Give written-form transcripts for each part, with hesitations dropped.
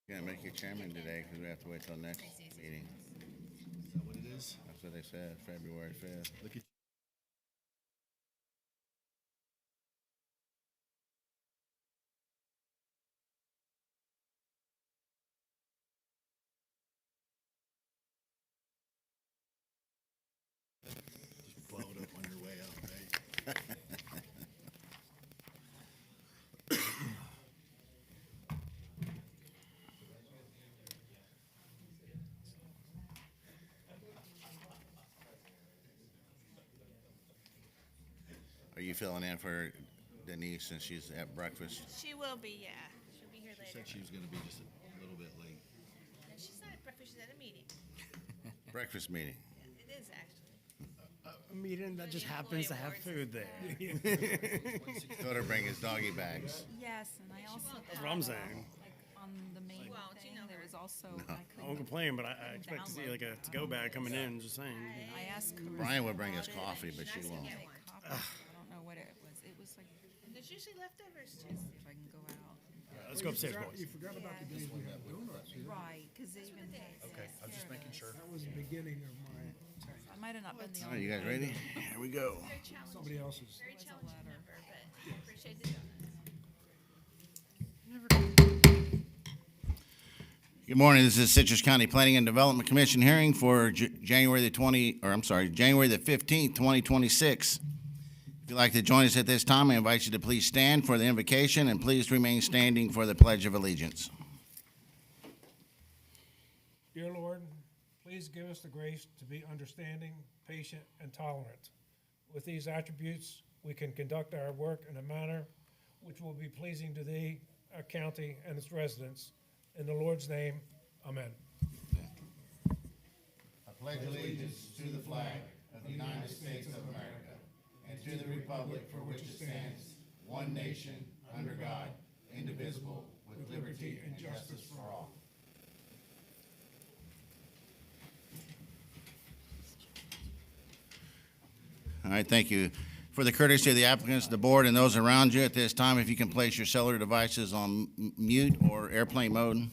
Can't make you chairman today because we have to wait till next meeting. Is that what it is? That's what they said, February 5th. Look at just blow it up on your way out, right? Are you filling in for Denise since she's at breakfast? She will be, yeah. She'll be here She later. said she was gonna be just a little bit late. And she's not at breakfast, she's at a meeting. Breakfast meeting. It is actually. A meeting that just happens to have food there. Go to bring his doggy bags. Yes, and I also. That's what I'm saying. Like on the main Well, do you thing, know there her? was also, I I won't couldn't, complain, but I expect to see like a to-go bag coming in, just saying. I asked Carissa Brian would bring us about it, coffee, and but she said won't. make coffee. I don't know what it was. It was like, And there's usually leftovers too. see if I can go out. Let's go upstairs, boys. You forgot about the days we had donuts. You know? Right, because they even had. Okay, I was just making sure. That was the beginning of my tank. I might have not been the All right, only. you guys ready? Here we go. Very challenging, Somebody else's. very was a challenging letter. number, but I appreciate the donuts. Good morning. This is Citrus County Planning and Development Commission hearing for January the 15th, 2026. If you'd like to join us at this time, I invite you to please stand for the invocation and please remain standing for the Pledge of Allegiance. Dear Lord, please give us the grace to be understanding, patient, and tolerant. With these attributes, we can conduct our work in a manner which will be pleasing to Thee, our county, and its residents. In the Lord's name, amen. I pledge allegiance to the flag of the United States of America and to the republic for which it stands, one nation, under God, indivisible, with liberty and justice for all. All right, thank you. For the courtesy of the applicants, the board, and those around you at this time, if you can place your cellular devices on mute or airplane mode,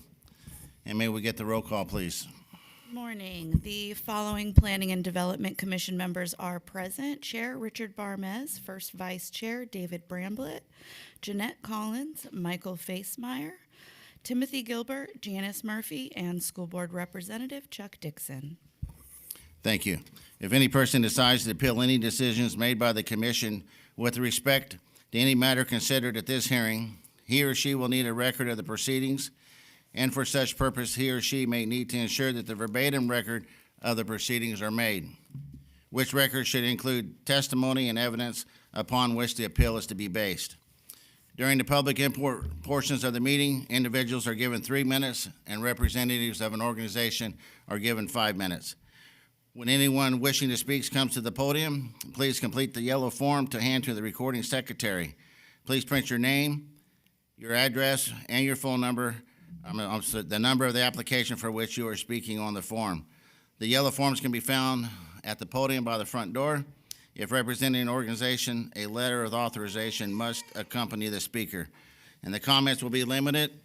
and may we get the roll call, please. Morning. The following Planning and Development Commission members are present. Chair Richard Barmez, First Vice Chair David Bramblett, Jeanette Collins, Michael Facemeyer, Timothy Gilbert, Janice Murphy, and School Board Representative Chuck Dixon. Thank you. If any person decides to appeal any decisions made by the commission with respect to any matter considered at this hearing, he or she will need a record of the proceedings, and for such purpose, he or she may need to ensure that the verbatim record of the proceedings are made, which record should include testimony and evidence upon which the appeal is to be based. During the public input portions of the meeting, individuals are given 3 minutes, and representatives of an organization are given 5 minutes. When anyone wishing to speak comes to the podium, please complete the yellow form to hand to the recording secretary. Please print your name, your address, and your phone number, the number of the application for which you are speaking on the form. The yellow forms can be found at the podium by the front door. If representing an organization, a letter of authorization must accompany the speaker. And the comments will be limited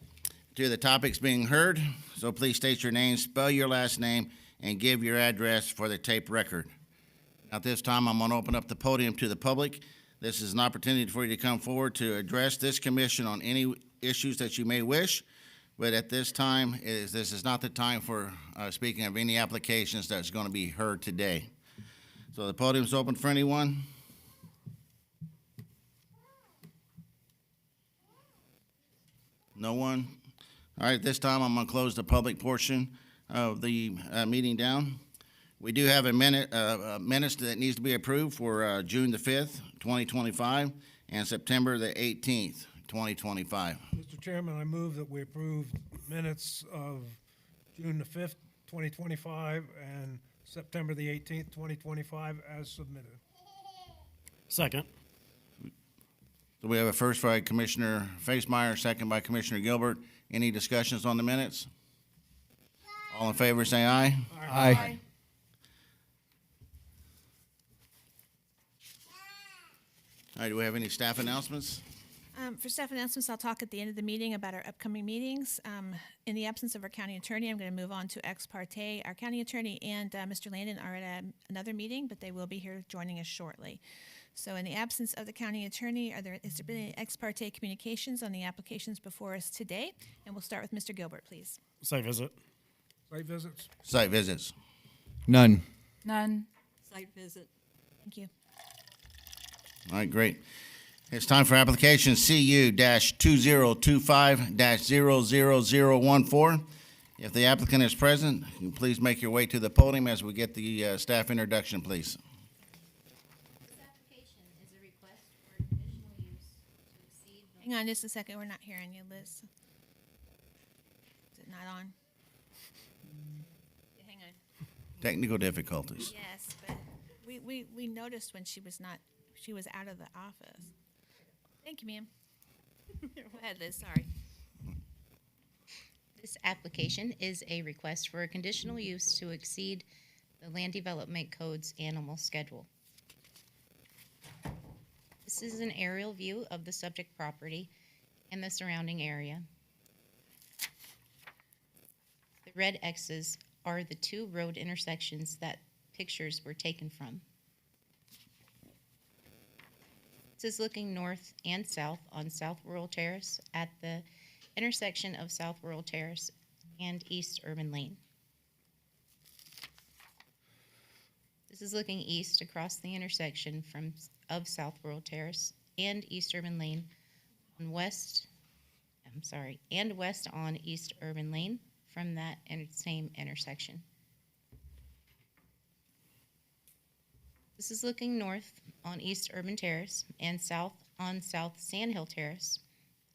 to the topics being heard, so please state your name, spell your last name, and give your address for the tape record. At this time, I'm going to open up the podium to the public. This is an opportunity for you to come forward to address this commission on any issues that you may wish, but at this time, this is not the time for speaking of any applications that's going to be heard today. So the podium's open for anyone. No one? All right, at this time, I'm going to close the public portion of the meeting down. We do have minutes that needs to be approved for June the 5th, 2025, and September the 18th, 2025. Mr. Chairman, I move that we approve minutes of June the 5th, 2025, and September the 18th, 2025, as submitted. Second. So we have a first by Commissioner Facemeyer, second by Commissioner Gilbert. Any discussions on the minutes? All in favor, say aye. Aye. All right, do we have any staff announcements? For staff announcements, I'll talk at the end of the meeting about our upcoming meetings. In the absence of our county attorney, I'm going to move on to ex parte. Our county attorney and Mr. Landon are at another meeting, but they will be here joining us shortly. So in the absence of the county attorney, is there been any ex parte communications on the applications before us today? And we'll start with Mr. Gilbert, please. Site visit. Site visits? Site visits. None. None. Site visit. Thank you. All right, great. It's time for application CU-2025-00014. If the applicant is present, you can please make your way to the podium as we get the staff introduction, please. This application is a request for conditional use to exceed the Hang on just a second. We're not hearing you, Liz. Is it not on? Hang on. Technical difficulties. Yes, but we noticed when she was out of the office. Thank you, ma'am. Go ahead, Liz, sorry. This application is a request for a conditional use to exceed the Land Development Code's animal schedule. This is an aerial view of the subject property and the surrounding area. The red X's are the two road intersections that pictures were taken from. This is looking north and south on South Rural Terrace at the intersection of South Rural Terrace and East Urban Lane. This is looking east across the intersection of South Rural Terrace and East Urban Lane and west on East Urban Lane from that same intersection. This is looking north on East Urban Terrace and south on South Sandhill Terrace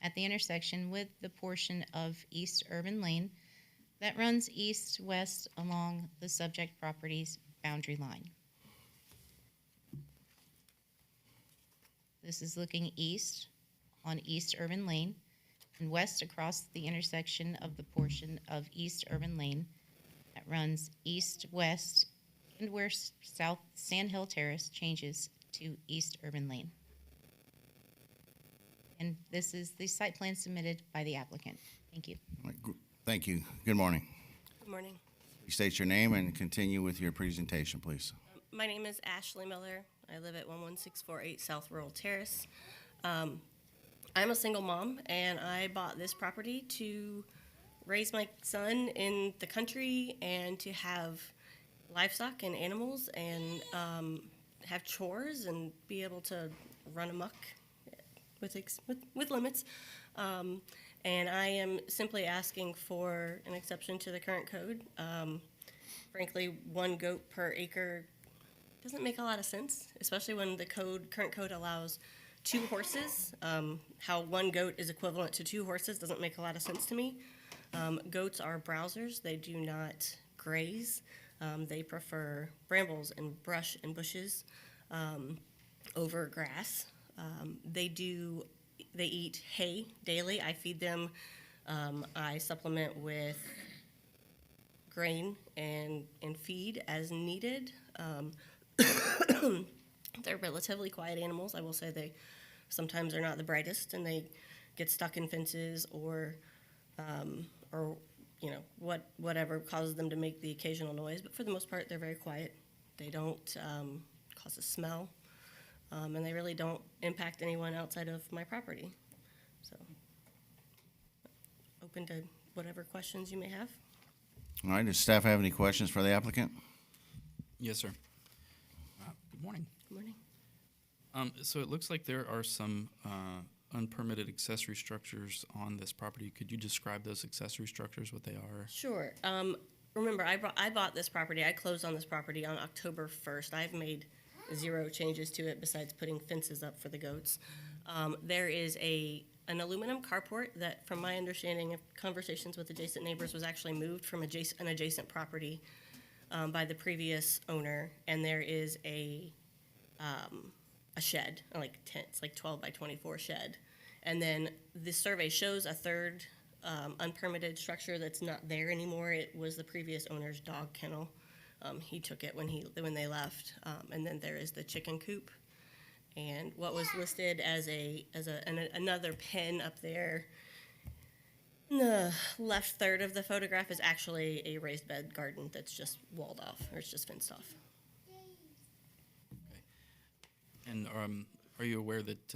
at the intersection with the portion of East Urban Lane that runs east-west along the subject property's boundary line. This is looking east on East Urban Lane and west across the intersection of the portion of East Urban Lane that runs east-west and where South Sandhill Terrace changes to East Urban Lane. And this is the site plan submitted by the applicant. Thank you. All right, thank you. Good morning. Good morning. Please state your name and continue with your presentation, please. My name is Ashley Miller. I live at 11648 South Rural Terrace. I'm a single mom, and I bought this property to raise my son in the country and to have livestock and animals and have chores and be able to run amok with limits. And I am simply asking for an exception to the current code. Frankly, one goat per acre doesn't make a lot of sense, especially when the current code allows 2 horses. How one goat is equivalent to 2 horses doesn't make a lot of sense to me. Goats are browsers. They do not graze. They prefer brambles and brush and bushes over grass. They eat hay daily. I feed them. I supplement with grain and feed as needed. They're relatively quiet animals. I will say they sometimes are not the brightest, and they get stuck in fences or whatever causes them to make the occasional noise. But for the most part, they're very quiet. They don't cause a smell, and they really don't impact anyone outside of my property. So, open to whatever questions you may have. All right, does staff have any questions for the applicant? Yes, sir. Good morning. Good morning. So it looks like there are some unpermitted accessory structures on this property. Could you describe those accessory structures, what they are? Sure. Remember, I bought this property. I closed on this property on October 1st. I've made 0 changes to it besides putting fences up for the goats. There is an aluminum carport that, from my understanding of conversations with adjacent neighbors, was actually moved from an adjacent property by the previous owner, and there is a shed, it's like 12 by 24 shed. And then the survey shows a third unpermitted structure that's not there anymore. It was the previous owner's dog kennel. He took it when they left. And then there is the chicken coop. And what was listed as another pen up there in the left third of the photograph is actually a raised bed garden that's just walled off, or it's just fenced off. And are you aware that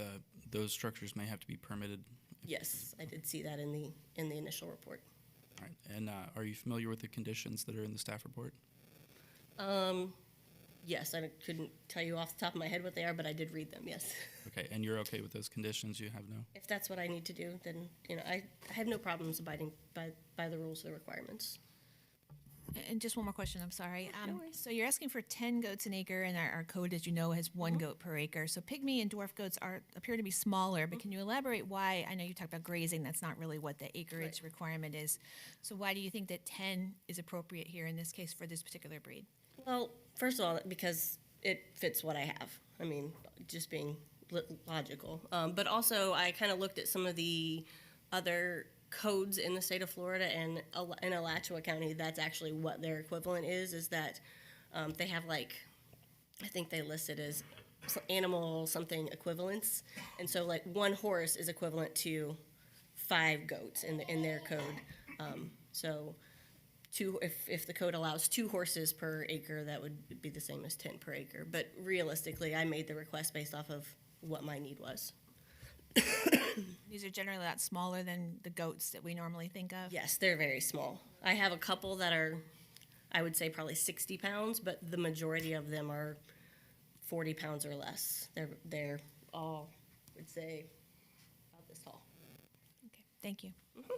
those structures may have to be permitted? Yes, I did see that in the initial report. All right. And are you familiar with the conditions that are in the staff report? Yes, I couldn't tell you off the top of my head what they are, but I did read them, yes. Okay, and you're okay with those conditions? You have no? If that's what I need to do, then, I have no problems abiding by the rules or the requirements. And just one more question, I'm sorry. No worries. So you're asking for 10 goats an acre, and our code, as you know, has one goat per acre. So pygmy and dwarf goats appear to be smaller, but can you elaborate why? I know you talked about grazing, that's not really what the acreage requirement is. So why do you think that 10 is appropriate here in this case for this particular breed? Well, first of all, because it fits what I have. I mean, just being logical. But also, I kind of looked at some of the other codes in the state of Florida, and in Alachua County, that's actually what their equivalent is that they have, like, I think they list it as animal something equivalents. And so, like, one horse is equivalent to 5 goats in their code. So if the code allows 2 horses per acre, that would be the same as 10 per acre. But realistically, I made the request based off of what my need was. These are generally a lot smaller than the goats that we normally think of. Yes, they're very small. I have a couple that are, I would say, probably 60 pounds, but the majority of them are 40 pounds or less. They're all, I would say, about this tall. Okay, thank you. Thank you,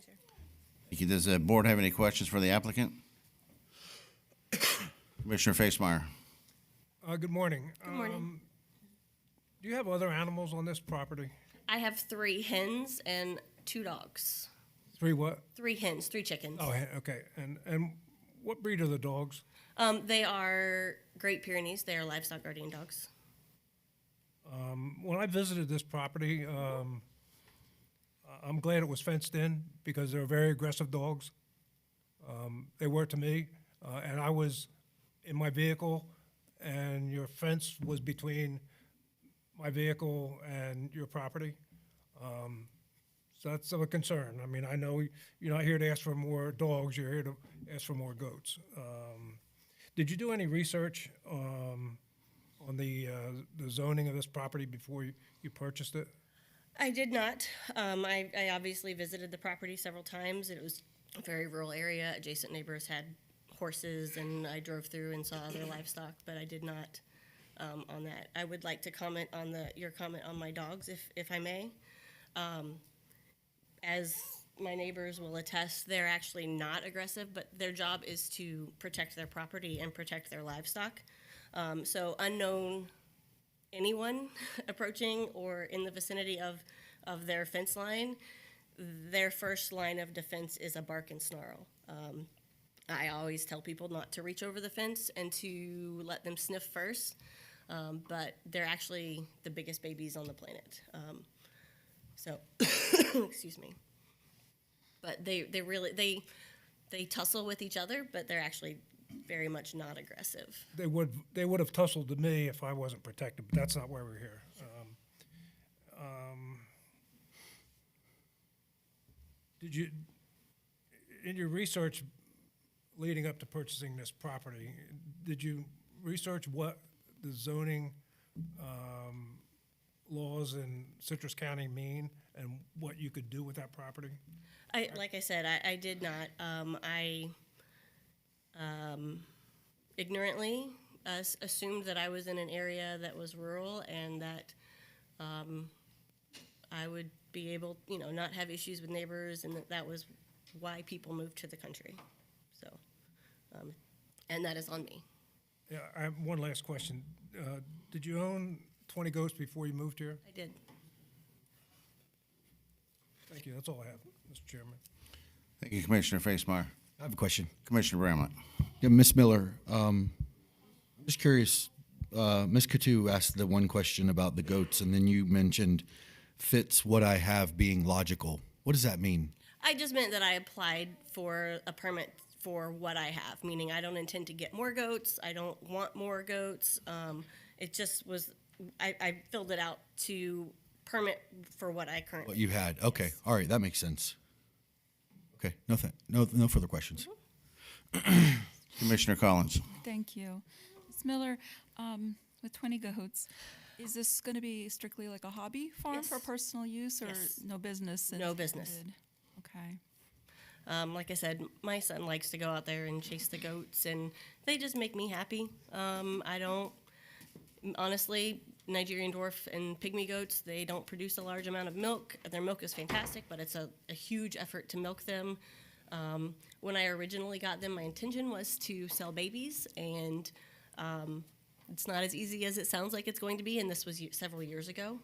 sir. Thank you. Does the board have any questions for the applicant? Commissioner Facemeyer. Good morning. Good morning. Do you have other animals on this property? I have 3 hens and 2 dogs. 3 what? 3 hens, 3 chickens. Oh, okay. And what breed are the dogs? They are Great Pyrenees. They are livestock guardian dogs. When I visited this property, I'm glad it was fenced in because they're very aggressive dogs. They were to me, and I was in my vehicle, and your fence was between my vehicle and your property. So that's of a concern. I mean, I know you're not here to ask for more dogs, you're here to ask for more goats. Did you do any research on the zoning of this property before you purchased it? I did not. I obviously visited the property several times. It was a very rural area. Adjacent neighbors had horses, and I drove through and saw other livestock, but I did not on that. I would like to comment on your comment on my dogs, if I may. As my neighbors will attest, they're actually not aggressive, but their job is to protect their property and protect their livestock. So unknown anyone approaching or in the vicinity of their fence line, their first line of defense is a bark and snarl. I always tell people not to reach over the fence and to let them sniff first, but they're actually the biggest babies on the planet. So, excuse me. But they really tussle with each other, but they're actually very much not aggressive. They would have tussled to me if I wasn't protected, but that's not why we're here. Did you, in your research leading up to purchasing this property, did you research what the zoning laws in Citrus County mean and what you could do with that property? Like I said, I did not. I ignorantly assumed that I was in an area that was rural and that I would be able, not have issues with neighbors, and that was why people moved to the country. So, and that is on me. Yeah, I have one last question. Did you own 20 goats before you moved here? I did. Thank you. That's all I have, Mr. Chairman. Thank you, Commissioner Facemeyer. I have a question. Commissioner Bramlett. Yeah, Ms. Miller, I'm just curious, Ms. Katu asked the one question about the goats, and then you mentioned fits what I have being logical. What does that mean? I just meant that I applied for a permit for what I have, meaning I don't intend to get more goats. I don't want more goats. It just was I filled it out to permit for what I What currently. you had. Okay. All right. That makes sense. Okay. No further questions. Commissioner Collins. Thank you. Ms. Miller, with 20 goats, is this going to be strictly like a hobby farm for Yes. personal use or Yes. no business? No business. intended? Okay. Like I said, my son likes to go out there and chase the goats, and they just make me happy. I don't, honestly, Nigerian dwarf and pygmy goats, they don't produce a large amount of milk. Their milk is fantastic, but it's a huge effort to milk them. When I originally got them, my intention was to sell babies, and it's not as easy as it sounds like it's going to be, and this was several years ago.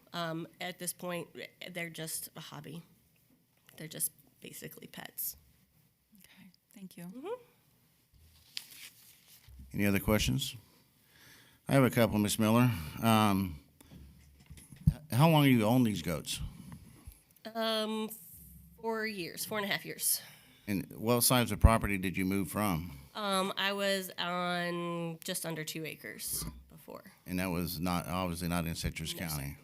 At this point, they're just a hobby. They're just basically pets. Okay. Thank you. Any other questions? I have a couple, Ms. Miller. How long have you owned these goats? 4 years, 4.5 years. And what size of property did you move from? I was on just under 2 acres before. And that was not, obviously not in Citrus No, sir. County.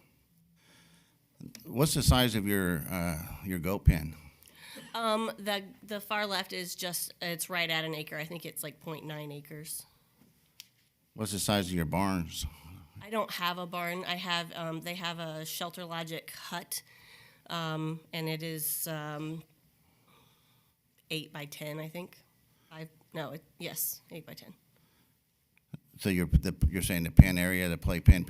What's the size of your goat pen? The far left is it's right at an acre. I think it's like 0.9 acres. What's the size of your barns? I don't have a barn. I have, they have a Shelter Logic hut, and it is 8 by 10, I think. Yes, 8 by 10. So you're saying the pen area, the play pen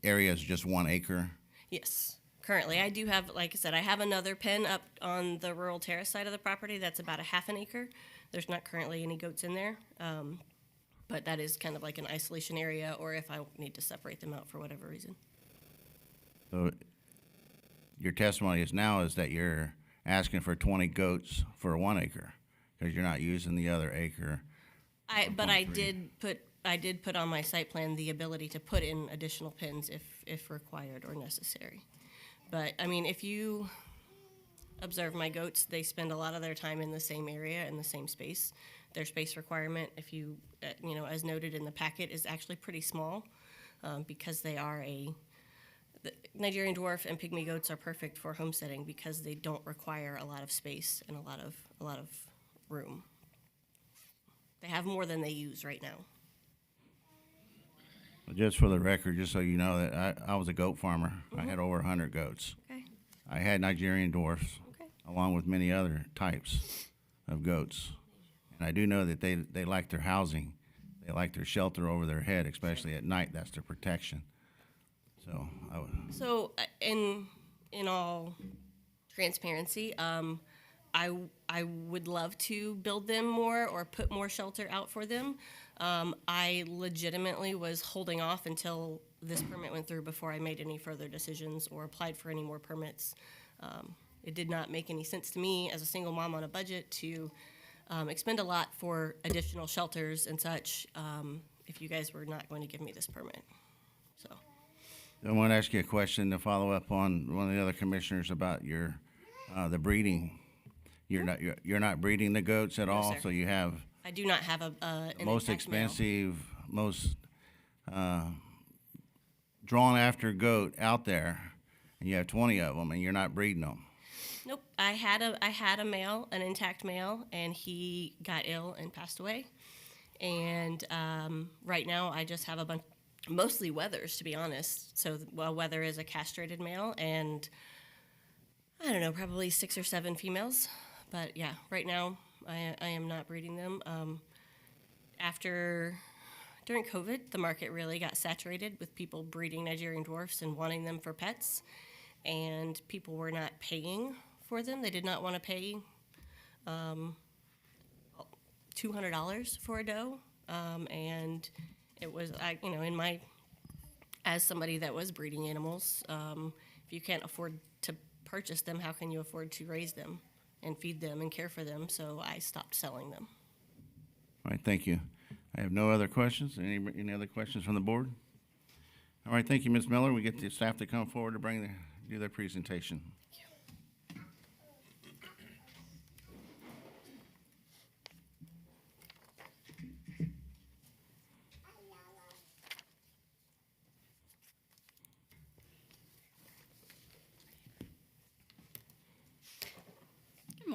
area is just 1 acre? Yes. Currently, I do have, like I said, I have another pen up on the rural terrace side of the property that's about a half an acre. There's not currently any goats in there, but that is kind of like an isolation area, or if I need to separate them out for whatever reason. So your testimony is that you're asking for 20 goats for 1 acre because you're not using the other acre. But I did put on my site plan the ability to put in additional pens if required or necessary. But I mean, if you observe my goats, they spend a lot of their time in the same area, in the same space. Their space requirement, if you, as noted in the packet, is actually pretty small because they are the Nigerian dwarf and pygmy goats are perfect for homesteading because they don't require a lot of space and a lot of room. They have more than they use right now. Just for the record, just so you know, that I was a goat farmer. I had over 100 goats. Okay. I had Nigerian dwarfs, Okay. along with many other types of goats. And I do know that they like their housing. They like their shelter over their head, especially at night. That's their protection. So So, in all transparency, I would love to build them more or put more shelter out for them. I legitimately was holding off until this permit went through before I made any further decisions or applied for any more permits. It did not make any sense to me as a single mom on a budget to expend a lot for additional shelters and such if you guys were not going to give me this permit. So. I want to ask you a question to follow up on one of the other commissioners about the breeding. You're not breeding the goats at No, all, sir. so you have I do not have an most intact male. expensive, most drawn after goat out there, and you have 20 of them, and you're not breeding them. Nope. I had a male, an intact male, and he got ill and passed away. And right now, I just have a bunch, mostly Weathers, to be honest. So, Weather is a castrated male, and I don't know, probably 6 or 7 females. But yeah, right now, I am not breeding them. During COVID, the market really got saturated with people breeding Nigerian dwarfs and wanting them for pets, and people were not paying for them. They did not want to pay $200 for a doe, and it was as somebody that was breeding animals, if you can't afford to purchase them, how can you afford to raise them and feed them and care for them? So I stopped selling them. All right, thank you. I have no other questions. Any other questions from the board? All right, thank you, Ms. Miller. We get the staff to come forward to do their presentation.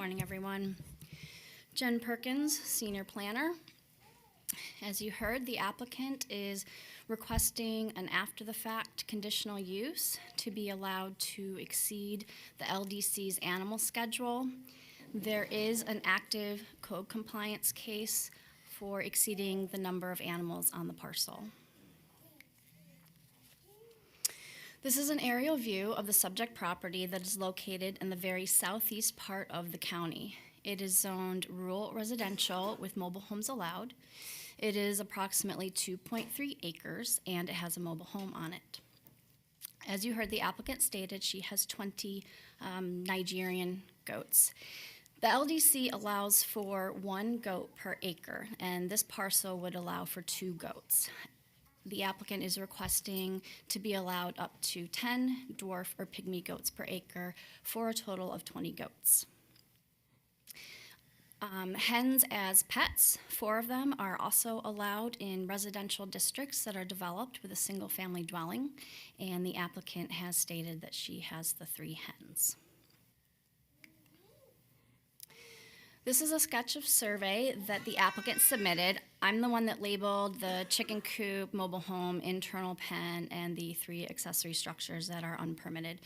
morning, everyone. Jen Perkins, Senior Planner. As you heard, the applicant is requesting an after-the-fact conditional use to be allowed to exceed the LDC's animal schedule. There is an active code compliance case for exceeding the number of animals on the parcel. This is an aerial view of the subject property that is located in the very southeast part of the county. It is zoned rural residential with mobile homes allowed. It is approximately 2.3 acres and it has a mobile home on it. As you heard, the applicant stated she has 20 Nigerian goats. The LDC allows for 1 goat per acre, and this parcel would allow for 2 goats. The applicant is requesting to be allowed up to 10 dwarf or pygmy goats per acre for a total of 20 goats. Hens as pets, 4 of them are also allowed in residential districts that are developed with a single-family dwelling, and the applicant has stated that she has the 3 hens. This is a sketch of survey that the applicant submitted. I'm the one that labeled the chicken coop, mobile home, internal pen, and the 3 accessory structures that are unpermitted.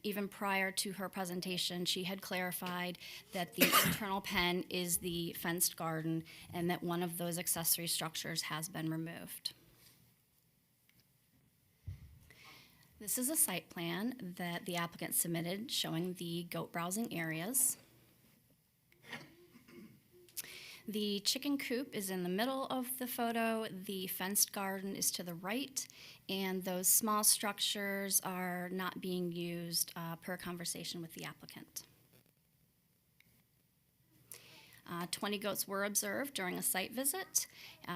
Even prior to her presentation, she had clarified that the internal pen is the fenced garden and that one of those accessory structures has been removed. This is a site plan that the applicant submitted showing the goat browsing areas. The chicken coop is in the middle of the photo, the fenced garden is to the right, and those small structures are not being used per conversation with the applicant. 20 goats were observed during a site visit.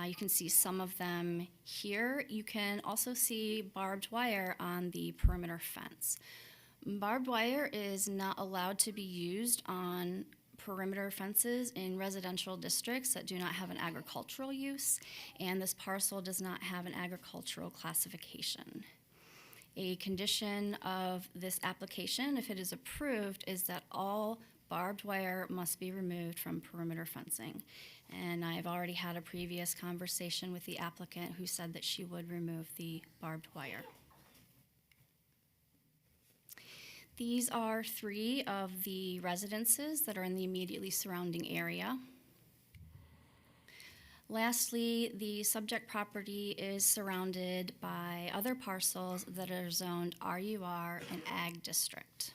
You can see some of them here. You can also see barbed wire on the perimeter fence. Barbed wire is not allowed to be used on perimeter fences in residential districts that do not have an agricultural use, and this parcel does not have an agricultural classification. A condition of this application, if it is approved, is that all barbed wire must be removed from perimeter fencing. And I've already had a previous conversation with the applicant who said that she would remove the barbed wire. These are 3 of the residences that are in the immediately surrounding area. Lastly, the subject property is surrounded by other parcels that are zoned RUR and Ag District.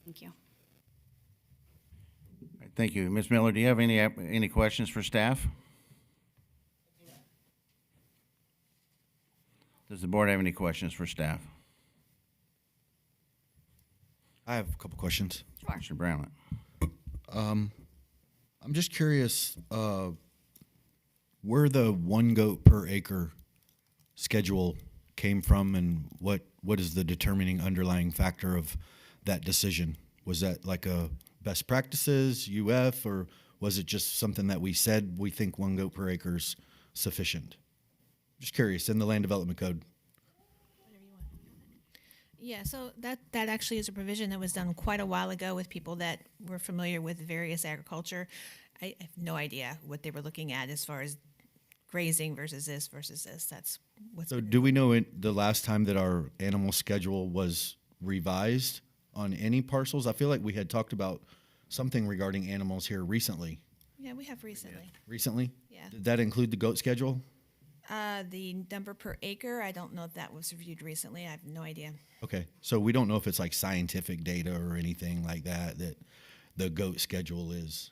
Thank you. All right, thank you. Ms. Miller, do you have any questions for staff? Does the board have any questions for staff? I have a couple questions. Sure. Mr. Brownlet. I'm just curious where the 1 goat per acre schedule came from, and what is the determining underlying factor of that decision? Was that like a best practices, UF, or was it just something that we said we think 1 goat per acre is sufficient? Just curious, in the land development code. Yeah, so that actually is a provision that was done quite a while ago with people that were familiar with various agriculture. I have no idea what they were looking at as far as grazing versus this versus this. That's what's. So do we know the last time that our animal schedule was revised on any parcels? I feel like we had talked about something regarding animals here recently. Yeah, we have recently. Recently? Yeah. Did that include the goat schedule? The number per acre, I don't know if that was reviewed recently. I have no idea. Okay, so we don't know if it's like scientific data or anything like that the goat schedule is.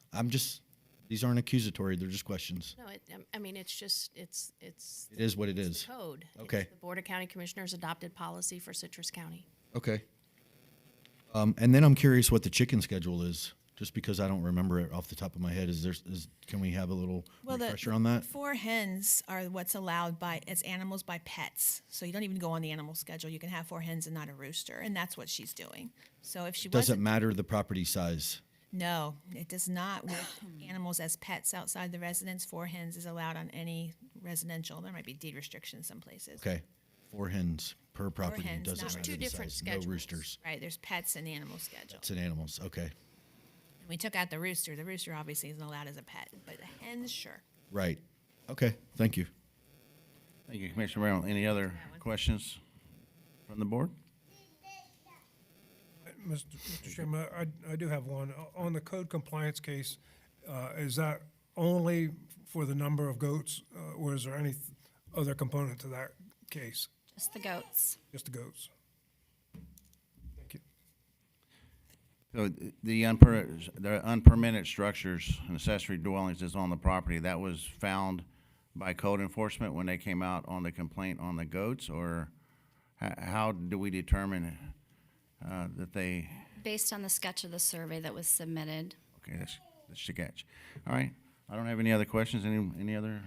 These aren't accusatory, they're just questions. No, I mean, it's just, It is what it it's is. the code. Okay. It's the Board of County Commissioners adopted policy for Citrus County. Okay. And then I'm curious what the chicken schedule is, just because I don't remember it off the top of my head. Can we have a little refresher on that? 4 hens are what's allowed as animals by pets. So you don't even go on the animal schedule. You can have 4 hens and not a rooster, and that's what she's doing. So if she Doesn't wasn't, matter the property size. no, it does not. With animals as pets outside the residence, 4 hens is allowed on any residential. There might be deed restrictions some places. Okay, 4 hens per property. hens, Doesn't not matter 2 the different size. schedules. No roosters. Right, there's pets and animal schedule. It's in animals. Okay. We took out the rooster. The rooster obviously isn't allowed as a pet, but the hens, sure. Right. Okay, thank you. Thank you, Commissioner Brown. Any other questions from the board? Mr. Chairman, I do have one. On the code compliance case, is that only for the number of goats, or is there any other component to that case? Just the goats. Just the goats? Thank you. So the unpermitted structures and accessory dwellings is on the property. That was found by code enforcement when they came out on the complaint on the goats, or how do we determine that they? Based on the sketch of the survey that was submitted. Okay, that's the sketch. All right. I don't have any other questions. Any other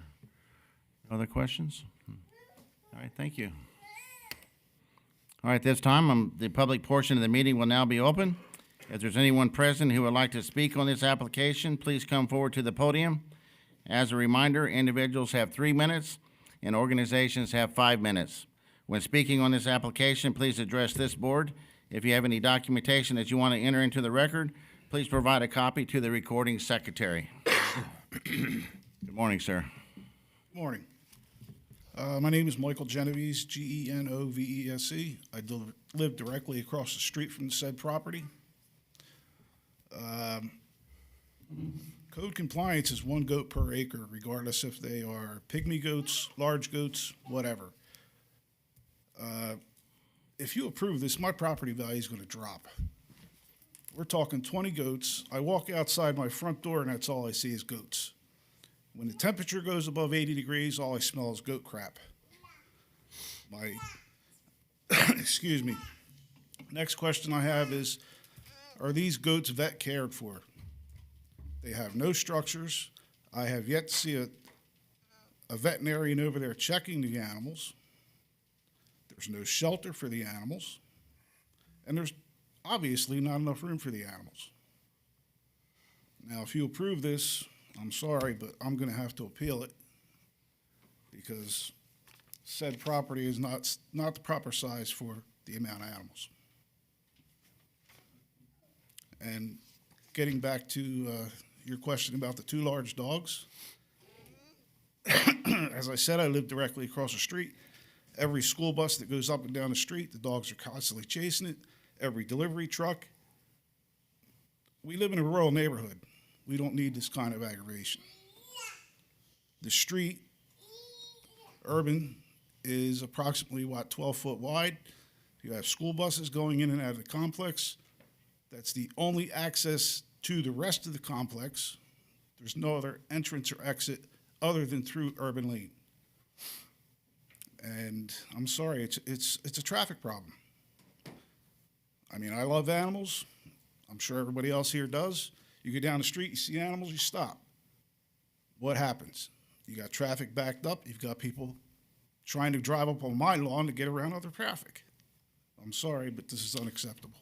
questions? All right. Thank you. All right. This time, the public portion of the meeting will now be open. If there's anyone present who would like to speak on this application, please come forward to the podium. As a reminder, individuals have 3 minutes and organizations have 5 minutes. When speaking on this application, please address this board. If you have any documentation that you want to enter into the record, please provide a copy to the recording secretary. Good morning, sir. Morning. My name is Michael Genovese, Genovese. I live directly across the street from the said property. Code compliance is 1 goat per acre, regardless if they are pygmy goats, large goats, whatever. If you approve this, my property value is going to drop. We're talking 20 goats. I walk outside my front door and that's all I see is goats. When the temperature goes above 80 degrees, all I smell is goat crap. Excuse me. Next question I have is, are these goats vet cared for? They have no structures. I have yet to see a veterinarian over there checking the animals. There's no shelter for the animals. And there's obviously not enough room for the animals. Now, if you approve this, I'm sorry, but I'm going to have to appeal it because said property is not the proper size for the amount of animals. And getting back to your question about the 2 large dogs, as I said, I live directly across the street. Every school bus that goes up and down the street, the dogs are constantly chasing it. Every delivery truck. We live in a rural neighborhood. We don't need this kind of aggravation. The street, urban, is approximately, 12 foot wide. You have school buses going in and out of the complex. That's the only access to the rest of the complex. There's no other entrance or exit other than through Urban Lane. And I'm sorry, it's a traffic problem. I mean, I love animals. I'm sure everybody else here does. You go down the street, you see animals, you stop. What happens? You got traffic backed up. You've got people trying to drive up on my lawn to get around other traffic. I'm sorry, but this is unacceptable.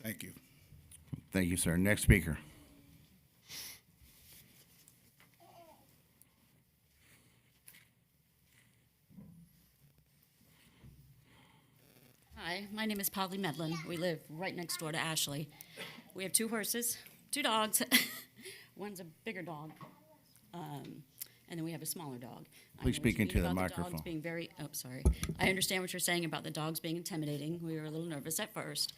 Thank you. Thank you, sir. Next speaker. Hi, my name is Polly Medlin. We live right next door to Ashley. We have 2 horses, 2 dogs. One's a bigger dog, and then we have a smaller dog. Please speak into the microphone. Dogs being sorry. I understand what you're saying about the dogs being intimidating. We were a little nervous at first,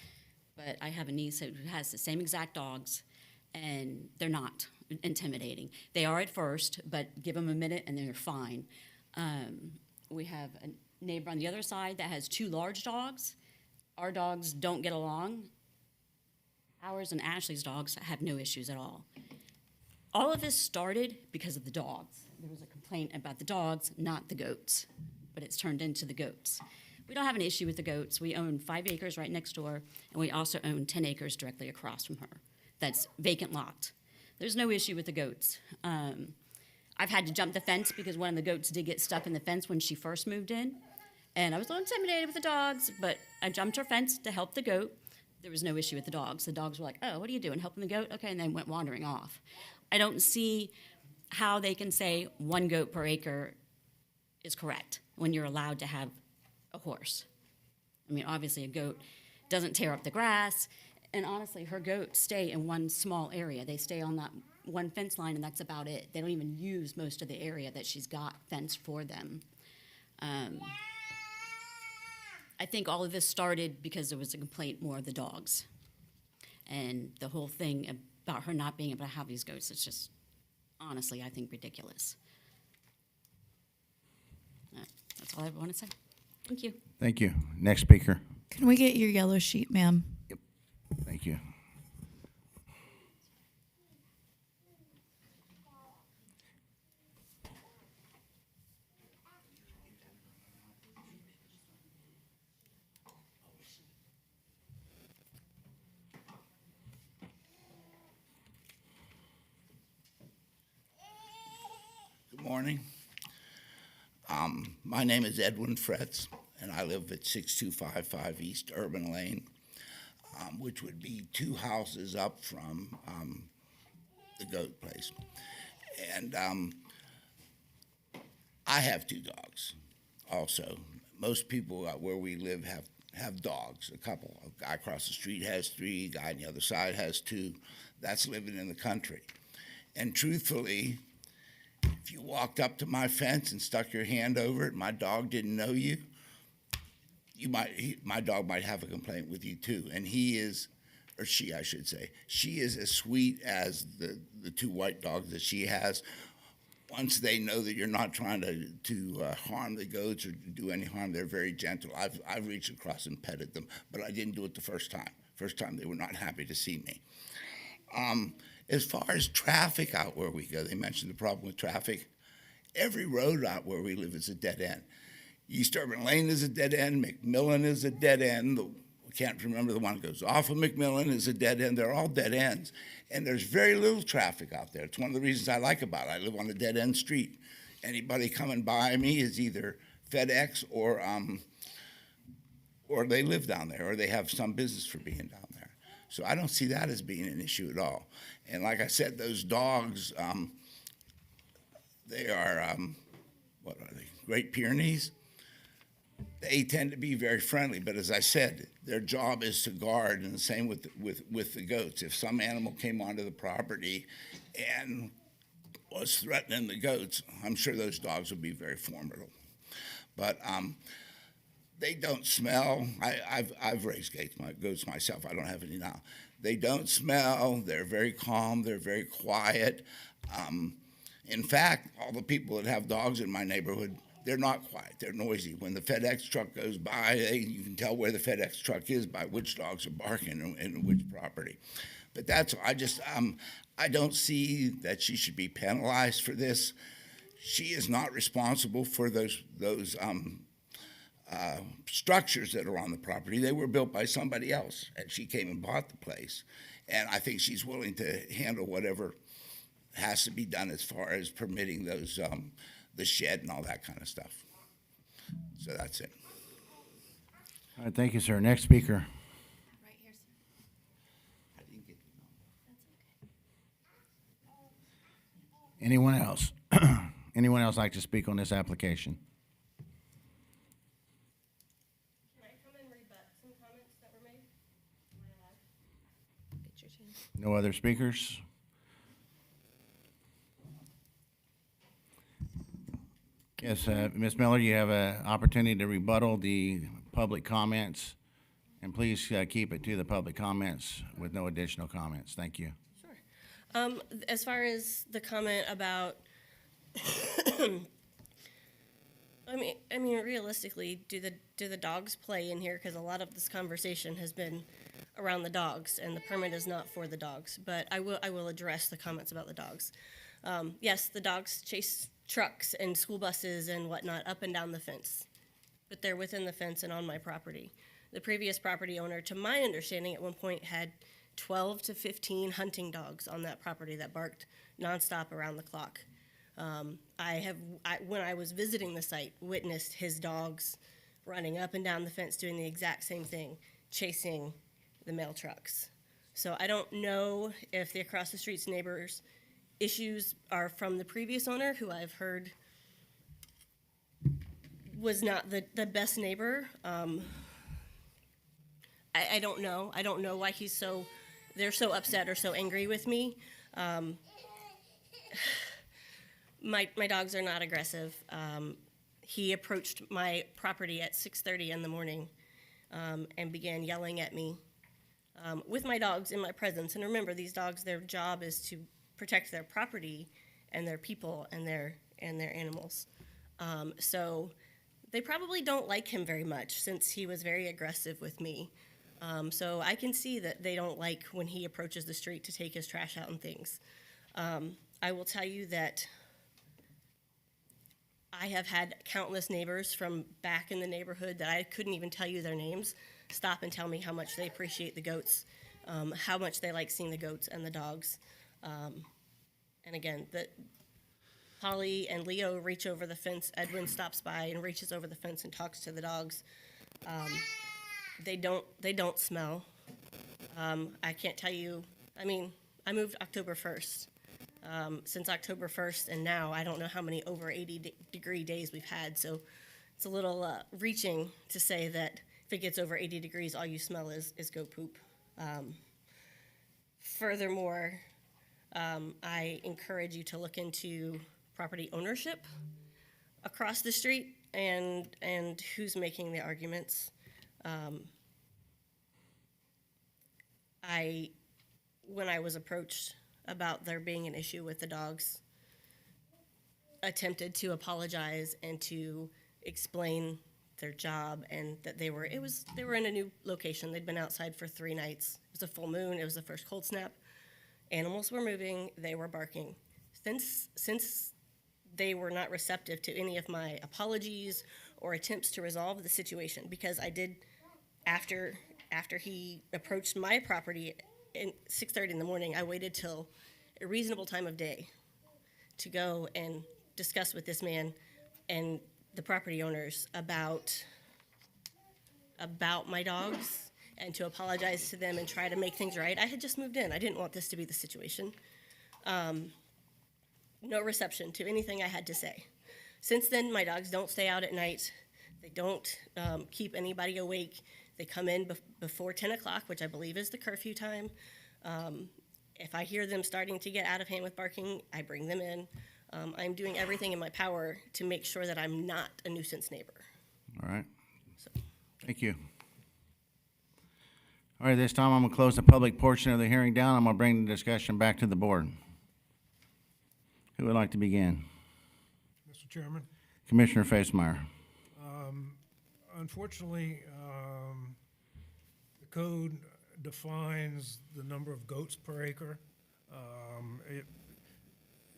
but I have a niece who has the same exact dogs, and they're not intimidating. They are at first, but give them a minute and they're fine. We have a neighbor on the other side that has 2 large dogs. Our dogs don't get along. Ours and Ashley's dogs have no issues at all. All of this started because of the dogs. There was a complaint about the dogs, not the goats, but it's turned into the goats. We don't have an issue with the goats. We own 5 acres right next door, and we also own 10 acres directly across from her. That's vacant lot. There's no issue with the goats. I've had to jump the fence because one of the goats did get stuck in the fence when she first moved in. And I was a little intimidated with the dogs, but I jumped her fence to help the goat. There was no issue with the dogs. The dogs were like, oh, what are you doing, helping the goat? Okay, and then went wandering off. I don't see how they can say 1 goat per acre is correct when you're allowed to have a horse. I mean, obviously a goat doesn't tear up the grass. And honestly, her goats stay in one small area. They stay on that one fence line, and that's about it. They don't even use most of the area that she's got fenced for them. I think all of this started because there was a complaint more of the dogs. And the whole thing about her not being able to have these goats is just, honestly, I think ridiculous. That's all I want to say. Thank you. Thank you. Next speaker. Can we get your yellow sheet, ma'am? Thank you. Good morning. My name is Edwin Fretz, and I live at 6255 East Urban Lane, which would be 2 houses up from the goat place. And I have 2 dogs also. Most people where we live have dogs, a couple. A guy across the street has 3, a guy on the other side has 2. That's living in the country. And truthfully, if you walked up to my fence and stuck your hand over it, my dog didn't know you, my dog might have a complaint with you too. And he is, or she, I should say, she is as sweet as the 2 white dogs that she has. Once they know that you're not trying to harm the goats or do any harm, they're very gentle. I've reached across and petted them, but I didn't do it the first time. First time they were not happy to see me. As far as traffic out where we go, they mentioned the problem with traffic. Every road out where we live is a dead end. East Urban Lane is a dead end. McMillan is a dead end. I can't remember the one that goes off of McMillan is a dead end. They're all dead ends. And there's very little traffic out there. It's one of the reasons I like about it. I live on a dead end street. Anybody coming by me is either FedEx or they live down there or they have some business for being down there. So I don't see that as being an issue at all. And like I said, those dogs, they are, what are they, Great Pyrenees? They tend to be very friendly, but as I said, their job is to guard, and the same with the goats. If some animal came onto the property and was threatening the goats, I'm sure those dogs would be very formidable. But they don't smell. I've raised goats myself. I don't have any now. They don't smell. They're very calm. They're very quiet. In fact, all the people that have dogs in my neighborhood, they're not quiet. They're noisy. When the FedEx truck goes by, you can tell where the FedEx truck is by which dogs are barking and which property. But that's, I don't see that she should be penalized for this. She is not responsible for those structures that are on the property. They were built by somebody else, and she came and bought the place. And I think she's willing to handle whatever has to be done as far as permitting those, the shed and all that kind of stuff. So that's it. All right, thank you, sir. Next speaker. Right here, sir. I didn't get Anyone else? Anyone else like to speak on this application? Can I come and rebut some comments that were made? Am I allowed? Get your chance. No other speakers? Yes, Ms. Miller, you have an opportunity to rebuttal the public comments, and please keep it to the public comments with no additional comments. Thank you. Sure. As far as the comment about, I mean, realistically, do the dogs play in here? Because a lot of this conversation has been around the dogs, and the permit is not for the dogs. But I will address the comments about the dogs. Yes, the dogs chase trucks and school buses and whatnot up and down the fence, but they're within the fence and on my property. The previous property owner, to my understanding, at one point had 12 to 15 hunting dogs on that property that barked nonstop around the clock. When I was visiting the site, witnessed his dogs running up and down the fence doing the exact same thing, chasing the mail trucks. So I don't know if the across the street's neighbors' issues are from the previous owner, who I've heard was not the best neighbor. I don't know. I don't know why they're so upset or so angry with me. My dogs are not aggressive. He approached my property at 6:30 in the morning and began yelling at me with my dogs in my presence. And remember, these dogs, their job is to protect their property and their people and their animals. So they probably don't like him very much since he was very aggressive with me. So I can see that they don't like when he approaches the street to take his trash out and things. I will tell you that I have had countless neighbors from back in the neighborhood that I couldn't even tell you their names stop and tell me how much they appreciate the goats, how much they like seeing the goats and the dogs. And again, Polly and Leo reach over the fence. Edwin stops by and reaches over the fence and talks to the dogs. They don't smell. I can't tell you. I mean, I moved October 1st. Since October 1st and now, I don't know how many over 80-degree days we've had. So it's a little reaching to say that if it gets over 80 degrees, all you smell is goat poop. Furthermore, I encourage you to look into property ownership across the street and who's making the arguments. When I was approached about there being an issue with the dogs, attempted to apologize and to explain their job and that they were in a new location. They'd been outside for 3 nights. It was a full moon. It was the first cold snap. Animals were moving. They were barking. Since they were not receptive to any of my apologies or attempts to resolve the situation, because I did, after he approached my property at 6:30 in the morning, I waited till a reasonable time of day to go and discuss with this man and the property owners about my dogs and to apologize to them and try to make things right. I had just moved in. I didn't want this to be the situation. No reception to anything I had to say. Since then, my dogs don't stay out at night. They don't keep anybody awake. They come in before 10 o'clock, which I believe is the curfew time. If I hear them starting to get out of hand with barking, I bring them in. I'm doing everything in my power to make sure that I'm not a nuisance neighbor. All right. Thank you. All right, this time I'm going to close the public portion of the hearing down. I'm going to bring the discussion back to the board. Who would like to begin? Mr. Chairman, Commissioner Facemeyer. unfortunately, the code defines the number of goats per acre.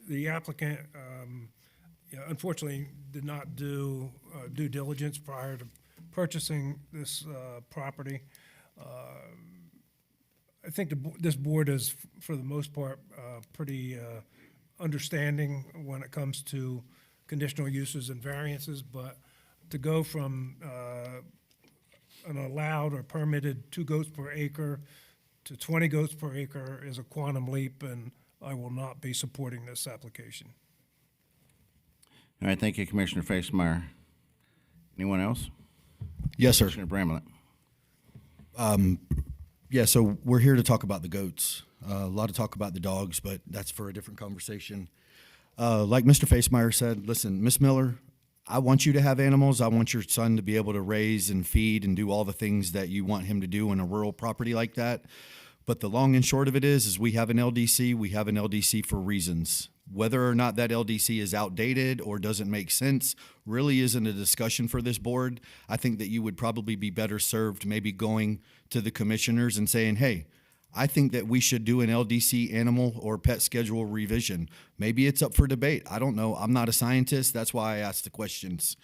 The applicant, unfortunately, did not do due diligence prior to purchasing this property. I think this board is, for the most part, pretty understanding when it comes to conditional uses and variances, but to go from an allowed or permitted 2 goats per acre to 20 goats per acre is a quantum leap, and I will not be supporting this application. All right, thank you, Commissioner Facemeyer. Anyone else? Yes, sir. Commissioner Bramlett. Yeah, so we're here to talk about the goats. A lot of talk about the dogs, but that's for a different conversation. Like Mr. Facemeyer said, listen, Miss Miller, I want you to have animals. I want your son to be able to raise and feed and do all the things that you want him to do in a rural property like that. But the long and short of it is we have an LDC. We have an LDC for reasons. Whether or not that LDC is outdated or doesn't make sense really isn't a discussion for this board. I think that you would probably be better served maybe going to the commissioners and saying, hey, I think that we should do an LDC animal or pet schedule revision. Maybe it's up for debate. I don't know. I'm not a scientist. That's why I asked the questions.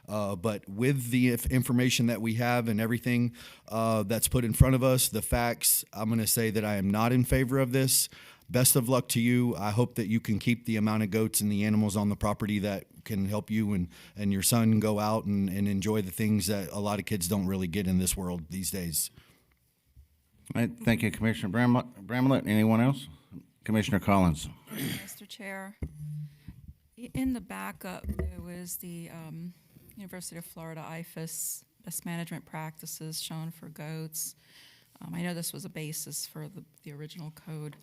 But with the information that we have and everything that's put in front of us, the facts, I'm going to say that I am not in favor of this. Best of luck to you. I hope that you can keep the amount of goats and the animals on the property that can help you and your son go out and enjoy the things that a lot of kids don't really get in this world these days. All right, thank you, Commissioner Bramlett. Anyone else? Commissioner Collins. Mr. Chair, in the backup, there was the University of Florida IFAS best management practices shown for goats. I know this was a basis for the original code.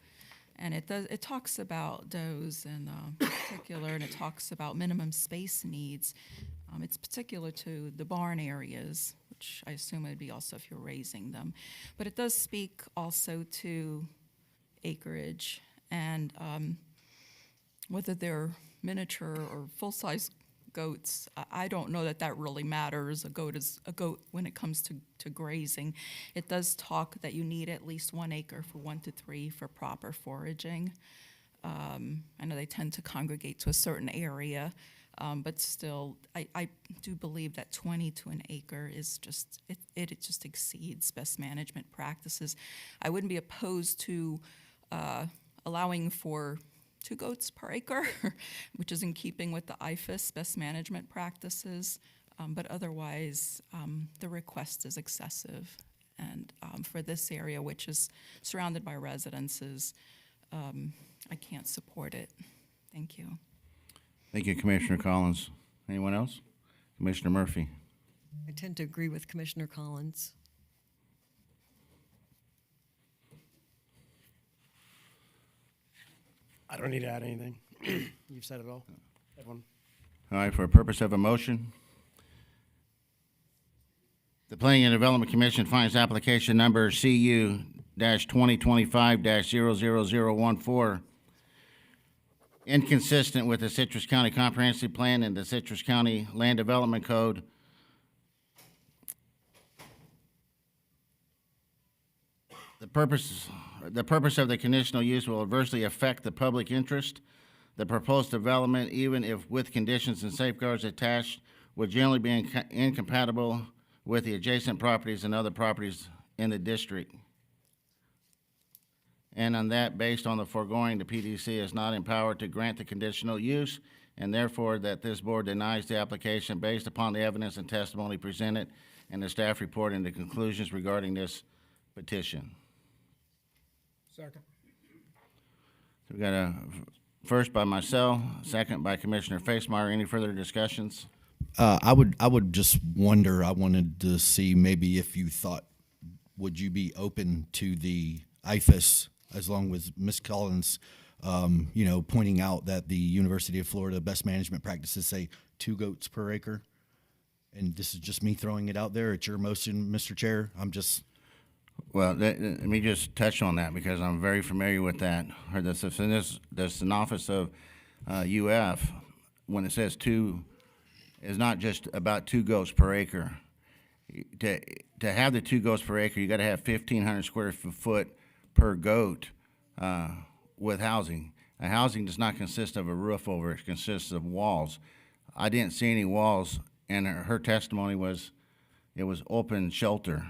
And it talks about does in particular, and it talks about minimum space needs. It's particular to the barn areas, which I assume it would be also if you're raising them. But it does speak also to acreage and whether they're miniature or full-size goats. I don't know that really matters. A goat is a goat when it comes to grazing. It does talk that you need at least 1 acre for 1 to 3 for proper foraging. I know they tend to congregate to a certain area, but still, I do believe that 20 to an acre is just, it just exceeds best management practices. I wouldn't be opposed to allowing for 2 goats per acre, which is in keeping with the IFAS best management practices, but otherwise, the request is excessive. And for this area, which is surrounded by residences, I can't support it. Thank you. Thank you, Commissioner Collins. Anyone else? Commissioner Murphy. I tend to agree with Commissioner Collins. I don't need to add anything. You've said it all. Everyone. All right, for a purpose of a motion, the Planning and Development Commission finds application number CU-2025-00014 inconsistent with the Citrus County Comprehensive Plan and the Citrus County Land Development Code. The purpose of the conditional use will adversely affect the public interest. The proposed development, even if with conditions and safeguards attached, would generally be incompatible with the adjacent properties and other properties in the district. And on that, based on the foregoing, the PDC is not empowered to grant the conditional use, and therefore that this board denies the application based upon the evidence and testimony presented and the staff report and the conclusions regarding this petition. Second. So we got a first by myself, second by Commissioner Facemeyer. Any further discussions? I would just wonder, I wanted to see maybe if you thought, would you be open to the IFAS, as long as Ms. Collins, pointing out that the University of Florida best management practices say 2 goats per acre? And this is just me throwing it out there. It's your motion, Mr. Chair. I'm just... Well, let me just touch on that because I'm very familiar with that. Heard this in office of UF, when it says 2, is not just about 2 goats per acre. To have the 2 goats per acre, you got to have 1,500 square foot per goat with housing. A housing does not consist of a roof over it; it consists of walls. I didn't see any walls, and her testimony was it was open shelter.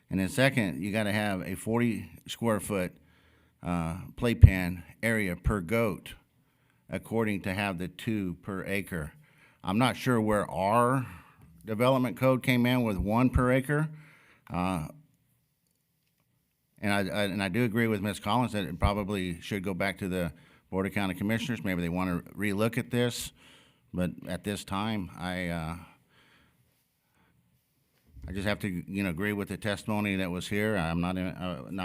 And then second, you got to have a 40 square foot playpen area per goat, according to have the 2 per acre. I'm not sure where our development code came in with 1 per acre. And I do agree with Ms. Collins that it probably should go back to the Board of County Commissioners. Maybe they want to relook at this, but at this time, I just have to, agree with the testimony that was here. I'm not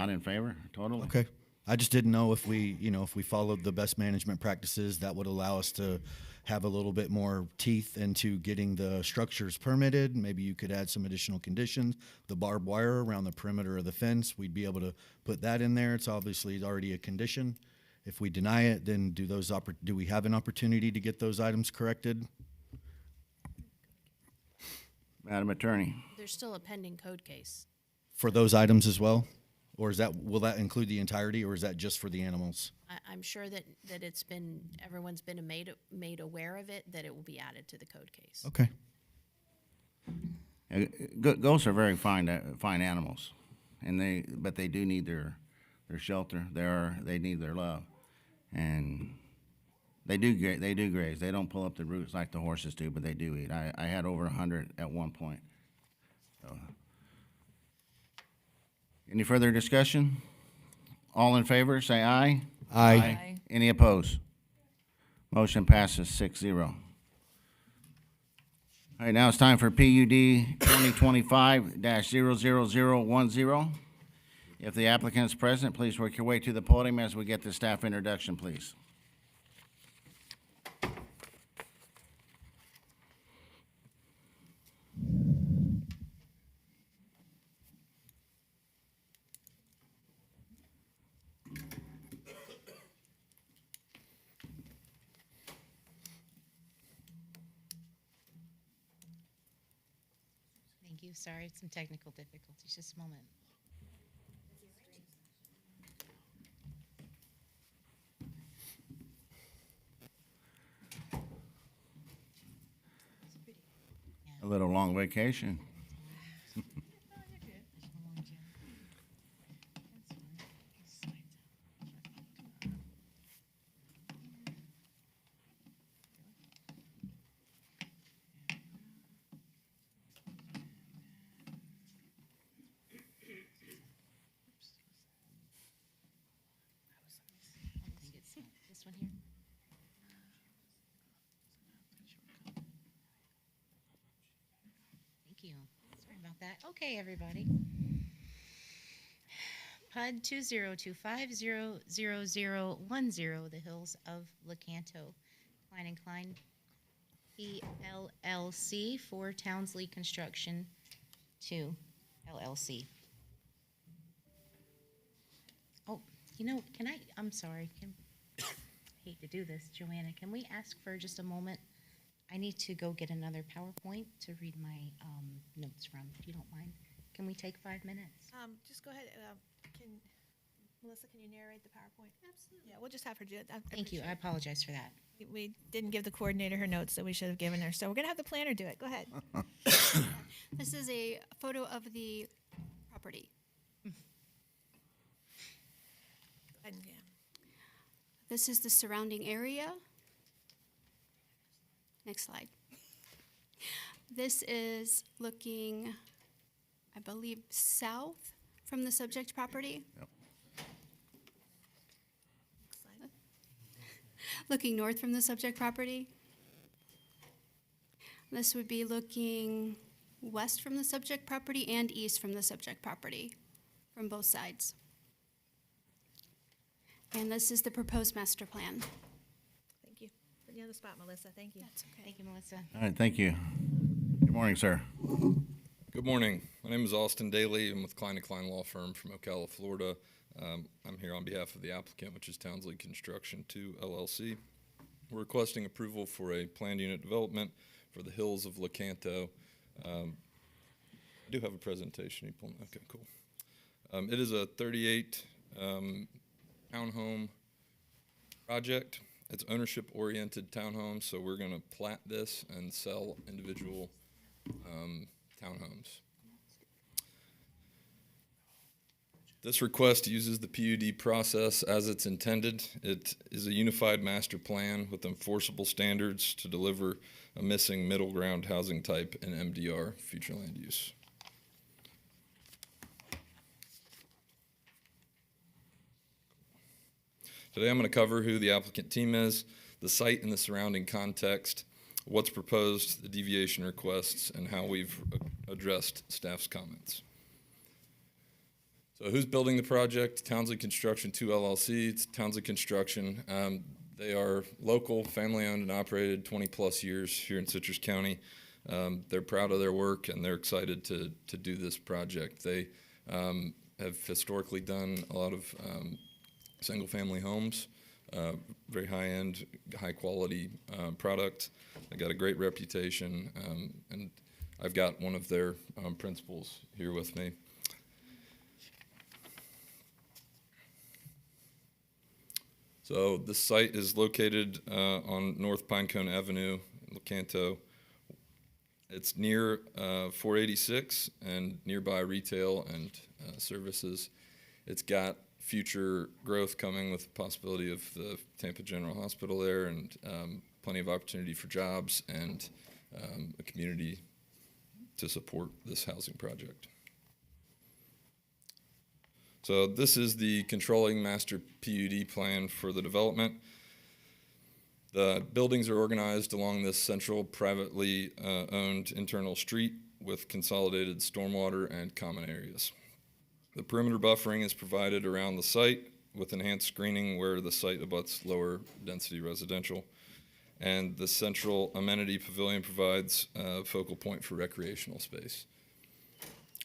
in favor totally. Okay. I just didn't know if we, if we followed the best management practices, that would allow us to have a little bit more teeth into getting the structures permitted. Maybe you could add some additional conditions. The barbed wire around the perimeter of the fence, we'd be able to put that in there. It's obviously already a condition. If we deny it, then do we have an opportunity to get those items corrected? Madam Attorney. There's still a pending code case. For those items as well? Or will that include the entirety, or is that just for the animals? I'm sure that everyone's been made aware of it, that it will be added to the code case. Okay. Goats are very fine animals, but they do need their shelter. They need their love, and they do graze. They don't pull up the roots like the horses do, but they do eat. I had over 100 at one point. So. Any further discussion? All in favor, say aye. Aye. Any opposed? Motion passes 6-0. All right, now it's time for PUD 2025-00010. If the applicant is present, please work your way to the podium as we get the staff introduction, please. Thank you. Sorry, some technical difficulties. Just a moment. A little long vacation. I think it's this one here. Thank you. Sorry about that. Okay, everybody. PUD 2025-00010, the Hills of Lecanto. Klein and Klein PLLC for Townsley Construction 2 LLC. Oh, I'm sorry. Hate to do this, Joanna. Can we ask for just a moment? I need to go get another PowerPoint to read my notes from, if you don't mind. Can we take 5 minutes? Just go ahead. Melissa, can you narrate the PowerPoint? Absolutely. Yeah, we'll just have her do it. Thank you. I apologize for that. We didn't give the coordinator her notes that we should have given her, so we're gonna have the planner do it. Go ahead. This is a photo of the property. And, yeah. This is the surrounding area. Next slide. This is looking, I believe, south from the subject property. Yep. Next slide. Looking north from the subject property. This would be looking west from the subject property and east from the subject property, from both sides. And this is the proposed master plan. Thank you. Put you on the spot, Melissa. Thank you. That's okay. Thank you, Melissa. All right, thank you. Good morning, sir. Good morning. My name is Austin Daly. I'm with Klein & Klein Law Firm from Ocala, Florida. I'm here on behalf of the applicant, which is Townsley Construction 2 LLC. We're requesting approval for a planned unit development for the Hills of Lecanto. I do have a presentation. Okay, cool. It is a 38 townhome project. It's ownership-oriented townhomes, so we're going to plat this and sell individual townhomes. This request uses the PUD process as it's intended. It is a unified master plan with enforceable standards to deliver a missing middle ground housing type in MDR, future land use. Today I'm going to cover who the applicant team is, the site and the surrounding context, what's proposed, the deviation requests, and how we've addressed staff's comments. So who's building the project? Townsley Construction 2 LLC. It's Townsley Construction. They are local, family-owned and operated, 20-plus years here in Citrus County. They're proud of their work, and they're excited to do this project. They have historically done a lot of single-family homes, very high-end, high-quality product. They got a great reputation, and I've got one of their principals here with me. So this site is located on North Pinecone Avenue in Lecanto. It's near 486 and nearby retail and services. It's got future growth coming with the possibility of the Tampa General Hospital there, and plenty of opportunity for jobs and a community to support this housing project. So this is the controlling master PUD plan for the development. The buildings are organized along this central privately owned internal street with consolidated stormwater and common areas. The perimeter buffering is provided around the site with enhanced screening where the site abuts lower density residential. And the central amenity pavilion provides a focal point for recreational space.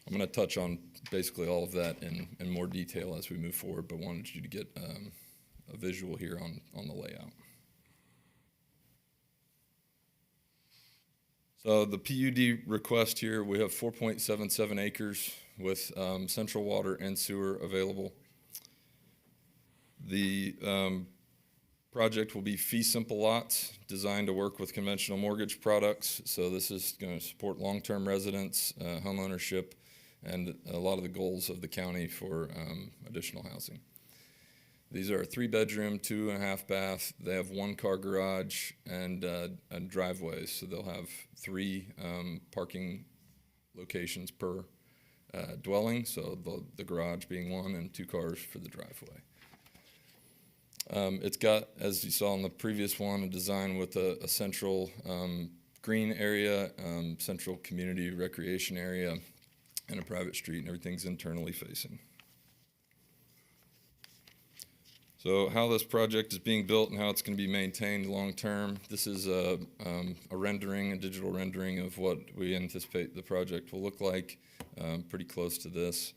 I'm going to touch on basically all of that in more detail as we move forward, but wanted you to get a visual here on the layout. So the PUD request here, we have 4.77 acres with central water and sewer available. The project will be fee simple lots designed to work with conventional mortgage products. So this is going to support long-term residents, home ownership, and a lot of the goals of the county for additional housing. These are a 3-bedroom, 2.5 bath. They have 1-car garage and driveways. So they'll have 3 parking locations per dwelling. So the garage being 1 and 2 cars for the driveway. It's got, as you saw in the previous one, a design with a central green area, central community recreation area, and a private street, and everything's internally facing. So how this project is being built and how it's going to be maintained long term, this is a rendering, a digital rendering of what we anticipate the project will look like, pretty close to this.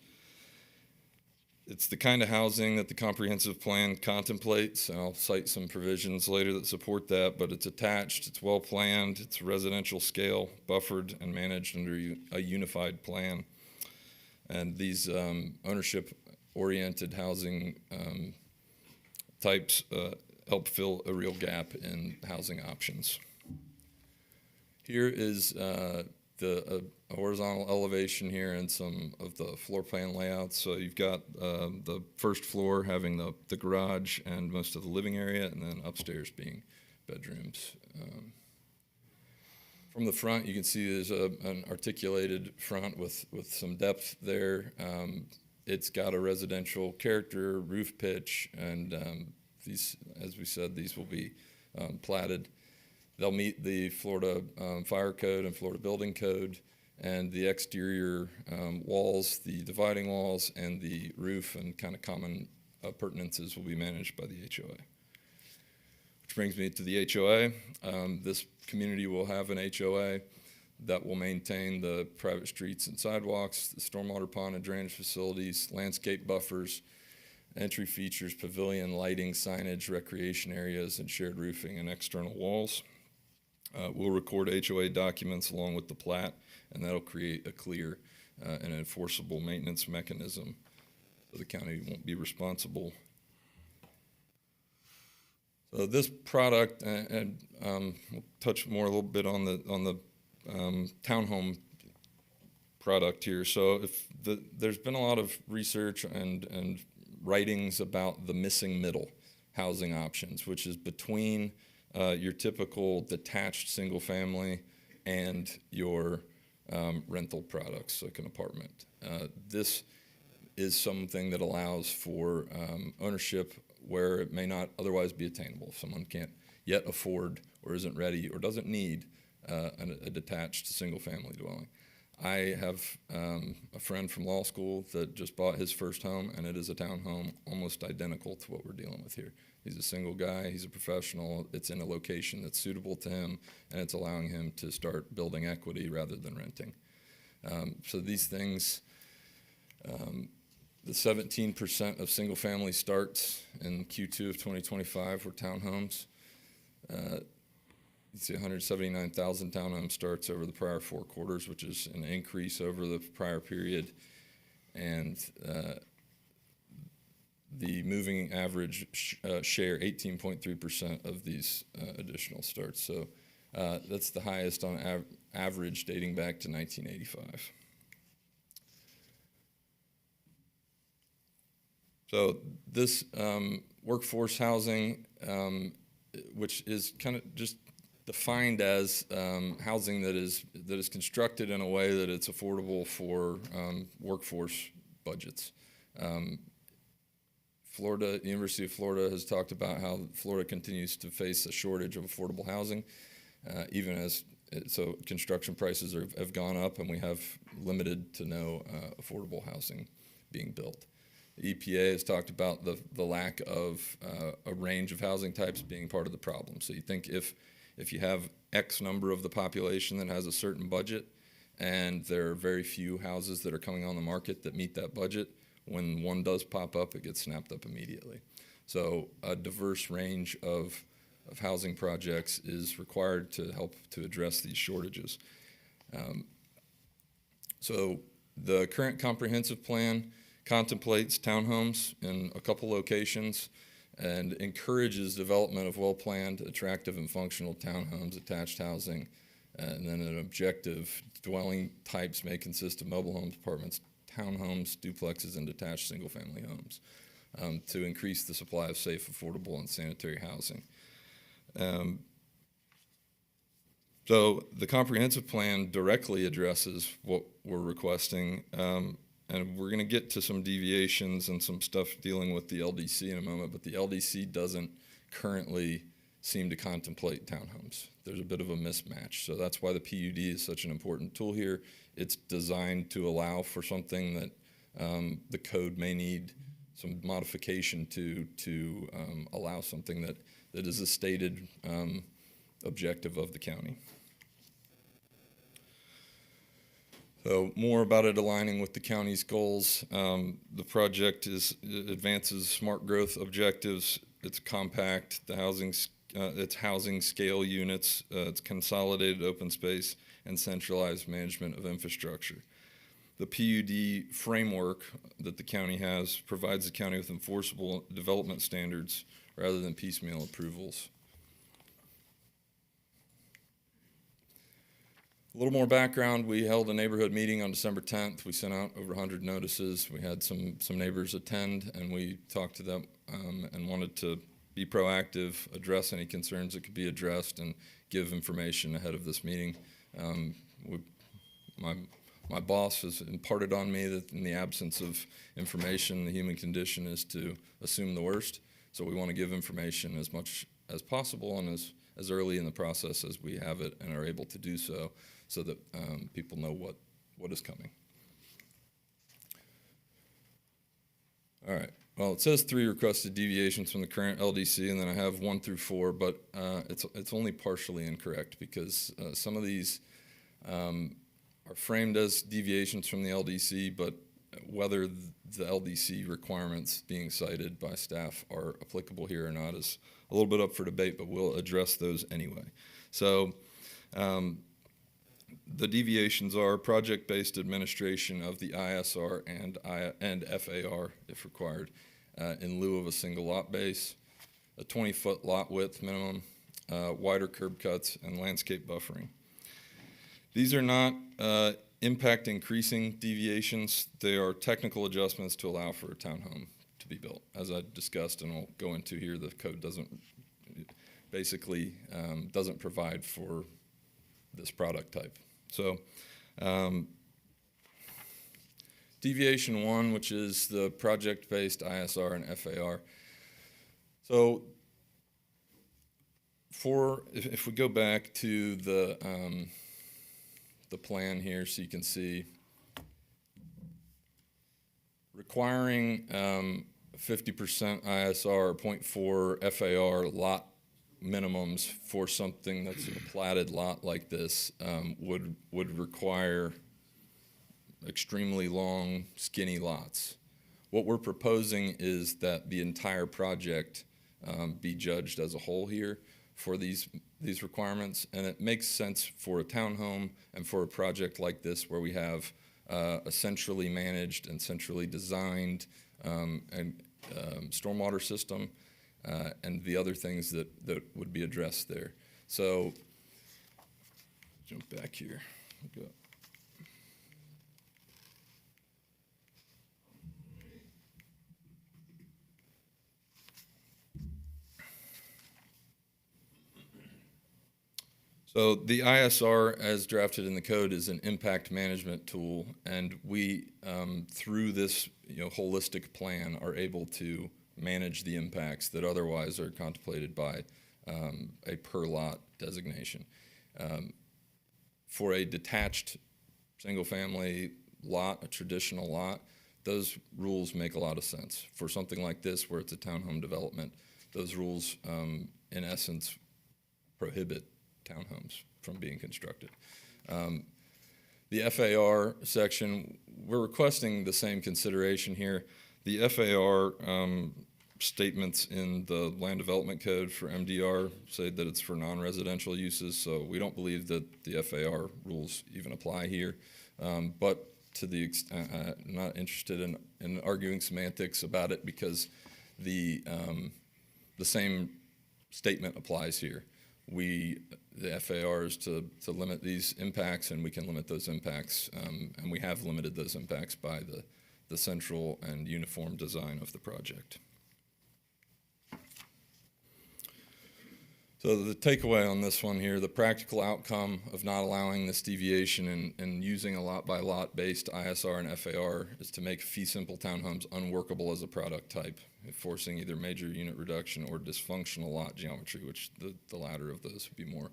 It's the kind of housing that the comprehensive plan contemplates, and I'll cite some provisions later that support that, but it's attached, it's well planned, it's residential scale, buffered and managed under a unified plan. And these ownership-oriented housing types help fill a real gap in housing options. Here is the horizontal elevation here and some of the floor plan layouts. So you've got the first floor having the garage and most of the living area, and then upstairs being bedrooms. From the front, you can see there's an articulated front with some depth there. It's got a residential character, roof pitch, and these, as we said, these will be platted. They'll meet the Florida Fire Code and Florida Building Code, and the exterior walls, the dividing walls, and the roof and kind of common appurtenances will be managed by the HOA. Which brings me to the HOA. This community will have an HOA that will maintain the private streets and sidewalks, the stormwater pond and drainage facilities, landscape buffers, entry features, pavilion, lighting, signage, recreation areas, and shared roofing and external walls. We'll record HOA documents along with the plat, and that'll create a clear and enforceable maintenance mechanism so the county won't be responsible. So this product, and we'll touch more a little bit on the townhome product here. So there's been a lot of research and writings about the missing middle housing options, which is between your typical detached single family and your rental products, like an apartment. This is something that allows for ownership where it may not otherwise be attainable. If someone can't yet afford or isn't ready or doesn't need a detached single family dwelling. I have a friend from law school that just bought his first home, and it is a townhome almost identical to what we're dealing with here. He's a single guy, he's a professional, it's in a location that's suitable to him, and it's allowing him to start building equity rather than renting. So these things, the 17% of single family starts in Q2 of 2025 were townhomes. You see 179,000 townhome starts over the prior 4 quarters, which is an increase over the prior period. And the moving average share, 18.3% of these additional starts. So that's the highest on average dating back to 1985. So this workforce housing, which is kind of just defined as housing that is constructed in a way that it's affordable for workforce budgets. Florida, University of Florida has talked about how Florida continues to face a shortage of affordable housing, even as so construction prices have gone up, and we have limited to no affordable housing being built. The EPA has talked about the lack of a range of housing types being part of the problem. So you think if you have X number of the population that has a certain budget, and there are very few houses that are coming on the market that meet that budget, when one does pop up, it gets snapped up immediately. So a diverse range of housing projects is required to help to address these shortages. So the current comprehensive plan contemplates townhomes in a couple locations and encourages development of well-planned, attractive, and functional townhomes, attached housing, and then an objective dwelling types may consist of mobile homes, apartments, townhomes, duplexes, and detached single-family homes to increase the supply of safe, affordable, and sanitary housing. So the comprehensive plan directly addresses what we're requesting, and we're going to get to some deviations and some stuff dealing with the LDC in a moment, but the LDC doesn't currently seem to contemplate townhomes. There's a bit of a mismatch, so that's why the PUD is such an important tool here. It's designed to allow for something that the code may need some modification to allow something that is a stated objective of the county. So more about it aligning with the county's goals. The project advances smart growth objectives. It's compact. It's housing scale units. It's consolidated open space and centralized management of infrastructure. The PUD framework that the county has provides the county with enforceable development standards rather than piecemeal approvals. A little more background, we held a neighborhood meeting on December 10th. We sent out over 100 notices. We had some neighbors attend, and we talked to them and wanted to be proactive, address any concerns that could be addressed, and give information ahead of this meeting. My boss has imparted on me that in the absence of information, the human condition is to assume the worst. So we want to give information as much as possible and as early in the process as we have it and are able to do so, so that people know what is coming. All right. Well, it says 3 requested deviations from the current LDC, and then I have 1 through 4, but it's only partially incorrect because some of these are framed as deviations from the LDC, but whether the LDC requirements being cited by staff are applicable here or not is a little bit up for debate, but we'll address those anyway. So the deviations are project-based administration of the ISR and FAR, if required, in lieu of a single lot base, a 20-foot lot width minimum, wider curb cuts, and landscape buffering. These are not impact increasing deviations. They are technical adjustments to allow for a townhome to be built. As I discussed and I'll go into here, the code doesn't provide for this product type. So deviation 1, which is the project-based ISR and FAR. So if we go back to the plan here, so you can see requiring 50% ISR or 0.4 FAR lot minimums for something that's a platted lot like this would require extremely long, skinny lots. What we're proposing is that the entire project be judged as a whole here for these requirements, and it makes sense for a townhome and for a project like this where we have a centrally managed and centrally designed stormwater system and the other things that would be addressed there. So jump back here. We'll go. So the ISR, as drafted in the code, is an impact management tool, and we, through this holistic plan, are able to manage the impacts that otherwise are contemplated by a per lot designation. For a detached single-family lot, a traditional lot, those rules make a lot of sense. For something like this, where it's a townhome development, those rules, in essence, prohibit townhomes from being constructed. The FAR section, we're requesting the same consideration here. The FAR statements in the Land Development Code for MDR say that it's for non-residential uses, so we don't believe that the FAR rules even apply here. But to the I'm not interested in arguing semantics about it, because the same statement applies here. The FAR is to limit these impacts, and we can limit those impacts, and we have limited those impacts by the central and uniform design of the project. So the takeaway on this one here, the practical outcome of not allowing this deviation and using a lot-by-lot based ISR and FAR is to make fee-simple townhomes unworkable as a product type, forcing either major unit reduction or dysfunctional lot geometry, which the latter of those would be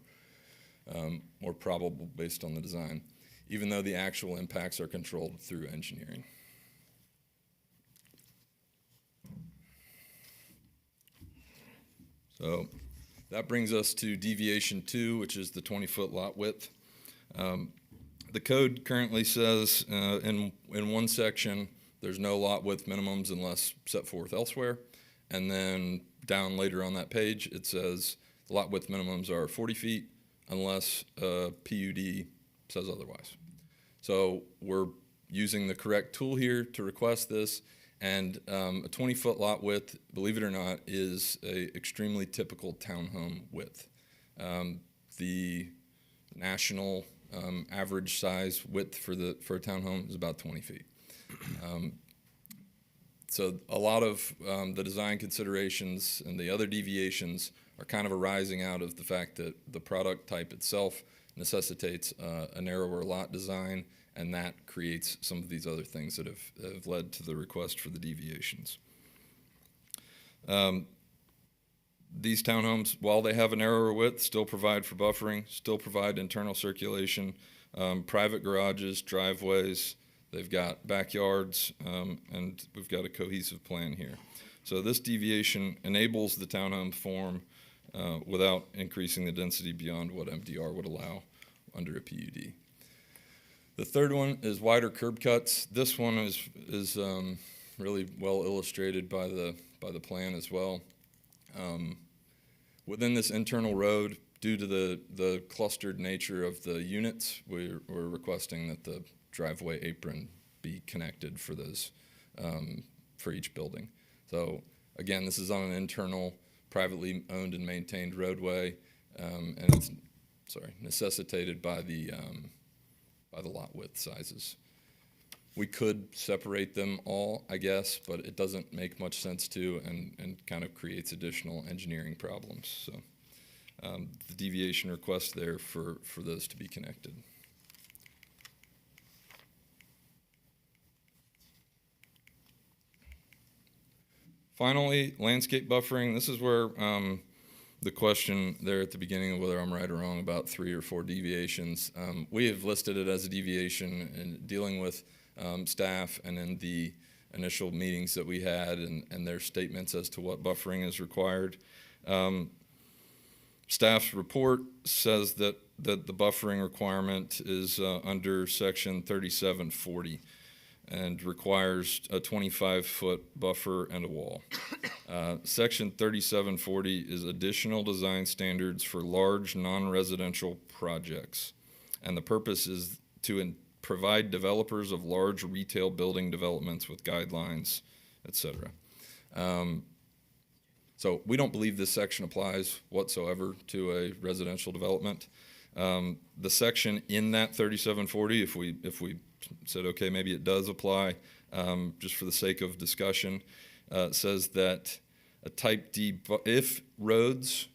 more probable based on the design, even though the actual impacts are controlled through engineering. So that brings us to deviation 2, which is the 20-foot lot width. The code currently says in one section there's no lot width minimums unless set forth elsewhere, and then down later on that page it says the lot width minimums are 40 feet unless PUD says otherwise. So we're using the correct tool here to request this. And a 20-foot lot width, believe it or not, is an extremely typical townhome width. The national average size width for a townhome is about 20 feet. So a lot of the design considerations and the other deviations are kind of arising out of the fact that the product type itself necessitates a narrower lot design, and that creates some of these other things that have led to the request for the deviations. These townhomes, while they have a narrower width, still provide for buffering, still provide internal circulation, private garages, driveways, they've got backyards, and we've got a cohesive plan here. So this deviation enables the townhome form without increasing the density beyond what MDR would allow under a PUD. The third one is wider curb cuts. This one is really well illustrated by the plan as well. Within this internal road, due to the clustered nature of the units, we're requesting that the driveway apron be connected for those for each building. So again, this is on an internal, privately owned and maintained roadway, and it's necessitated by the lot width sizes. We could separate them all, I guess, but it doesn't make much sense to, and kind of creates additional engineering problems. So the deviation request there for those to be connected. Finally, landscape buffering. This is where the question there at the beginning of whether I'm right or wrong about 3 or 4 deviations. We have listed it as a deviation in dealing with staff and in the initial meetings that we had and their statements as to what buffering is required. Staff's report says that the buffering requirement is under section 3740 and requires a 25-foot buffer and a wall. Section 3740 is additional design standards for large non-residential projects, and the purpose is to provide developers of large retail building developments with guidelines, etc. So we don't believe this section applies whatsoever to a residential development. The section in that 3740, if we said, okay, maybe it does apply, just for the sake of discussion, says that a type D, if roads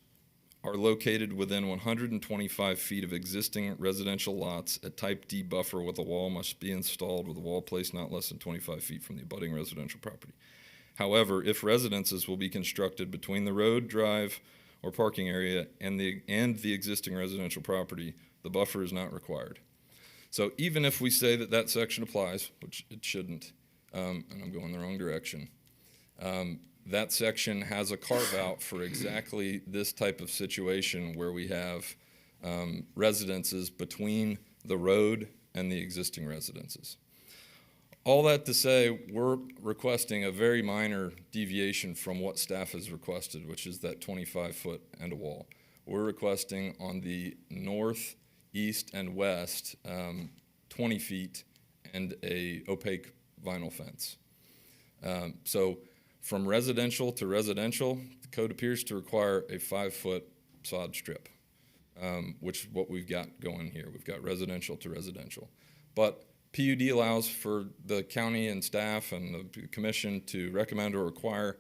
are located within 125 feet of existing residential lots, a type D buffer with a wall must be installed with a wall placed not less than 25 feet from the abutting residential property. However, if residences will be constructed between the road, drive, or parking area and the existing residential property, the buffer is not required. So even if we say that that section applies, which it shouldn't, and I'm going the wrong direction, that section has a carve-out for exactly this type of situation where we have residences between the road and the existing residences. All that to say, we're requesting a very minor deviation from what staff has requested, which is that 25-foot and a wall. We're requesting on the north, east, and west 20 feet and a opaque vinyl fence. So from residential to residential, the code appears to require a 5-foot sod strip, which is what we've got going here. We've got residential to residential. But PUD allows for the county and staff and the commission to recommend or require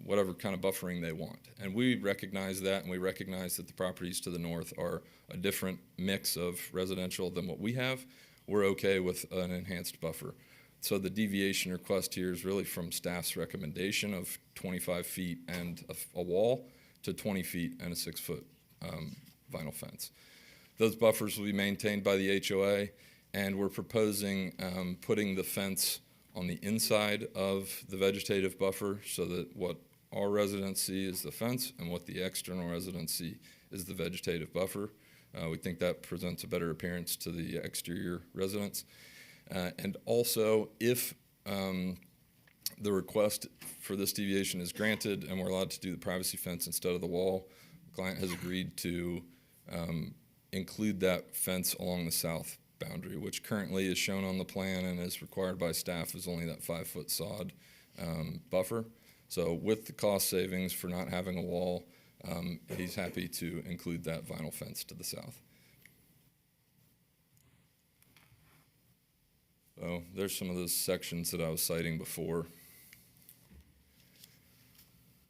whatever kind of buffering they want. And we recognize that, and we recognize that the properties to the north are a different mix of residential than what we have. We're okay with an enhanced buffer. So the deviation request here is really from staff's recommendation of 25 feet and a wall to 20 feet and a 6-foot vinyl fence. Those buffers will be maintained by the HOA, and we're proposing putting the fence on the inside of the vegetative buffer so that what our residents see is the fence and what the external residents see is the vegetative buffer. We think that presents a better appearance to the exterior residents. And also, if the request for this deviation is granted and we're allowed to do the privacy fence instead of the wall, the client has agreed to include that fence along the south boundary, which currently is shown on the plan and is required by staff is only that 5-foot sod buffer. So with the cost savings for not having a wall, he's happy to include that vinyl fence to the south. So there's some of those sections that I was citing before,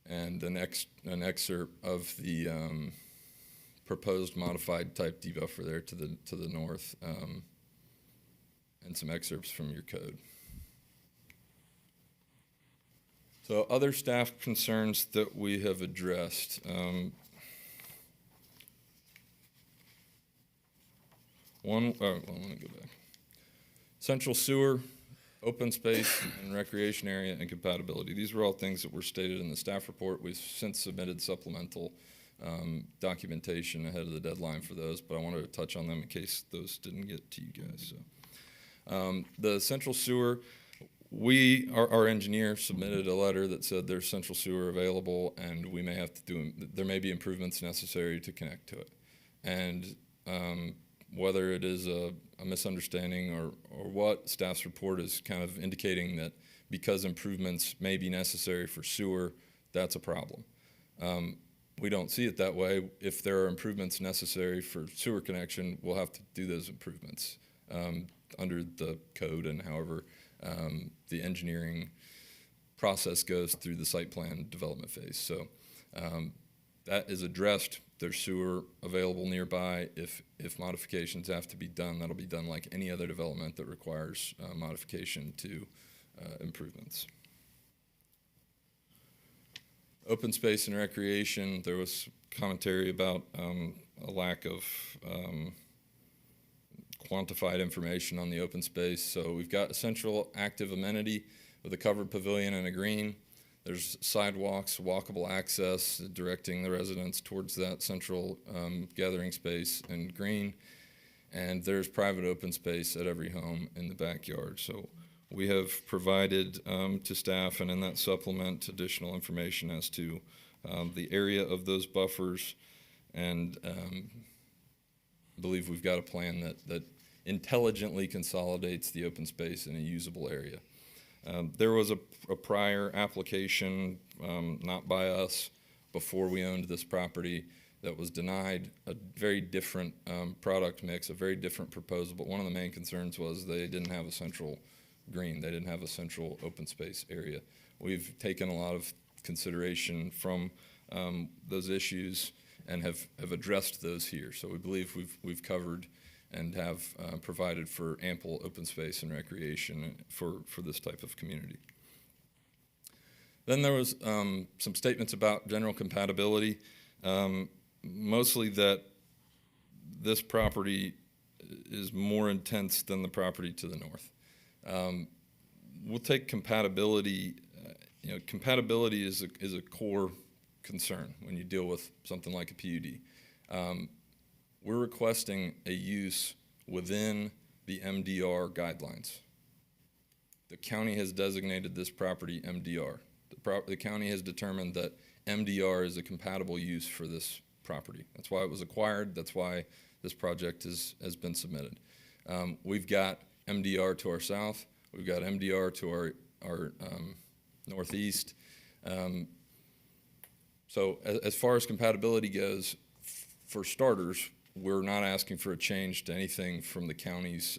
and an excerpt of the proposed modified type debuffer there to the north, and some excerpts from your code. So other staff concerns that we have addressed. Let me go back. Central sewer, open space, and recreation area and compatibility. These were all things that were stated in the staff report. We've since submitted supplemental documentation ahead of the deadline for those, but I wanted to touch on them in case those didn't get to you guys. So, the central sewer, our engineer submitted a letter that said there's central sewer available, and we may have to there may be improvements necessary to connect to it. And whether it is a misunderstanding or what, staff's report is kind of indicating that because improvements may be necessary for sewer, that's a problem. We don't see it that way. If there are improvements necessary for sewer connection, we'll have to do those improvements under the code and however the engineering process goes through the site plan development phase. So that is addressed. There's sewer available nearby. If modifications have to be done, that'll be done like any other development that requires modification to improvements. Open space and recreation, there was commentary about a lack of quantified information on the open space. So we've got a central active amenity with a covered pavilion and a green. There's sidewalks, walkable access, directing the residents towards that central gathering space and green. And there's private open space at every home in the backyard. So we have provided to staff and in that supplement additional information as to the area of those buffers, and I believe we've got a plan that intelligently consolidates the open space in a usable area. There was a prior application, not by us, before we owned this property that was denied, a very different product mix, a very different proposal, but one of the main concerns was they didn't have a central green. They didn't have a central open space area. We've taken a lot of consideration from those issues and have addressed those here. So we believe we've covered and have provided for ample open space and recreation for this type of community. Then there was some statements about general compatibility, mostly that this property is more intense than the property to the north. We'll take compatibility. Compatibility is a core concern when you deal with something like a PUD. We're requesting a use within the MDR guidelines. The county has designated this property MDR. The county has determined that MDR is a compatible use for this property. That's why it was acquired. That's why this project has been submitted. We've got MDR to our south. We've got MDR to our northeast. So as far as compatibility goes, for starters, we're not asking for a change to anything from the county's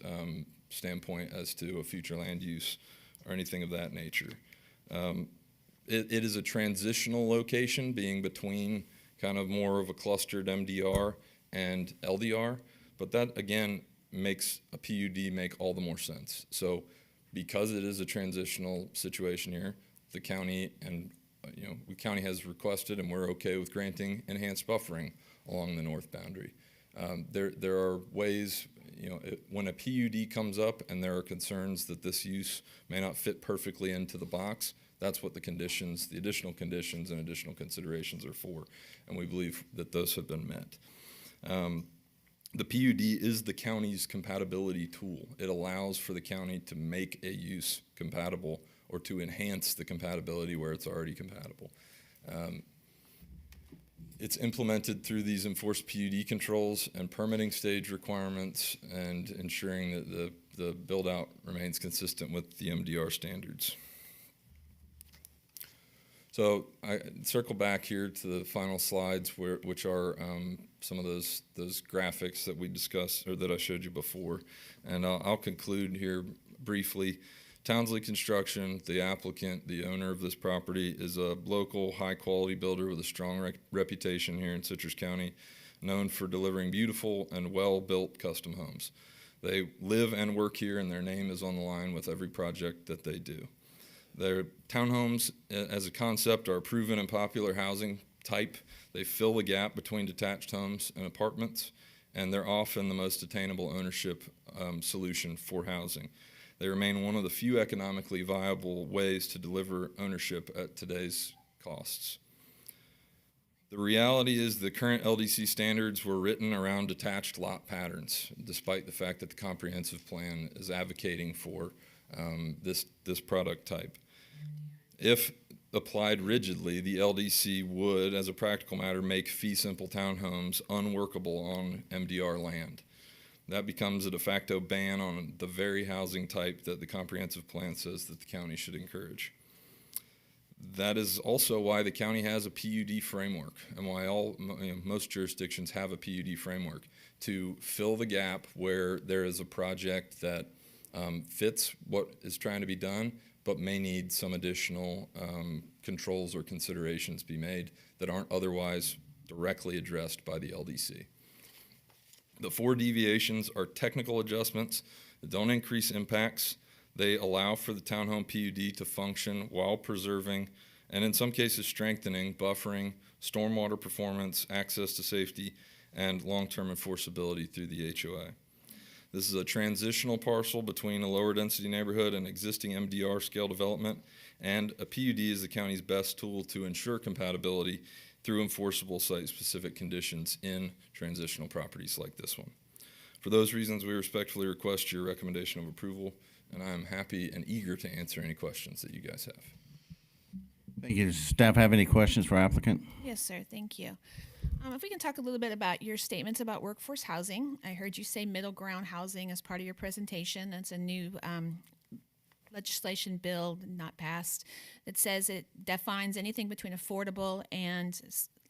standpoint as to a future land use or anything of that nature. It is a transitional location, being between kind of more of a clustered MDR and LDR, but that again makes a PUD make all the more sense. So because it is a transitional situation here, the county and the county has requested, and we're okay with granting enhanced buffering along the north boundary. There are ways, when a PUD comes up and there are concerns that this use may not fit perfectly into the box, that's what the conditions, the additional conditions and additional considerations are for, and we believe that those have been met. The PUD is the county's compatibility tool. It allows for the county to make a use compatible or to enhance the compatibility where it's already compatible. It's implemented through these enforced PUD controls and permitting stage requirements and ensuring that the build-out remains consistent with the MDR standards. So I circle back here to the final slides, which are some of those graphics that we discussed or that I showed you before. And I'll conclude here briefly. Townsley Construction, the applicant, the owner of this property, is a local, high-quality builder with a strong reputation here in Citrus County, known for delivering beautiful and well-built custom homes. They live and work here, and their name is on the line with every project that they do. Their townhomes, as a concept, are a proven and popular housing type. They fill the gap between detached homes and apartments, and they're often the most attainable ownership solution for housing. They remain one of the few economically viable ways to deliver ownership at today's costs. The reality is the current LDC standards were written around detached lot patterns, despite the fact that the comprehensive plan is advocating for this product type. If applied rigidly, the LDC would, as a practical matter, make fee-simple townhomes unworkable on MDR land. That becomes a de facto ban on the very housing type that the comprehensive plan says that the county should encourage. That is also why the county has a PUD framework, and why most jurisdictions have a PUD framework, to fill the gap where there is a project that fits what is trying to be done, but may need some additional controls or considerations be made that aren't otherwise directly addressed by the LDC. The 4 deviations are technical adjustments that don't increase impacts. They allow for the townhome PUD to function while preserving, and in some cases strengthening, buffering, stormwater performance, access to safety, and long-term enforceability through the HOA. This is a transitional parcel between a lower density neighborhood and existing MDR scale development, and a PUD is the county's best tool to ensure compatibility through enforceable site-specific conditions in transitional properties like this one. For those reasons, we respectfully request your recommendation of approval, and I am happy and eager to answer any questions that you guys have. Thank you. Does staff have any questions for applicant? Yes, sir. Thank you. If we can talk a little bit about your statements about workforce housing. I heard you say middle ground housing as part of your presentation. That's a new legislation bill, not passed, that says it defines anything between affordable and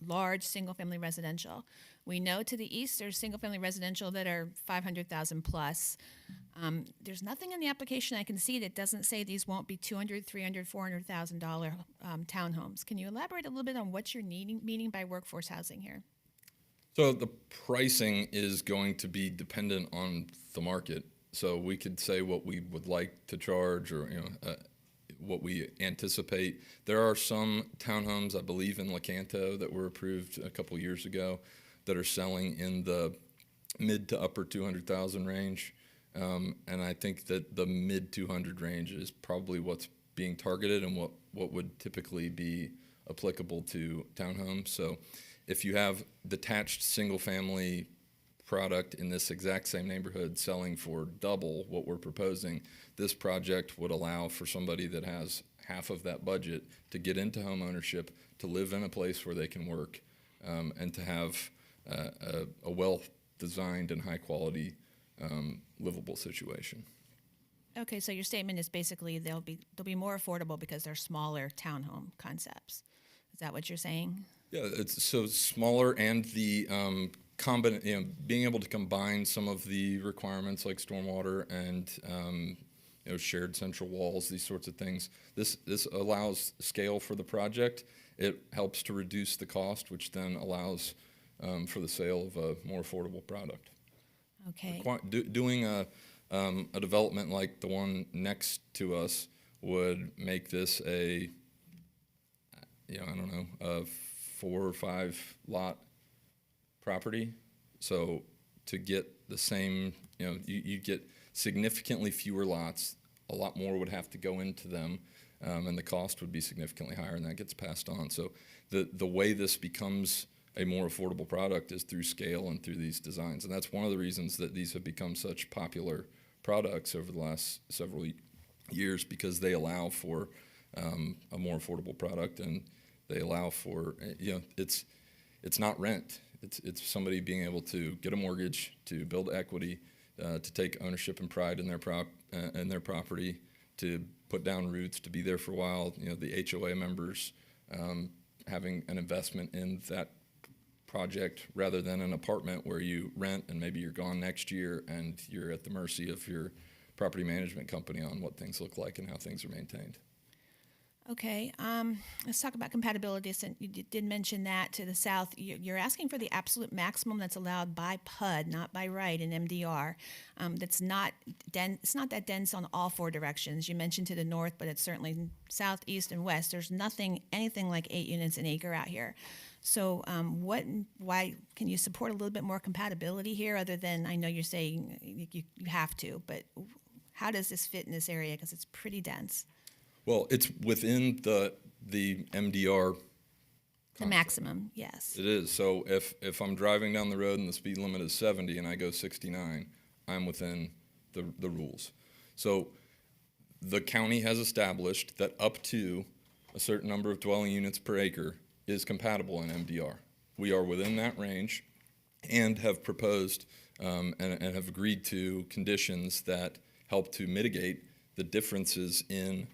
large single-family residential. We know to the east there's single-family residential that are 500,000 plus. There's nothing in the application I can see that doesn't say these won't be $200,000, $300,000, $400,000 townhomes. Can you elaborate a little bit on what you're meaning by workforce housing here? So the pricing is going to be dependent on the market. So we could say what we would like to charge, or what we anticipate. There are some townhomes, I believe, in Lecanto that were approved a couple years ago that are selling in the mid to upper 200,000 range. And I think that the mid 200 range is probably what's being targeted and what would typically be applicable to townhomes. So if you have detached single family product in this exact same neighborhood selling for double what we're proposing, this project would allow for somebody that has half of that budget to get into home ownership, to live in a place where they can work, and to have a well-designed and high-quality livable situation. Okay, so your statement is basically they'll be more affordable because they're smaller townhome concepts. Is that what you're saying? Yeah, it's so smaller, and the being able to combine some of the requirements like stormwater and shared central walls, these sorts of things. This allows scale for the project. It helps to reduce the cost, which then allows for the sale of a more affordable product. Okay. Doing a development like the one next to us would make this a 4 or 5 lot property. So to get the same, you get significantly fewer lots. A lot more would have to go into them, and the cost would be significantly higher, and that gets passed on. So the way this becomes a more affordable product is through scale and through these designs, and that's one of the reasons that these have become such popular products over the last several years, because they allow for a more affordable product, and they allow for it's not rent. It's somebody being able to get a mortgage, to build equity, to take ownership and pride in their property, to put down roots, to be there for a while. The HOA members having an investment in that project rather than an apartment where you rent and maybe you're gone next year and you're at the mercy of your property management company on what things look like and how things are maintained. Okay, let's talk about compatibility. So you did mention that to the south. You're asking for the absolute maximum that's allowed by PUD, not by right in MDR. That's not it's not that dense on all 4 directions. You mentioned to the north, but it's certainly south, east, and west. There's anything like 8 units an acre out here. So why can you support a little bit more compatibility here, other than, I know you're saying you have to, but how does this fit in this area? Because it's pretty dense. Well, it's within the MDR concept. The maximum, yes. It is. So if I'm driving down the road and the speed limit is 70 and I go 69, I'm within the rules. So the county has established that up to a certain number of dwelling units per acre is compatible in MDR. We are within that range and have proposed and have agreed to conditions that help to mitigate the differences in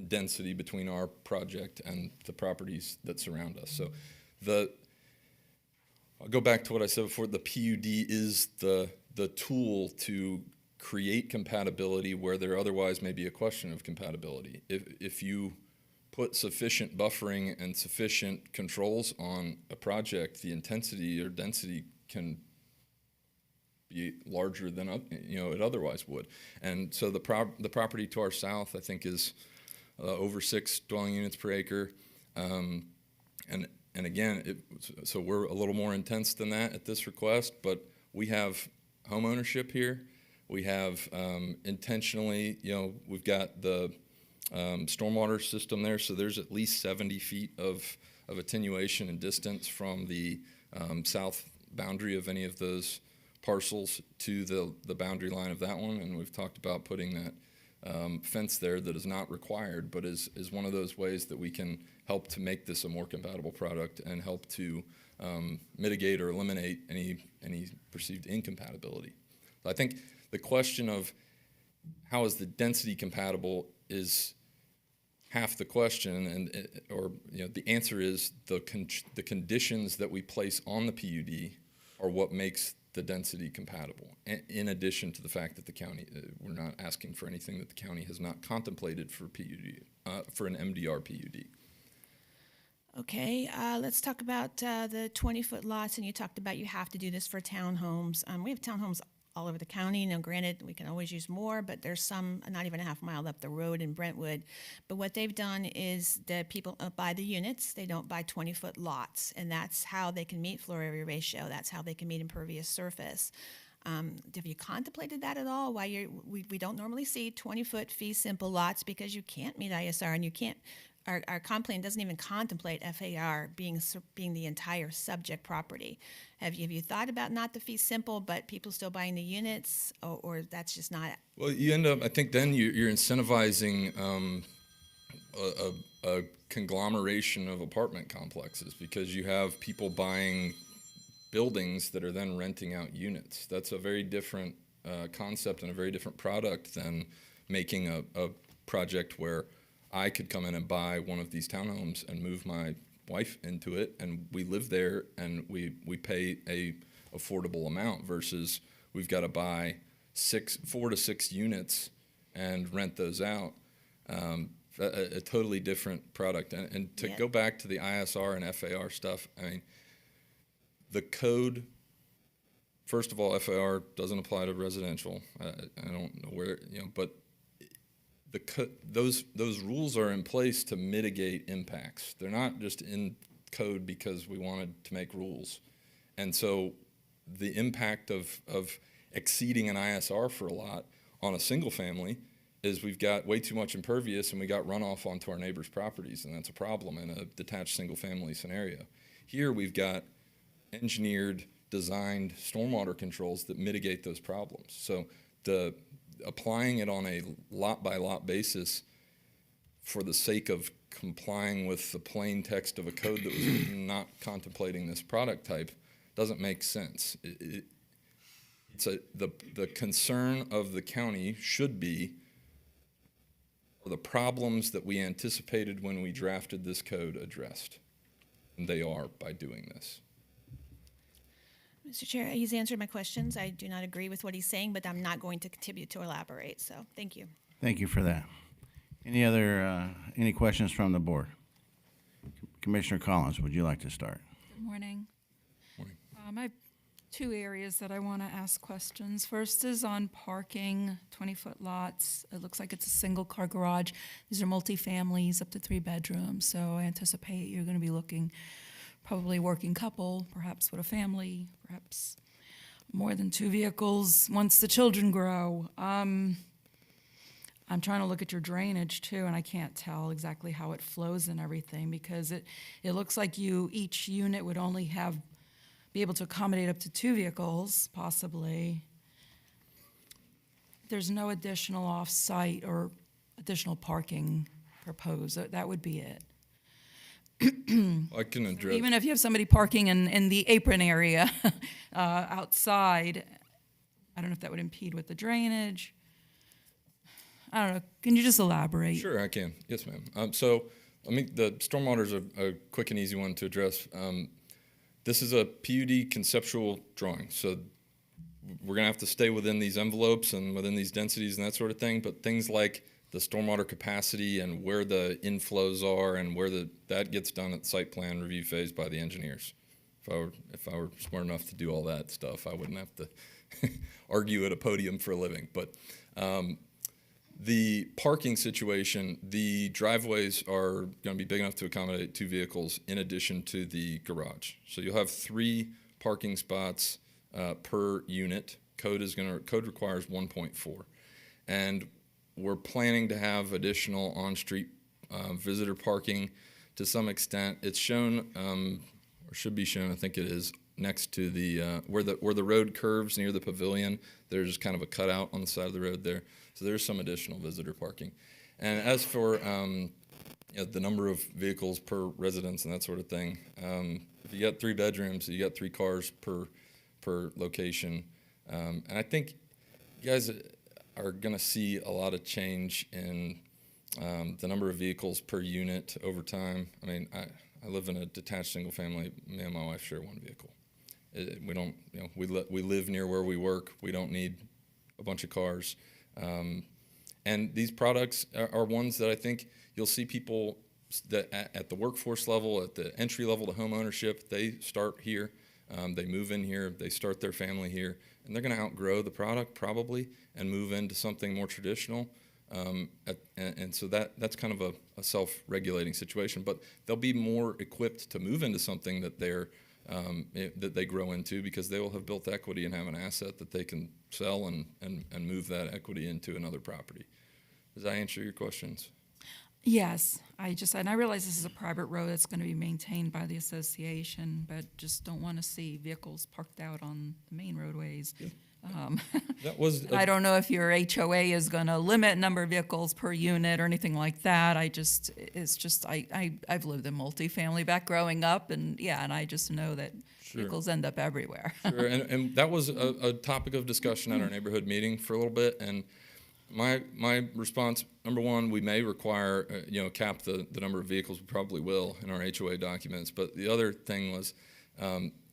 density between our project and the properties that surround us. So I'll go back to what I said before. The PUD is the tool to create compatibility where there otherwise may be a question of compatibility. If you put sufficient buffering and sufficient controls on a project, the intensity or density can be larger than it otherwise would. And so the property to our south, I think, is over 6 dwelling units per acre. And again, so we're a little more intense than that at this request, but we have home ownership here. We have intentionally, we've got the stormwater system there, so there's at least 70 feet of attenuation and distance from the south boundary of any of those parcels to the boundary line of that one, and we've talked about putting that fence there that is not required, but is one of those ways that we can help to make this a more compatible product and help to mitigate or eliminate any perceived incompatibility. I think the question of how is the density compatible is half the question, the answer is the conditions that we place on the PUD are what makes the density compatible, in addition to the fact that the county, we're not asking for anything that the county has not contemplated for PUD, for an MDR PUD. Okay, let's talk about the 20-foot lots, and you talked about you have to do this for townhomes. We have townhomes all over the county. Now, granted, we can always use more, but there's some not even a half mile up the road in Brentwood. But what they've done is the people buy the units. They don't buy 20-foot lots, and that's how they can meet floor area ratio. That's how they can meet impervious surface. Have you contemplated that at all? Why we don't normally see 20-foot fee simple lots because you can't meet ISR and you can't. Our comp plan doesn't even contemplate FAR being the entire subject property. Have you thought about not the fee simple, but people still buying the units, or that's just not? Well, you end up, I think then you're incentivizing a conglomeration of apartment complexes because you have people buying buildings that are then renting out units. That's a very different concept and a very different product than making a project where I could come in and buy one of these townhomes and move my wife into it, and we live there and we pay a affordable amount versus we've got to buy 4 to 6 units and rent those out. A totally different product. And to go back to the ISR and FAR stuff, I mean, the code, first of all, FAR doesn't apply to residential. I don't know where, but those rules are in place to mitigate impacts. They're not just in code because we wanted to make rules. And so the impact of exceeding an ISR for a lot on a single family is we've got way too much impervious and we got runoff onto our neighbors' properties, and that's a problem in a detached single family scenario. Here we've got engineered, designed stormwater controls that mitigate those problems. So applying it on a lot-by-lot basis for the sake of complying with the plain text of a code that was not contemplating this product type doesn't make sense. The concern of the county should be the problems that we anticipated when we drafted this code addressed, and they are by doing this. Mr. Chair, he's answered my questions. I do not agree with what he's saying, but I'm not going to continue to elaborate, so thank you. Thank you for that. Any questions from the board? Commissioner Collins, would you like to start? Good morning. Morning. I have 2 areas that I want to ask questions. First is on parking, 20-foot lots. It looks like it's a single-car garage. These are multifamilies, up to 3 bedrooms, so I anticipate you're going to be looking probably working couple, perhaps with a family, perhaps more than 2 vehicles once the children grow. I'm trying to look at your drainage too, and I can't tell exactly how it flows and everything because it looks like each unit would only be able to accommodate up to 2 vehicles, possibly. There's no additional off-site or additional parking proposed. That would be it. I can address. Even if you have somebody parking in the apron area outside, I don't know if that would impede with the drainage. I don't know. Can you just elaborate? Sure, I can. Yes, ma'am. So, the stormwater is a quick and easy one to address. This is a PUD conceptual drawing, so we're going to have to stay within these envelopes and within these densities and that sort of thing, but things like the stormwater capacity and where the inflows are and where that gets done at the site plan review phase by the engineers. If I were smart enough to do all that stuff, I wouldn't have to argue at a podium for a living. But the parking situation, the driveways are going to be big enough to accommodate 2 vehicles in addition to the garage. So you'll have 3 parking spots per unit. Code requires 1.4, and we're planning to have additional on-street visitor parking to some extent. It's shown, or should be shown, I think it is, next to the where the road curves near the pavilion. There's kind of a cutout on the side of the road there. So there's some additional visitor parking. And as for the number of vehicles per residence and that sort of thing, if you got 3 bedrooms, you got 3 cars per location. And I think you guys are going to see a lot of change in the number of vehicles per unit over time. I mean, I live in a detached single family. Me and my wife share 1 vehicle. We don't, we live near where we work. We don't need a bunch of cars. And these products are ones that I think you'll see people that at the workforce level, at the entry level to home ownership, they start here. They move in here, they start their family here, and they're going to outgrow the product probably and move into something more traditional. And so that's kind of a self-regulating situation. But they'll be more equipped to move into something that that they grow into, because they will have built equity and have an asset that they can sell and move that equity into another property. Does that answer your questions? Yes, and I realize this is a private road that's going to be maintained by the association, but just don't want to see vehicles parked out on the main roadways. That was I don't know if your HOA is going to limit number of vehicles per unit or anything like that. I've lived in multifamily back growing up, and I just know that vehicles end up everywhere. Sure, and that was a topic of discussion at our neighborhood meeting for a little bit, and my response, number one, we may require, cap the number of vehicles. We probably will in our HOA documents. But the other thing was,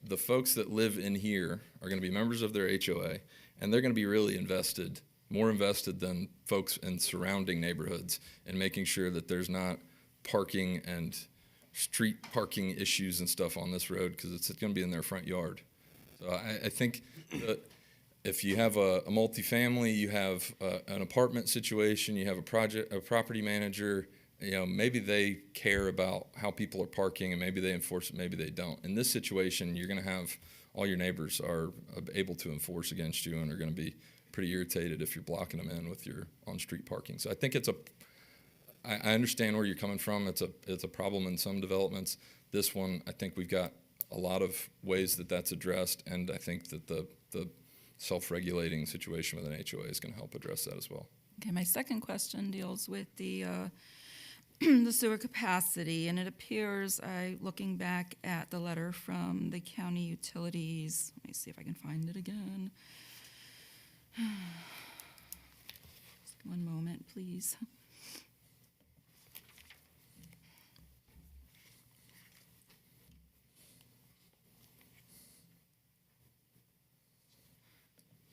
the folks that live in here are going to be members of their HOA, and they're going to be really invested, more invested than folks in surrounding neighborhoods, in making sure that there's not parking and street parking issues and stuff on this road, because it's going to be in their front yard. So I think that if you have a multifamily, you have an apartment situation, you have a property manager, maybe they care about how people are parking, and maybe they enforce it, maybe they don't. In this situation, you're going to have all your neighbors are able to enforce against you and are going to be pretty irritated if you're blocking them in with your on-street parking. So I think I understand where you're coming from. It's a problem in some developments. This one, I think we've got a lot of ways that that's addressed, and I think that the self-regulating situation with an HOA is going to help address that as well. Okay, my second question deals with the the sewer capacity, and it appears, looking back at the letter from the county utilities, let me see if I can find it again. Just one moment, please.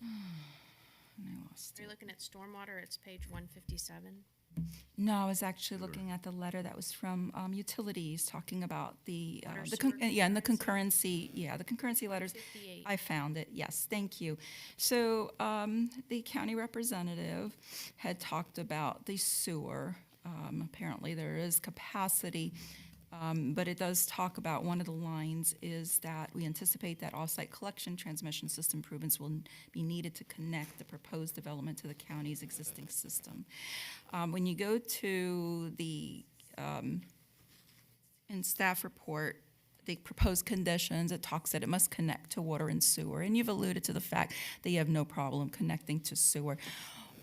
And I lost Are you it. looking at stormwater? It's page 157. No, I was actually looking at the letter that was from utilities, talking about the Water, and the concurrency. Yeah, the concurrency letters. 58. I found it. Yes, thank you. So the county representative had talked about the sewer. Apparently, there is capacity. But it does talk about, one of the lines is that we anticipate that off-site collection transmission system improvements will be needed to connect the proposed development to the county's existing system. When you go to the, in staff report, the proposed conditions, it talks that it must connect to water and sewer. And you've alluded to the fact that you have no problem connecting to sewer.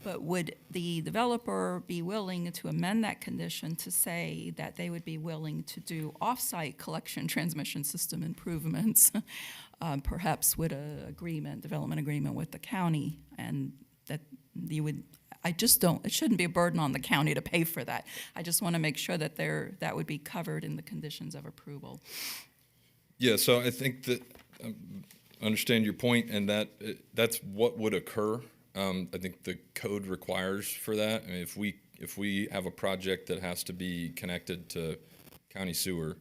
But would the developer be willing to amend that condition to say that they would be willing to do off-site collection transmission system improvements, perhaps with a development agreement with the county, and that you would, it shouldn't be a burden on the county to pay for that. I just want to make sure that that would be covered in the conditions of approval. Yeah, so I think that I understand your point, and that's what would occur. I think the code requires for that. I mean, if we have a project that has to be connected to county sewer,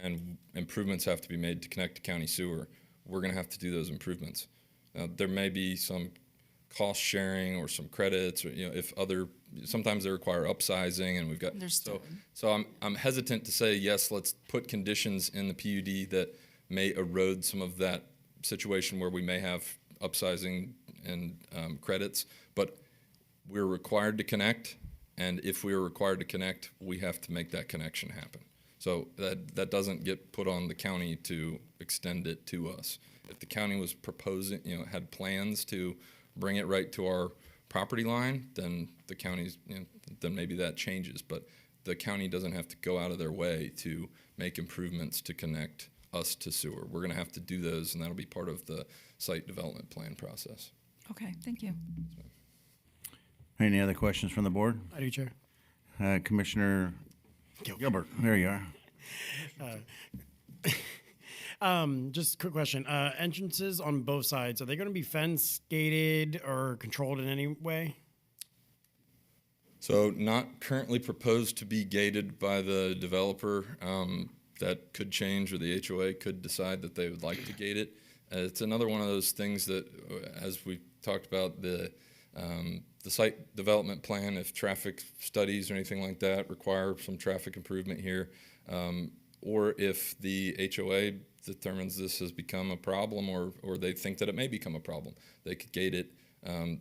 and improvements have to be made to connect to county sewer, we're going to have to do those improvements. There may be some cost sharing or some credits, or sometimes they require upsizing, and we've got so I'm hesitant to say yes. Let's put conditions in the PUD that may erode some of that situation where we may have upsizing and credits, but we're required to connect, and if we are required to connect, we have to make that connection happen. So that doesn't get put on the county to extend it to us. If the county was proposing, had plans to bring it right to our property line, then the county's, then maybe that changes. But the county doesn't have to go out of their way to make improvements to connect us to sewer. We're going to have to do those, and that'll be part of the site development plan process. Okay, thank you. Any other questions from the board? I do, Chair. Commissioner Gilbert, there you are. Just a quick question. Entrances on both sides, are they going to be fenced, gated, or controlled in any way? So not currently proposed to be gated by the developer. that could change, or the HOA could decide that they would like to gate it. It's another one of those things that, as we talked about, the site development plan, if traffic studies or anything like that require some traffic improvement here, or if the HOA determines this has become a problem, or they think that it may become a problem, they could gate it.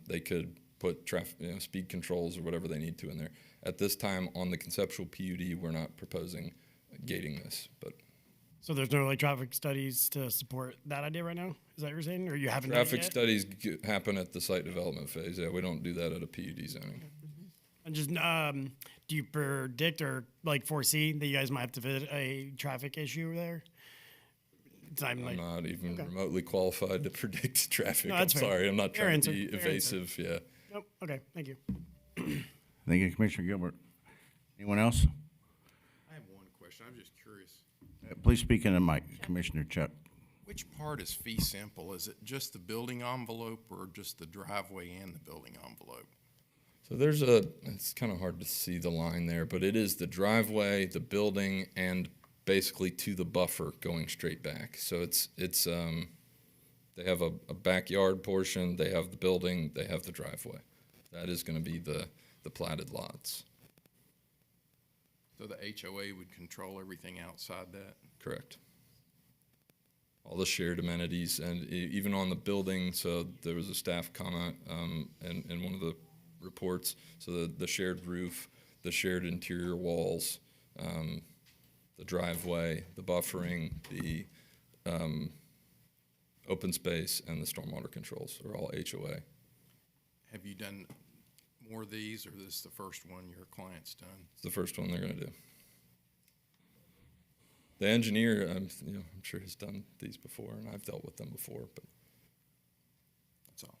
They could put traffic, speed controls or whatever they need to in there. At this time, on the conceptual PUD, we're not proposing gating this, but. So there's no like traffic studies to support that idea right now? Is that what you're saying, or you haven't done it Traffic yet? studies happen at the site development phase. Yeah, we don't do that at a PUD zoning. And just, do you predict or like foresee that you guys might have to visit a traffic issue there? I'm not even remotely qualified to predict traffic. No, I'm that's fair. sorry, I'm not Fair trying to answer. be Fair evasive. Yeah. Nope. Okay. Thank you. Thank you, Commissioner Gilbert. Anyone else? I have one question. I'm just curious. Please speak in the mic, Commissioner Chuck. Which part is fee simple? Is it just the building envelope or just the driveway and the building envelope? So it's kind of hard to see the line there, but it is the driveway, the building, and basically to the buffer going straight back. So they have a backyard portion, they have the building, they have the driveway. That is going to be the platted lots. So the HOA would control everything outside that? Correct. All the shared amenities, and even on the building, so there was a staff comment in one of the reports, so the shared roof, the shared interior walls, the driveway, the buffering, the open space, and the stormwater controls are all HOA. Have you done more of these, or is this the first one your client's done? It's the first one they're going to do. The engineer, I'm sure has done these before, and I've dealt with them before, but that's all.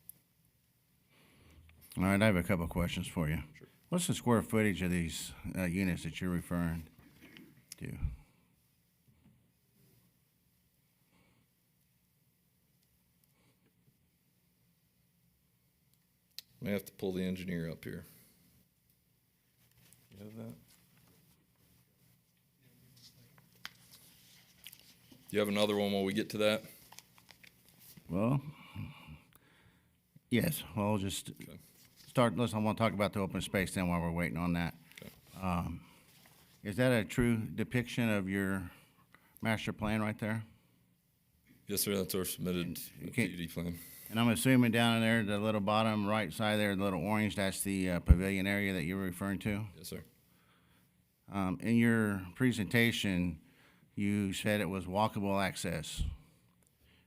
All right, I have a couple of questions for you. Sure. What's the square footage of these units that you're referring to? May have to pull the engineer up here. You have that? Do you have another one while we get to that? Well, yes. Well, I'll just start. I want to talk about the open space then while we're waiting on that. Okay. Is that a true depiction of your master plan right there? Yes, sir. That's our submitted PUD plan. And I'm assuming down in there, the little bottom right side there, the little orange, that's the pavilion area that you were referring to? Yes, sir. In your presentation, you said it was walkable access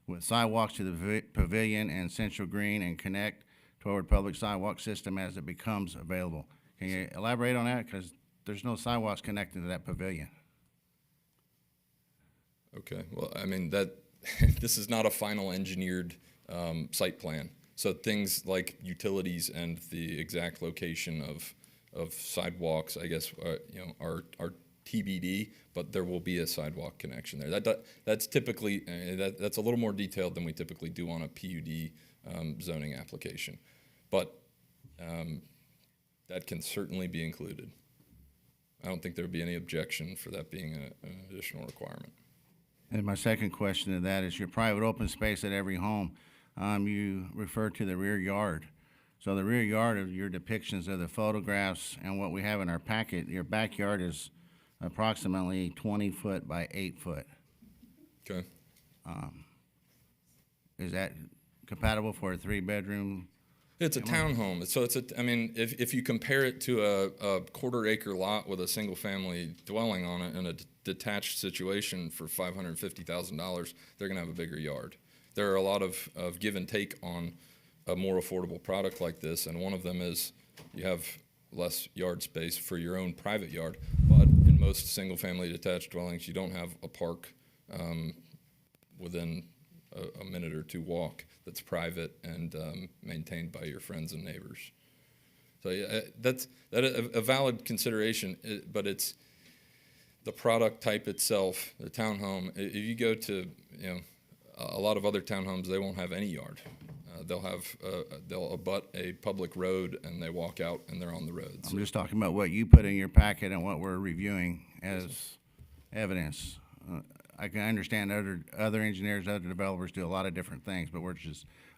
with sidewalks to the pavilion and central green and connect toward public sidewalk system as it becomes available. Can you elaborate on that? Because there's no sidewalks connecting to that pavilion. Okay. Well, I mean, this is not a final engineered site plan. So things like utilities and the exact location of sidewalks, I guess, are TBD, but there will be a sidewalk connection there. That's typically that's a little more detailed than we typically do on a PUD zoning application, but that can certainly be included. I don't think there would be any objection for that being an additional requirement. And my second question to that is your private open space at every home. You refer to the rear yard. So the rear yard of your depictions of the photographs and what we have in our packet, your backyard is approximately 20 foot by 8 foot. Okay. Is that compatible for a 3-bedroom? It's a townhome. So if you compare it to a quarter-acre lot with a single-family dwelling on it in a detached situation for $550,000, they're going to have a bigger yard. There are a lot of give and take on a more affordable product like this, and one of them is you have less yard space for your own private yard. But in most single-family detached dwellings, you don't have a park within a minute or two walk that's private and maintained by your friends and neighbors. So yeah, that's a valid consideration, but it's the product type itself, the townhome. If you go to a lot of other townhomes, they won't have any yard. They'll abut a public road and they walk out and they're on the road. I'm just talking about what you put in your packet and what we're reviewing as evidence. I can understand other engineers, other developers do a lot of different things, but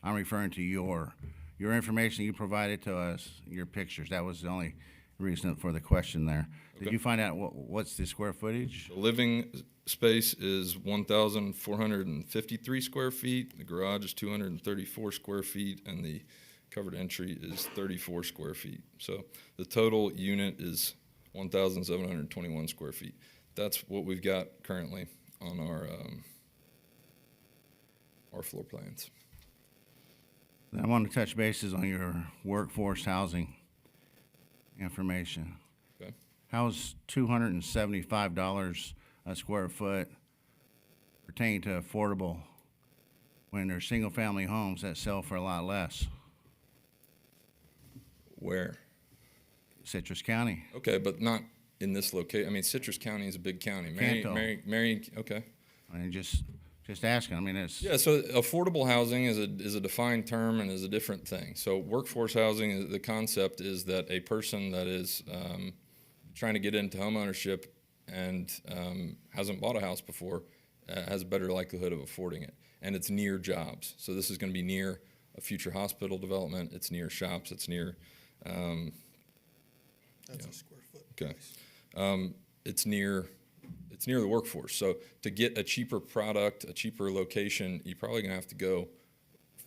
I'm referring to your information you provided to us, your pictures. That was the only reason for the question there. Did Okay. you find out what's the square footage? The living space is 1,453 square feet. The garage is 234 square feet, and the covered entry is 34 square feet. So the total unit is 1,721 square feet. That's what we've got currently on our floor plans. I want to touch bases on your workforce housing information. Okay. How's $275 a square foot pertain to affordable when there's single-family homes that sell for a lot less? Where? Citrus County. Okay, but not in this location. I mean, Citrus County is a big county. Canto. Marion, okay. I mean, just asking. I mean, it's Yeah, so affordable housing is a defined term and is a different thing. So workforce housing, the concept is that a person that is trying to get into homeownership and hasn't bought a house before has a better likelihood of affording it. And it's near jobs. So this is going to be near a future hospital development. It's near shops. It's near. That's a square foot. Okay. It's near the workforce. So to get a cheaper product, a cheaper location, you're probably going to have to go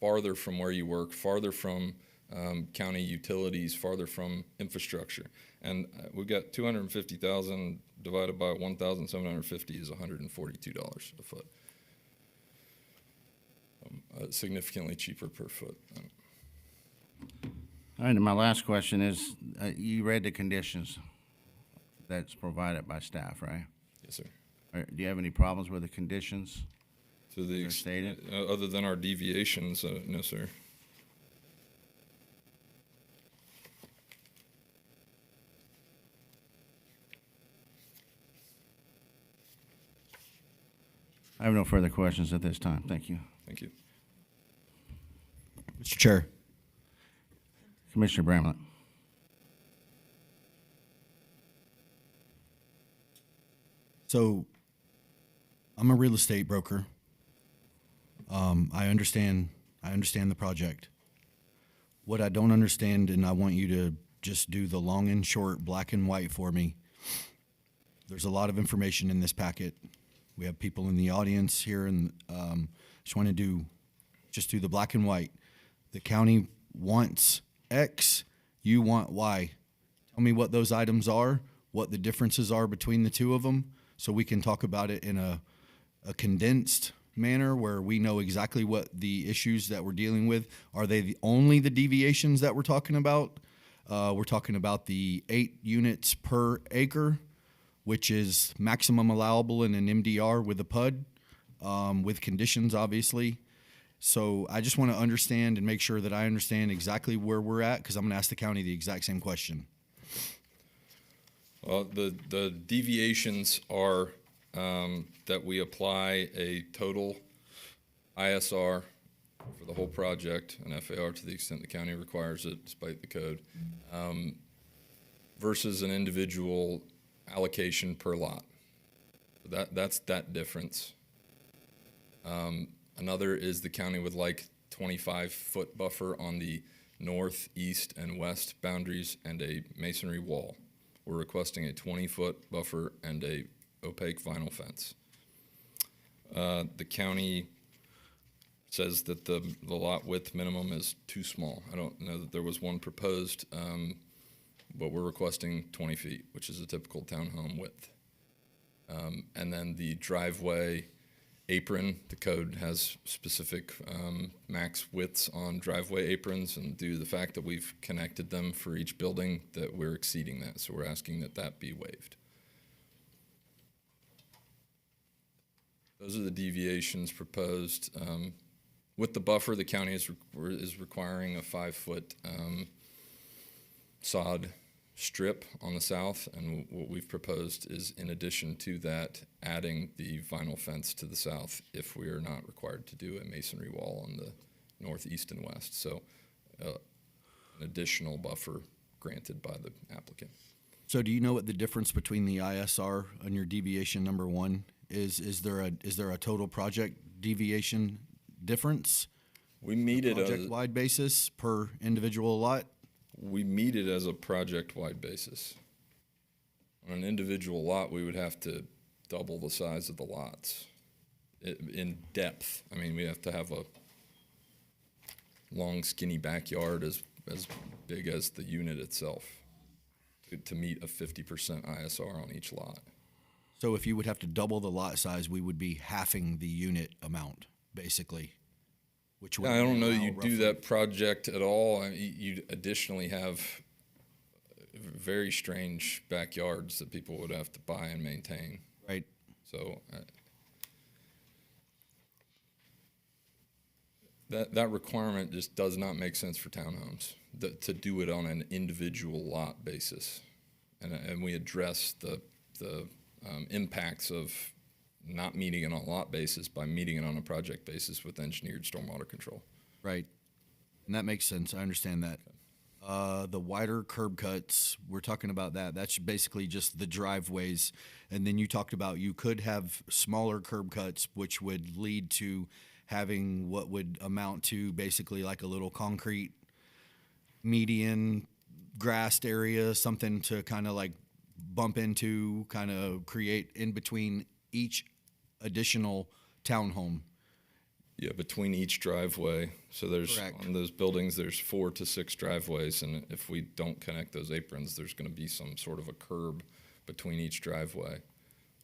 farther from where you work, farther from county utilities, farther from infrastructure. And we've got 250,000 divided by 1,750 is $142 a foot. Significantly cheaper per foot. All right, and my last question is, you read the conditions that's provided by staff, right? Yes, sir. Do you have any problems with the conditions? To the stated? Other than our deviations, no, sir. I have no further questions at this time. Thank you. Thank you. Mr. Chair. Commissioner Bramlett. So, I'm a real estate broker. I understand the project. What I don't understand, and I want you to just do the long and short, black and white for me. There's a lot of information in this packet. We have people in the audience here, and just want to do the black and white. The county wants X, you want Y. Tell me what those items are, what the differences are between the two of them, so we can talk about it in a condensed manner where we know exactly what the issues that we're dealing with. Are they only the deviations that we're talking about? We're talking about the 8 units per acre, which is maximum allowable in an MDR with a PUD, with conditions, obviously. So I just want to understand and make sure that I understand exactly where we're at, because I'm going to ask the county the exact same question. The deviations are that we apply a total ISR for the whole project, an FAR to the extent the county requires it, despite the code, versus an individual allocation per lot. That's that difference. Another is the county would like 25-foot buffer on the north, east, and west boundaries and a masonry wall. We're requesting a 20-foot buffer and a opaque vinyl fence. The county says that the lot width minimum is too small. I don't know that there was one proposed, but we're requesting 20 feet, which is a typical townhome width. And then the driveway apron, the code has specific max widths on driveway aprons, and due to the fact that we've connected them for each building, that we're exceeding that. So we're asking that that be waived. Those are the deviations proposed. With the buffer, the county is requiring a 5-foot sod strip on the south, and what we've proposed is, in addition to that, adding the vinyl fence to the south if we are not required to do a masonry wall on the north, east, and west. So an additional buffer granted by the applicant. So do you know what the difference between the ISR on your deviation number 1 is there a total project deviation difference? We meet it as Project-wide basis per individual lot? we meet it as a project-wide basis. On an individual lot, we would have to double the size of the lots in depth. I mean, we have to have a long, skinny backyard as big as the unit itself to meet a 50% ISR on each lot. So if you would have to double the lot size, we would be halving the unit amount, basically. Which would I don't know that allow you do roughly- that project at all. I mean, you'd additionally have very strange backyards that people would have to buy and maintain. Right. So that requirement just does not make sense for townhomes, to do it on an individual lot basis. And we address the impacts of not meeting it on a lot basis by meeting it on a project basis with engineered stormwater control. Right. And that makes sense. I understand that. The wider curb cuts, we're talking about that. That's basically just the driveways. And then you talked about you could have smaller curb cuts, which would lead to having what would amount to basically like a little concrete median grassed area, something to kind of like bump into, kind of create in between each additional townhome. Yeah, between each driveway. So there's, Correct. on those buildings, there's 4 to 6 driveways, and if we don't connect those aprons, there's gonna be some sort of a curb between each driveway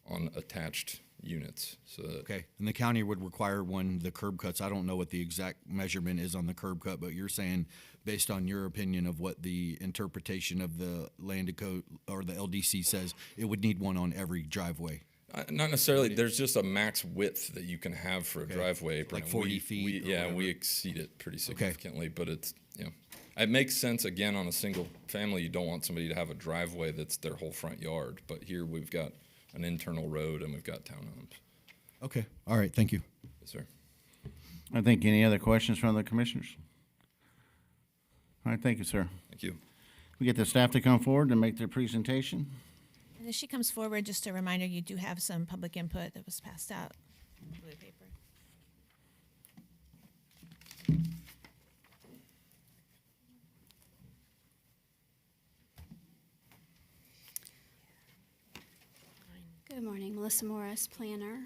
on attached units. So Okay, and the county would require the curb cuts. I don't know what the exact measurement is on the curb cut, but you're saying, based on your opinion of what the interpretation of the land code or the LDC says, it would need one on every driveway. not necessarily, there's just a max width that you can have for a driveway apron. Like and 40 feet or Yeah, whatever. we exceed it pretty significantly, but it's, it makes sense, again, on a single family, you don't want somebody to have a driveway that's their whole front yard, but here we've got an internal road and we've got townhomes. Okay, all right, thank you. Yes, sir. I think any other questions from the commissioners? All right, thank you, sir. Thank you. We get the staff to come forward and make their presentation. And as she comes forward, just a reminder, you do have some public input that was passed out in blue paper. Good morning, Melissa Morris, planner.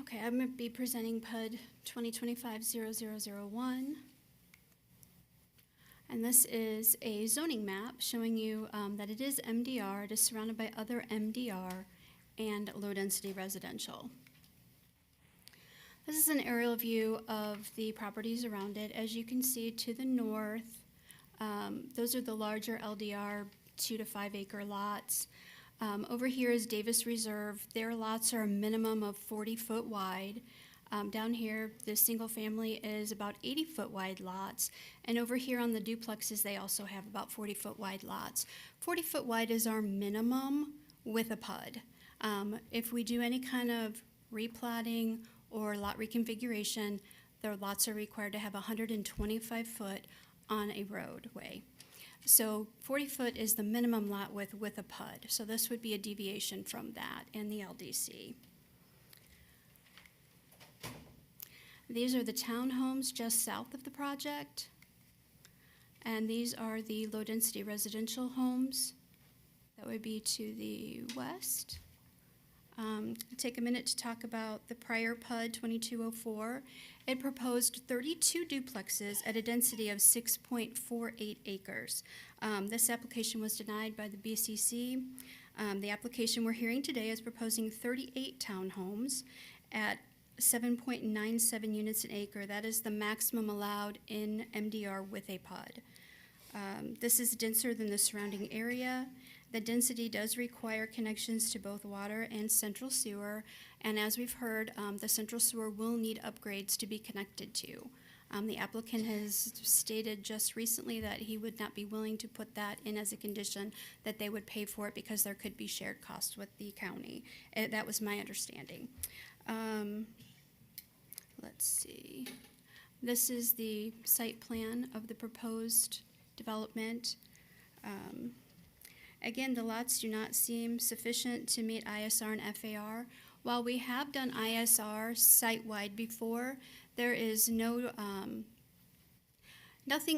Okay, I'm going to be presenting PUD 2025-0001. And this is a zoning map showing you that it is MDR. It is surrounded by other MDR and low-density residential. This is an aerial view of the properties around it. As you can see to the north, those are the larger LDR 2 to 5 acre lots. Over here is Davis Reserve. Their lots are a minimum of 40-foot wide. Down here, the single family is about 80-foot wide lots. And over here on the duplexes, they also have about 40-foot wide lots. 40-foot wide is our minimum with a PUD. If we do any kind of replatting or lot reconfiguration, their lots are required to have 125 foot on a roadway. So 40 foot is the minimum lot width with a PUD. So this would be a deviation from that in the LDC. These are the townhomes just south of the project. And these are the low-density residential homes. That would be to the west. Take a minute to talk about the prior PUD 2204. It proposed 32 duplexes at a density of 6.48 acres. This application was denied by the BCC. The application we're hearing today is proposing 38 townhomes at 7.97 units an acre. That is the maximum allowed in MDR with a PUD. This is denser than the surrounding area. The density does require connections to both water and central sewer, and as we've heard, the central sewer will need upgrades to be connected to. The applicant has stated just recently that he would not be willing to put that in as a condition, that they would pay for it because there could be shared costs with the county. That was my understanding. Let's see. This is the site plan of the proposed development. Again, the lots do not seem sufficient to meet ISR and FAR. While we have done ISR site-wide before, there is nothing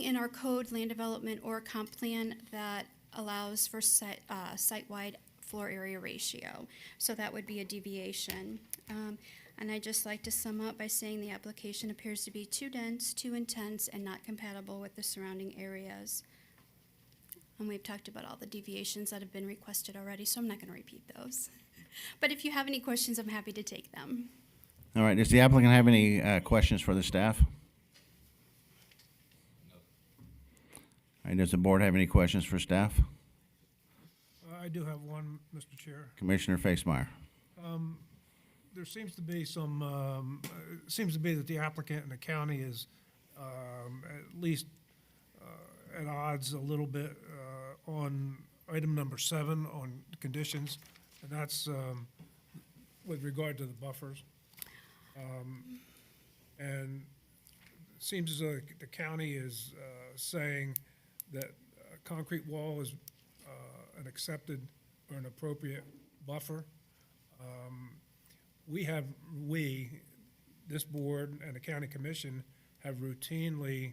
in our code, land development, or comp plan that allows for site-wide floor area ratio. So that would be a deviation. And I'd just like to sum up by saying the application appears to be too dense, too intense, and not compatible with the surrounding areas. And we've talked about all the deviations that have been requested already, so I'm not going to repeat those. But if you have any questions, I'm happy to take them. All right, does the applicant have any questions for the staff? All right, does the board have any questions for staff? I do have one, Mr. Chair. Commissioner Facemeyer. There seems to be some, seems to be that the applicant and the county is at least at odds a little bit on item number 7 on conditions, and that's with regard to the buffers. And it seems as though the county is saying that a concrete wall is an accepted or an appropriate buffer. This board and the county commission have routinely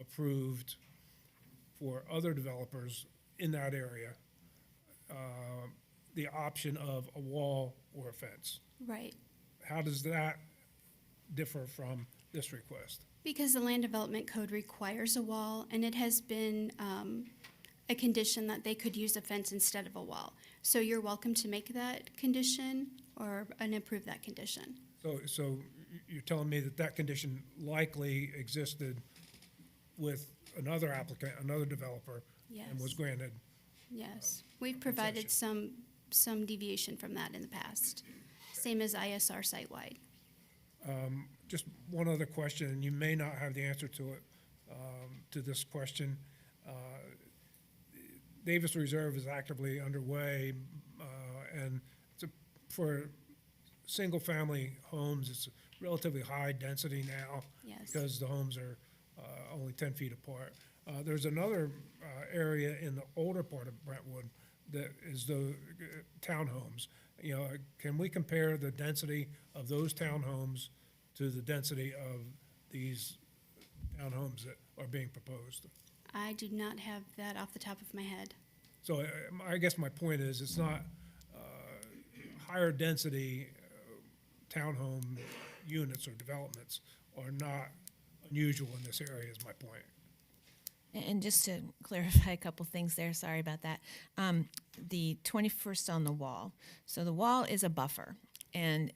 approved for other developers in that area the option of a wall or a fence. Right. How does that differ from this request? Because the land development code requires a wall, and it has been a condition that they could use a fence instead of a wall. So you're welcome to make that condition and approve that condition. So you're telling me that that condition likely existed with another applicant, another developer, and was Yes. granted? Yes, we've provided some deviation from that in the past, same as ISR site-wide. Just one other question, and you may not have the answer to it, to this question. Davis Reserve is actively underway, and for single-family homes, it's relatively high density now. Yes. Because the homes are only 10 feet apart. There's another area in the older part of Brentwood that is the townhomes. You know, can we compare the density of those townhomes to the density of these townhomes that are being proposed? I do not have that off the top of my head. So I guess my point is, it's not higher density townhome units or developments are not unusual in this area, is my point. And just to clarify a couple things there, sorry about that. The 21st on the wall. So the wall is a buffer, and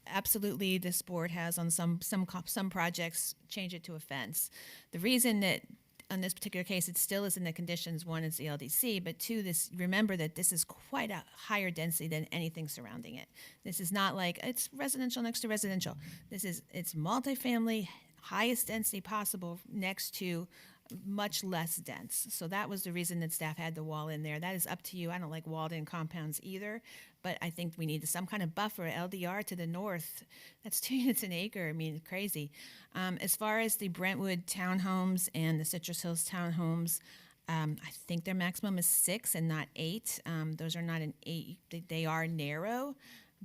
absolutely this board has on some projects changed it to a fence. The reason that on this particular case it still is in the conditions, one is the LDC, but two, remember that this is quite a higher density than anything surrounding it. This is not like it's residential next to residential. It's multifamily, highest density possible next to much less dense. So that was the reason that staff had the wall in there. That is up to you. I don't like walled-in compounds either, but I think we need some kind of buffer. LDR to the north, that's 2 units an acre. I mean, crazy. As far as the Brentwood townhomes and the Citrus Hills townhomes, I think their maximum is 6 and not 8. Those are not an 8. They are narrow,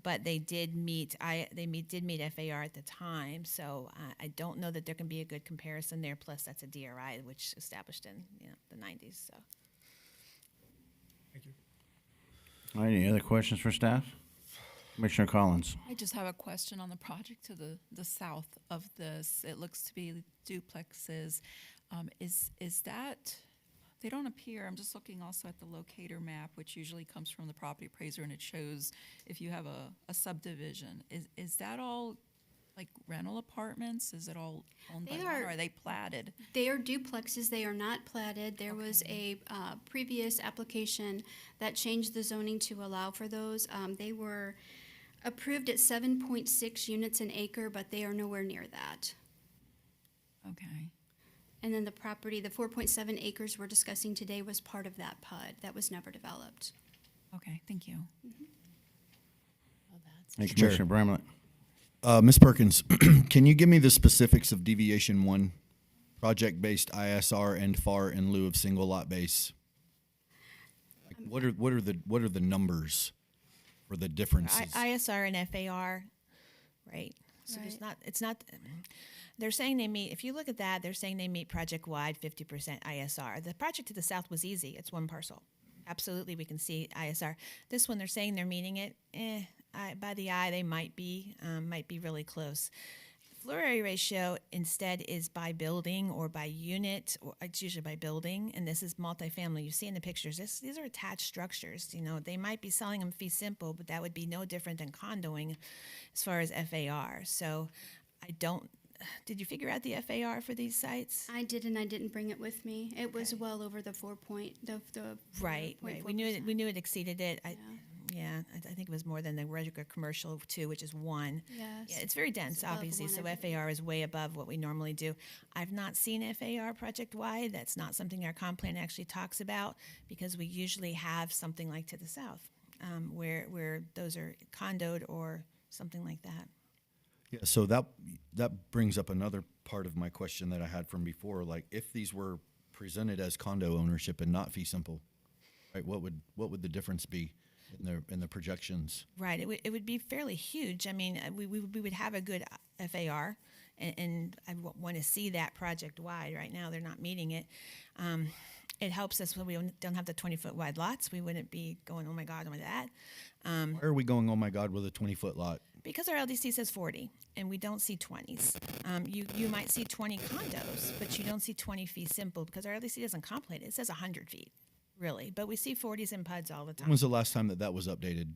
but they did meet FAR at the time, so I don't know that there can be a good comparison there. Plus, that's a DRI which established in the 90s. So, Thank you. All right, any other questions for staff? Commissioner Collins. I just have a question on the project to the south of this. It looks to be duplexes. Is that? They don't appear. I'm just looking also at the locator map, which usually comes from the property appraiser, and it shows if you have a subdivision. Is that all like rental apartments? Is it all owned by one, or are they platted? They are duplexes. They are not platted. There was a previous application that changed the zoning to allow for those. They were approved at 7.6 units an acre, but they are nowhere near that. Okay. And then the property, the 4.7 acres we're discussing today, was part of that PUD. That was never developed. Okay, thank you. Thank you, Commissioner Bramlett. Ms. Perkins, can you give me the specifics of Deviation 1, project-based ISR and FAR in lieu of single lot base? What are the numbers for the differences? ISR and FAR, right? So it's not, they're saying they meet, if you look at that, they're saying they meet project-wide 50% ISR. The project to the south was easy. It's one parcel. Absolutely, we can see ISR. This one, they're saying they're meeting it. By the eye, they might be really close. Floor area ratio instead is by building or by unit, or it's usually by building, and this is multifamily. You see in the pictures, these are attached structures. You know, they might be selling them fee simple, but that would be no different than condoing as far as FAR. So did you figure out the FAR for these sites? I did, and I didn't bring it with me. It was well over the 4 point, the Right. We knew it exceeded it. I think it was more than the regular commercial too, which is 1. Yes. Yeah, it's very dense, It's above obviously, 1, so I believe. FAR is way above what we normally do. I've not seen FAR project-wide. That's not something our comp plan actually talks about because we usually have something like to the south where those are condoed or something like that. Yeah, so that brings up another part of my question that I had from before. Like, if these were presented as condo ownership and not fee simple, right? What would the difference be in the projections? Right, it would be fairly huge. I mean, we would have a good FAR, and I want to see that project wide. Right now, they're not meeting it. It helps us when we don't have the 20-foot wide lots. We wouldn't be going, oh my God, oh my that. Why are we going, oh my God, with a 20-foot lot? Because our LDC says 40, and we don't see 20s. You might see 20 condos, but you don't see 20 fee simple because our LDC doesn't contemplate it. It says 100 feet, really. But we see 40s and PUDs all the time. When was the last time that was updated?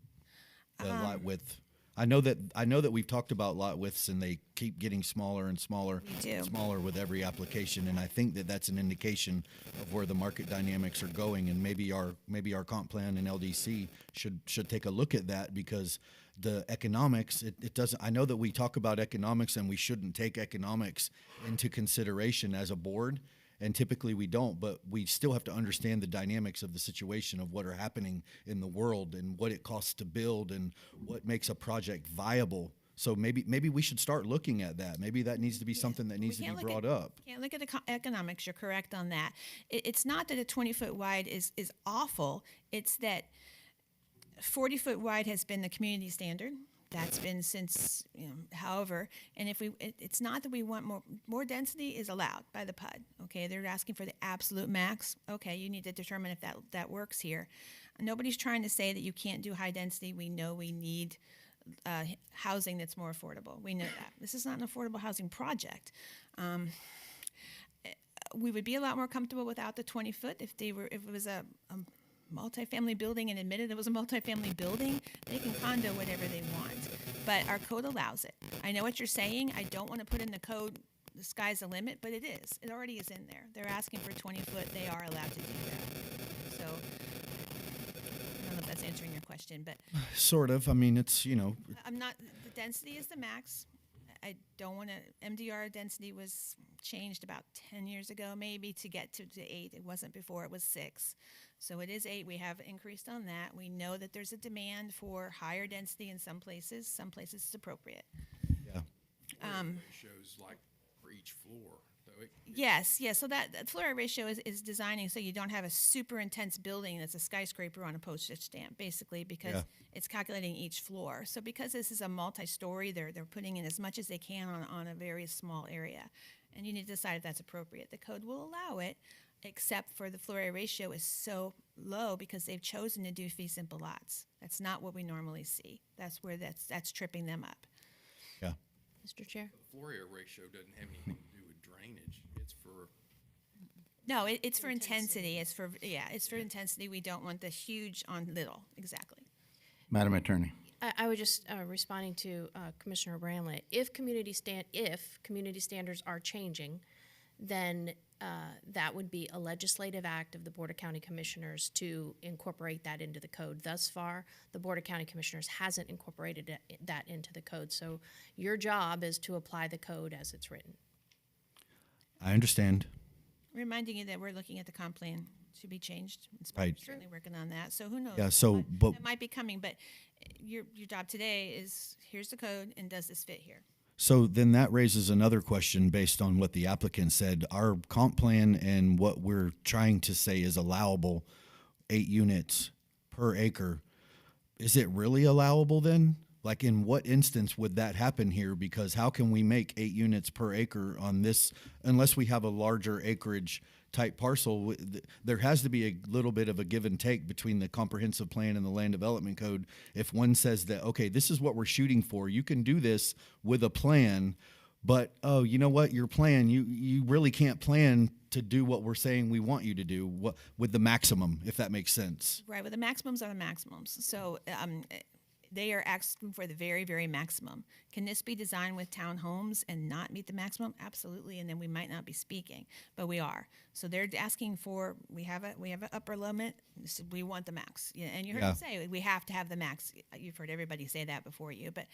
The lot width. I know that we've talked about lot widths and they keep getting smaller and smaller, smaller with every application. And I think that that's an indication of where the market dynamics are going. And maybe our comp plan and LDC should take a look at that because the economics, it doesn't. I know that we talk about economics and we shouldn't take economics into consideration as a board. And typically we don't, but we still have to understand the dynamics of the situation of what are happening in the world and what it costs to build and what makes a project viable. So maybe we should start looking at that. Maybe that needs to be something that needs to be brought up. Can't look at the economics. You're correct on that. It's not that a 20-foot wide is awful. It's that 40-foot wide has been the community standard. That's been since, however, and it's not that we want more density is allowed by the PUD. Okay, they're asking for the absolute max. Okay, you need to determine if that works here. Nobody's trying to say that you can't do high density. We know we need housing that's more affordable. We know that. This is not an affordable housing project. We would be a lot more comfortable without the 20-foot if it was a multifamily building and admitted it was a multifamily building. They can condo whatever they want, but our code allows it. I know what you're saying. I don't want to put in the code the sky's the limit, but it is. It already is in there. They're asking for 20-foot. They are allowed to do that. So I don't know if that's answering your question, but Sort of. I mean, it's I'm not. The density is the max. I don't want to. MDR density was changed about 10 years ago, maybe, to get to 8. It wasn't before. It was 6. So it is 8. We have increased on that. We know that there's a demand for higher density in some places. Some places it's appropriate. Yeah. Shows like for each floor. Yes. So that floor area ratio is designing so you don't have a super intense building that's a skyscraper on a postage stamp, basically, because it's calculating each floor. So because this is a multi-story, they're putting in as much as they can on a very small area. And you need to decide if that's appropriate. The code will allow it, except for the floor area ratio is so low because they've chosen to do fee simple lots. That's not what we normally see. That's where that's tripping them up. Yeah. Mr. Chair? The floor area ratio doesn't have anything to do with drainage. It's for No, it's for intensity. It's for intensity. We don't want the huge on little. Exactly. Madam Attorney. I was just responding to Commissioner Bramlett. If community standards are changing, then that would be a legislative act of the Board of County Commissioners to incorporate that into the code. Thus far, the Board of County Commissioners hasn't incorporated that into the code. So your job is to apply the code as it's written. I understand. Reminding you that we're looking at the comp plan to be changed. Right. Certainly working on that. So who knows? Yeah, so, but that might be coming, but your job today is here's the code and does this fit here? So then that raises another question based on what the applicant said. Our comp plan and what we're trying to say is allowable 8 units per acre, is it really allowable then? Like, in what instance would that happen here? Because how can we make 8 units per acre on this unless we have a larger acreage type parcel? There has to be a little bit of a give and take between the comprehensive plan and the land development code. If one says that, okay, this is what we're shooting for, you can do this with a plan, but oh, you know what, your plan, you really can't plan to do what we're saying we want you to do with the maximum, if that makes sense. Right, well, the maximums are the maximums. So they are asking for the very, very maximum. Can this be designed with townhomes and not meet the maximum? Absolutely, and then we might not be speaking, but we are. So they're asking for, we have an upper limit. We want the max. Yeah, and you heard them say we have to have the max. You've heard everybody say that before you, but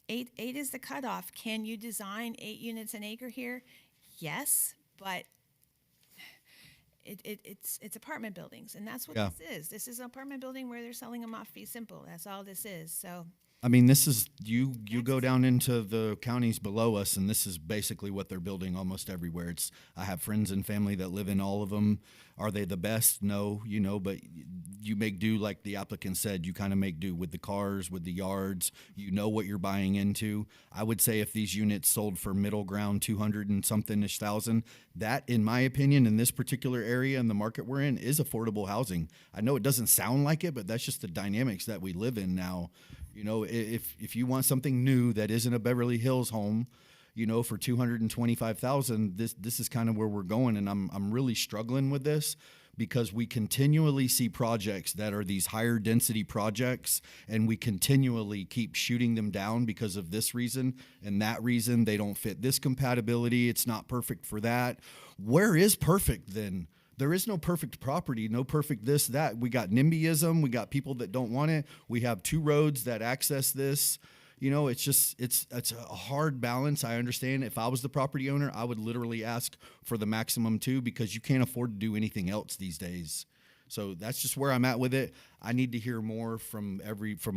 eight is the cutoff. Can you design 8 units an acre here? Yes, but it's apartment buildings, and that's what this is. This is an apartment building where they're selling them off fee simple. That's all this is. So, I mean, this is, you go down into the counties below us, and this is basically what they're building almost everywhere. I have friends and family that live in all of them. Are they the best? No, but you make do, like the applicant said. You kind of make do with the cars, with the yards. You know what you're buying into. I would say if these units sold for middle ground 200 and something-ish thousand, that, in my opinion, in this particular area and the market we're in, is affordable housing. I know it doesn't sound like it, but that's just the dynamics that we live in now. If you want something new that isn't a Beverly Hills home, for $225,000, this is kind of where we're going, and I'm really struggling with this because we continually see projects that are these higher density projects, and we continually keep shooting them down because of this reason and that reason. They don't fit this compatibility. It's not perfect for that. Where is perfect then? There is no perfect property, no perfect this, that. We got NIMBYism. We got people that don't want it. We have 2 roads that access this. It's a hard balance. I understand. If I was the property owner, I would literally ask for the maximum too, because you can't afford to do anything else these days. So that's just where I'm at with it. I need to hear more from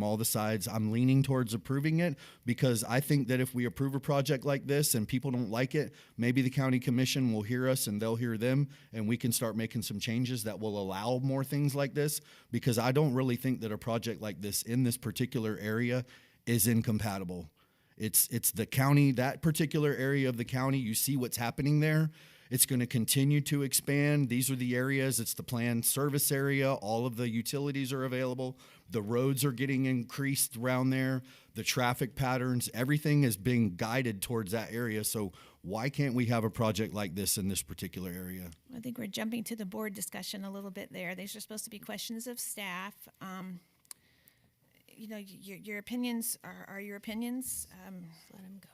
all the sides. I'm leaning towards approving it because I think that if we approve a project like this and people don't like it, maybe the county commission will hear us and they'll hear them, and we can start making some changes that will allow more things like this, because I don't really think that a project like this in this particular area is incompatible. It's the county, that particular area of the county. You see what's happening there. It's going to continue to expand. These are the areas. It's the planned service area. All of the utilities are available. The roads are getting increased around there. The traffic patterns, everything is being guided towards that area. So why can't we have a project like this in this particular area? I think we're jumping to the board discussion a little bit there. These are supposed to be questions of staff. Your opinions are your opinions. Let him go.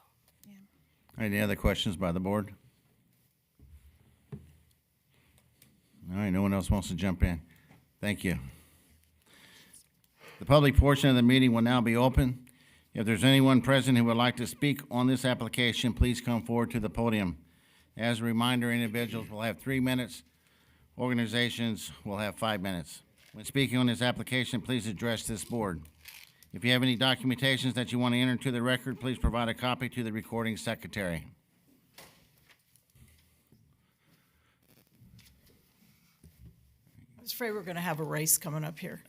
Yeah. Any other questions by the board? All right, no one else wants to jump in. Thank you. The public portion of the meeting will now be open. If there's anyone present who would like to speak on this application, please come forward to the podium. As a reminder, individuals will have 3 minutes. Organizations will have 5 minutes. When speaking on this application, please address this board. If you have any documentations that you want to enter into the record, please provide a copy to the recording secretary. I was afraid we were going to have a race coming up here.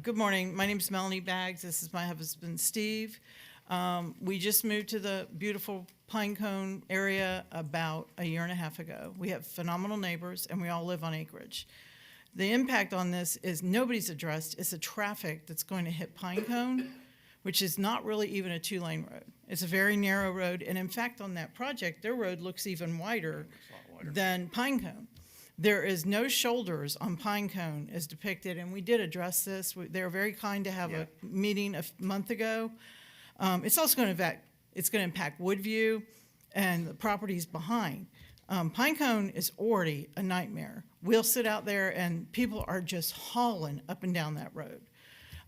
Good morning. My name is Melanie Baggs. This is my husband, Steve. We just moved to the beautiful Pinecone area about a year and a half ago. We have phenomenal neighbors, and we all live on acreage. The impact on this is nobody's addressed. It's the traffic that's going to hit Pinecone, which is not really even a 2-lane road. It's a very narrow road, and in fact, on that project, their road looks even wider than Pinecone. There is no shoulders on Pinecone as depicted, and we did address this. They were very kind to have a meeting a month ago. It's also going to impact Woodview and the properties behind. Pinecone is already a nightmare. We'll sit out there, and people are just hauling up and down that road.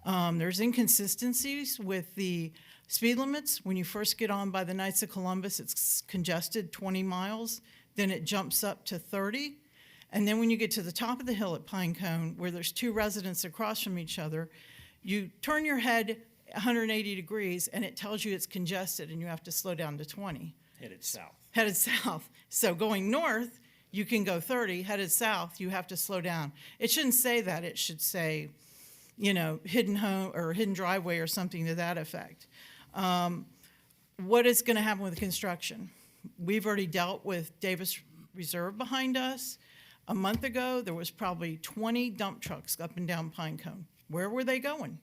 There's inconsistencies with the speed limits. When you first get on by the Knights of Columbus, it's congested 20 miles. Then it jumps up to 30. And then when you get to the top of the hill at Pinecone, where there's 2 residents across from each other, you turn your head 180 degrees, and it tells you it's congested, and you have to slow down to 20. Headed south. Headed south. So going north, you can go 30, headed south, you have to slow down. It shouldn't say that. It should say, you know, hidden home or hidden driveway or something to that effect. What is going to happen with construction? We've already dealt with Davis Reserve behind us. A month ago, there was probably 20 dump trucks up and down Pinecone. Where were they going?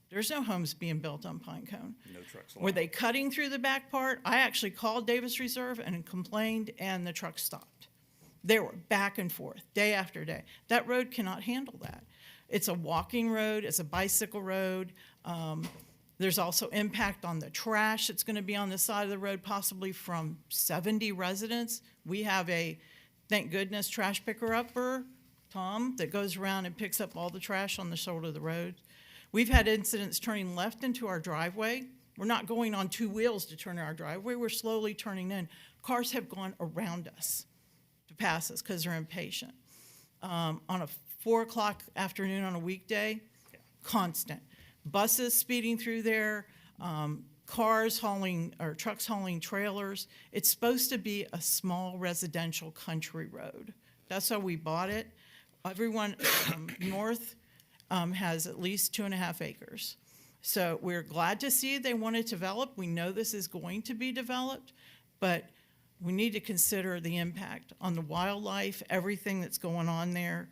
There's no homes being built on Pinecone. No trucks Were they cutting through the back part? I actually called Davis Reserve and complained, and the truck stopped. They were back and forth, day after day. That road cannot handle that. It's a walking road, it's a bicycle road. There's also impact on the trash that's going to be on the side of the road, possibly from 70 residents. We have a, thank goodness, trash picker-upper, Tom, that goes around and picks up all the trash on the shoulder of the road. We've had incidents turning left into our driveway. We're not going on two wheels to turn our driveway. We're slowly turning in. Cars have gone around us to pass us because they're impatient. On a 4 o'clock afternoon on a weekday, constant. Buses speeding through there, cars hauling, or trucks hauling trailers. It's supposed to be a small residential country road. That's how we bought it. Everyone north has at least 2.5 acres. So we're glad to see they want to develop. We know this is going to be developed, but we need to consider the impact on the wildlife, everything that's going on there.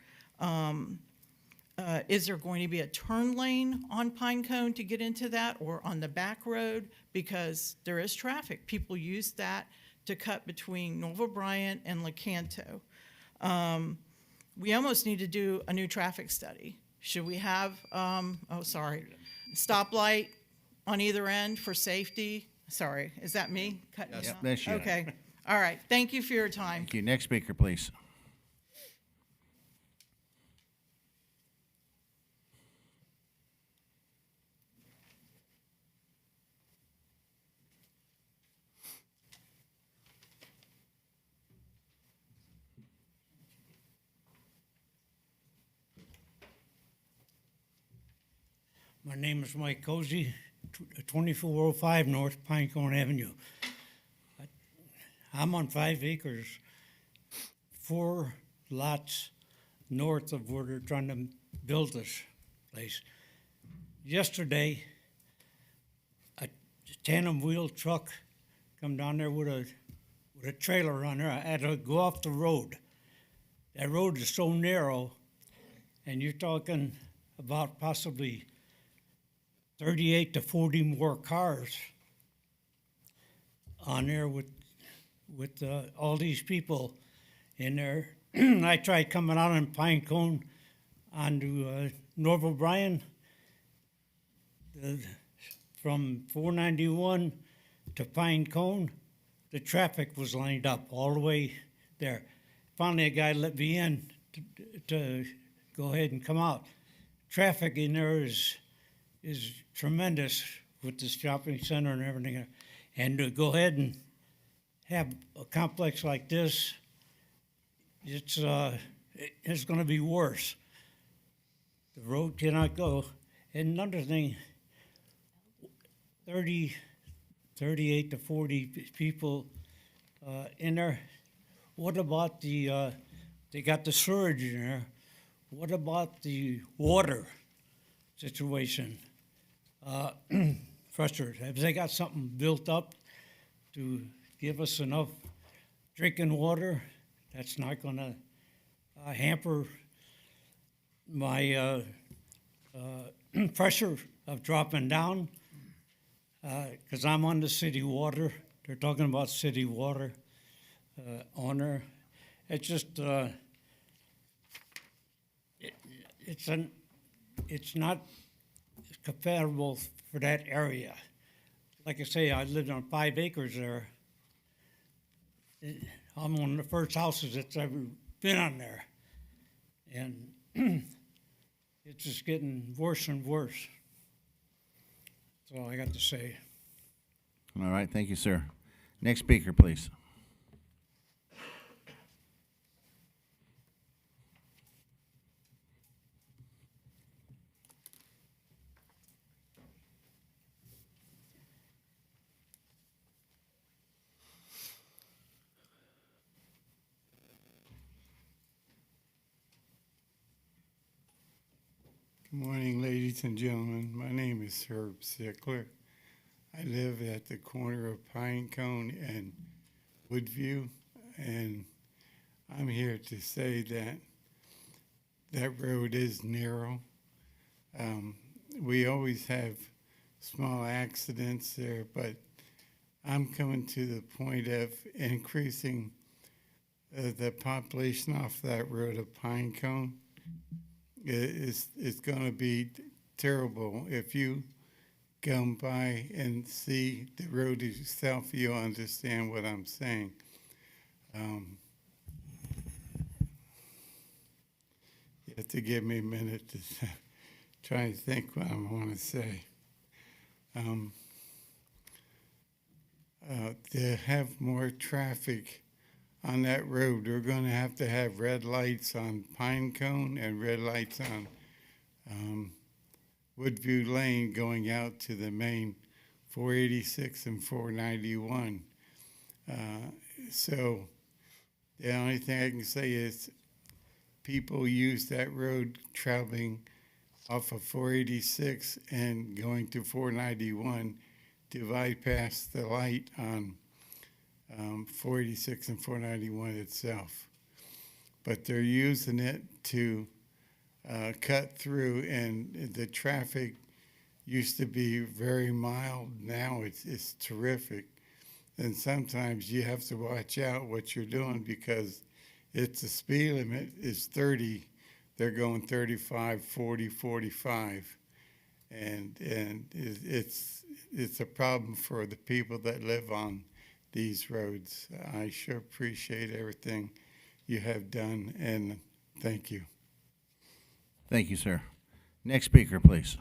Is there going to be a turn lane on Pinecone to get into that, or on the back road? Because there is traffic. People use that to cut between Norval Bryant and Lecanto. We almost need to do a new traffic study. Should we have, stoplight on either end for safety? Sorry, is that me cutting Yes, you off? that's you. Okay, all right, thank you for your time. Thank you. Next speaker, please. My name is Mike Cozy, 2405 North Pinecone Avenue. I'm on 5 acres, 4 lots north of where they're trying to build this place. Yesterday, a tandem wheel truck come down there with a trailer on there. I had to go off the road. That road is so narrow, and you're talking about possibly 38 to 40 more cars on there with all these people in there. I tried coming out on Pinecone onto Norval Bryan. From 491 to Pinecone, the traffic was lined up all the way there. Finally, a guy let me in to go ahead and come out. Traffic in there is tremendous with the shopping center and everything. And to go ahead and have a complex like this, it's going to be worse. The road cannot go. And another thing, 38 to 40 people in there. What about they got the surge in there. What about the water situation? Frustrated. Have they got something built up to give us enough drinking water? That's not going to hamper my pressure of dropping down, because I'm on the city water. They're talking about city water on there. It's just it's not compatible for that area. Like I say, I lived on 5 acres there. I'm one of the first houses that's ever been on there. And it's just getting worse and worse. That's all I got to say. All right, thank you, sir. Next speaker, please. Morning, ladies and gentlemen. My name is Herb Sickler. I live at the corner of Pinecone and Woodview, and I'm here to say that that road is narrow. We always have small accidents there, but I'm coming to the point of increasing the population off that road of Pinecone. It's going to be terrible. If you come by and see the road yourself, you'll understand what I'm saying. You have to give me a minute to try to think what I want to say. To have more traffic on that road, we're going to have red lights on Pinecone and red lights on Woodview Lane going out to the main 486 and 491. So the only thing I can say is people use that road traveling off of 486 and going to 491 to bypass the light on 486 and 491 itself. But they're using it to cut through, and the traffic used to be very mild. Now it's terrific. And sometimes you have to watch out what you're doing because it's the speed limit is 30. They're going 35, 40, 45. And it's a problem for the people that live on these roads. I sure appreciate everything you have done, and thank you. Thank you, sir. Next speaker, please.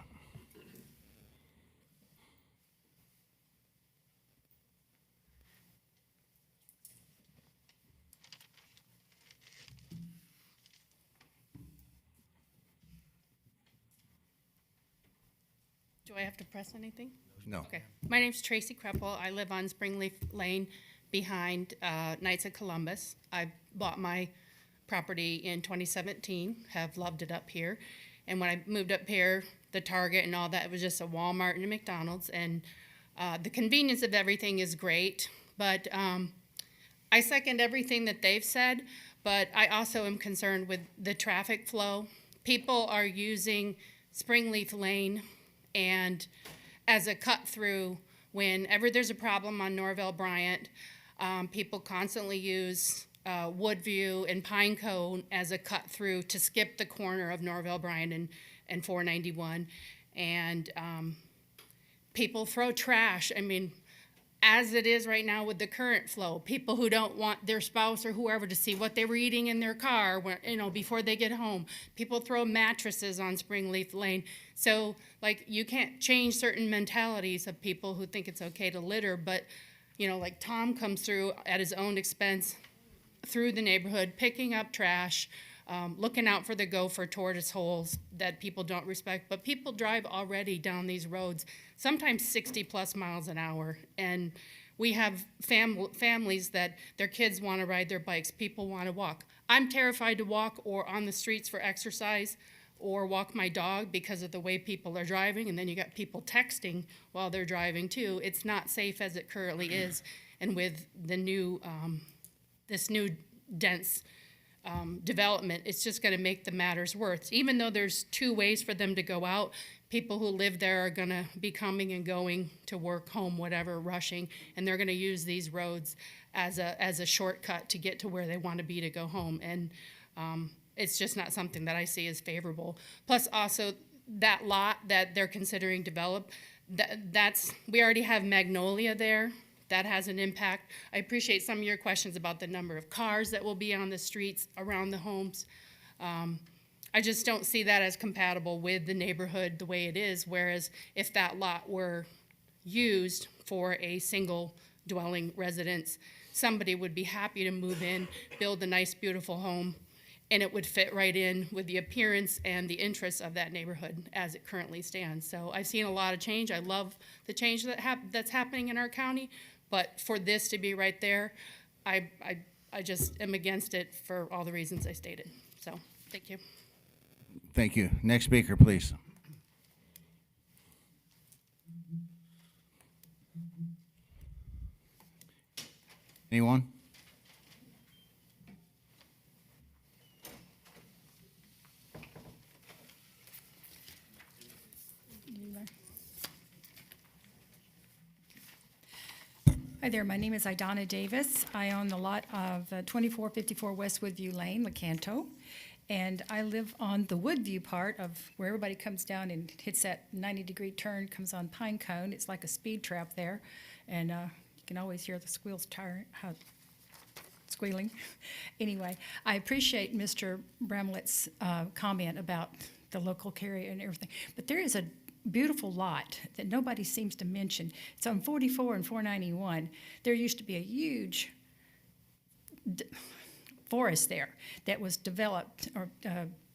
Do I have to press anything? No. Okay. My name's Tracy Kreppel. I live on Springleaf Lane behind Knights of Columbus. I bought my property in 2017, have loved it up here. And when I moved up here, the Target and all that, it was just a Walmart and a McDonald's. And the convenience of everything is great, but I second everything that they've said, but I also am concerned with the traffic flow. People are using Springleaf Lane and as a cut through whenever there's a problem on Norvell Bryant. People constantly use Woodview and Pinecone as a cut through to skip the corner of Norvell Bryant and 491. And people throw trash. I mean, as it is right now with the current flow, people who don't want their spouse or whoever to see what they were eating in their car, before they get home. People throw mattresses on Springleaf Lane. So, like, you can't change certain mentalities of people who think it's okay to litter, but, like Tom comes through at his own expense through the neighborhood, picking up trash, looking out for the gopher tortoise holes that people don't respect. But people drive already down these roads, sometimes 60 plus miles an hour. And we have families that their kids want to ride their bikes, people want to walk. I'm terrified to walk or on the streets for exercise or walk my dog because of the way people are driving. And then you got people texting while they're driving too. It's not safe as it currently is. And with the new, this new dense development, it's just going to make the matters worse. Even though there's two ways for them to go out, people who live there are going to be coming and going to work, home, whatever, rushing, and they're going to use these roads as a shortcut to get to where they want to be to go home. And it's just not something that I see as favorable. Plus, also that lot that they're considering develop, we already have Magnolia there. That has an impact. I appreciate some of your questions about the number of cars that will be on the streets around the homes. I just don't see that as compatible with the neighborhood the way it is, whereas if that lot were used for a single dwelling residence, somebody would be happy to move in, build a nice, beautiful home, and it would fit right in with the appearance and the interests of that neighborhood as it currently stands. So I've seen a lot of change. I love the change that's happening in our county, but for this to be right there, I just am against it for all the reasons I stated. So, thank you. Thank you. Next speaker, please. Anyone? Hi there, my name is Idonna Davis. I own the lot of 2454 West Woodview Lane, Lecanto, and I live on the Woodview part of where everybody comes down and hits that 90-degree turn, comes on Pinecone. It's like a speed trap there, and you can always hear the squealing. Anyway, I appreciate Mr. Bramlett's comment about the local carrier and everything, but there is a beautiful lot that nobody seems to mention. It's on 44 and 491. There used to be a huge forest there that was developed, or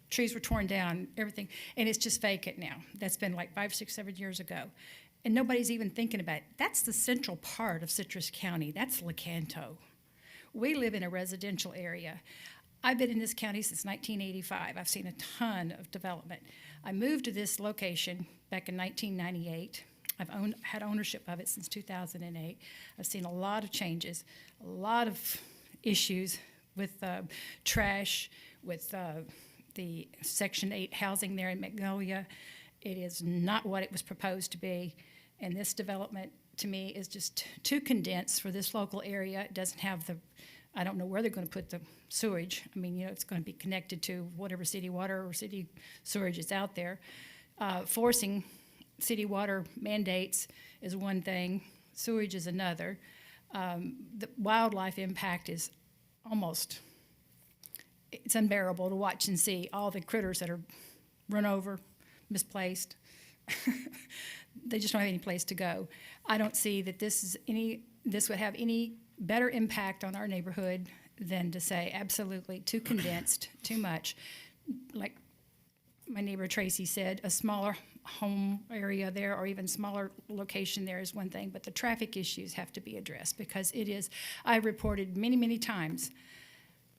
trees were torn down, everything, and it's just vacant now. That's been like 5, 6, 7 years ago. And nobody's even thinking about it. That's the central part of Citrus County. That's Lecanto. We live in a residential area. I've been in this county since 1985. I've seen a ton of development. I moved to this location back in 1998. I've had ownership of it since 2008. I've seen a lot of changes, a lot of issues with trash, with the Section 8 housing there in Magnolia. It is not what it was proposed to be, and this development, to me, is just too condensed for this local area. It doesn't have the, I don't know where they're going to put the sewage. I mean, you know, it's going to be connected to whatever city water or city sewage is out there. Forcing city water mandates is one thing, sewage is another. The wildlife impact is almost, it's unbearable to watch and see all the critters that are run over, misplaced. They just don't have any place to go. I don't see that this would have any better impact on our neighborhood than to say absolutely too condensed, too much. Like my neighbor Tracy said, a smaller home area there or even smaller location there is one thing, but the traffic issues have to be addressed because it is, I reported many, many times,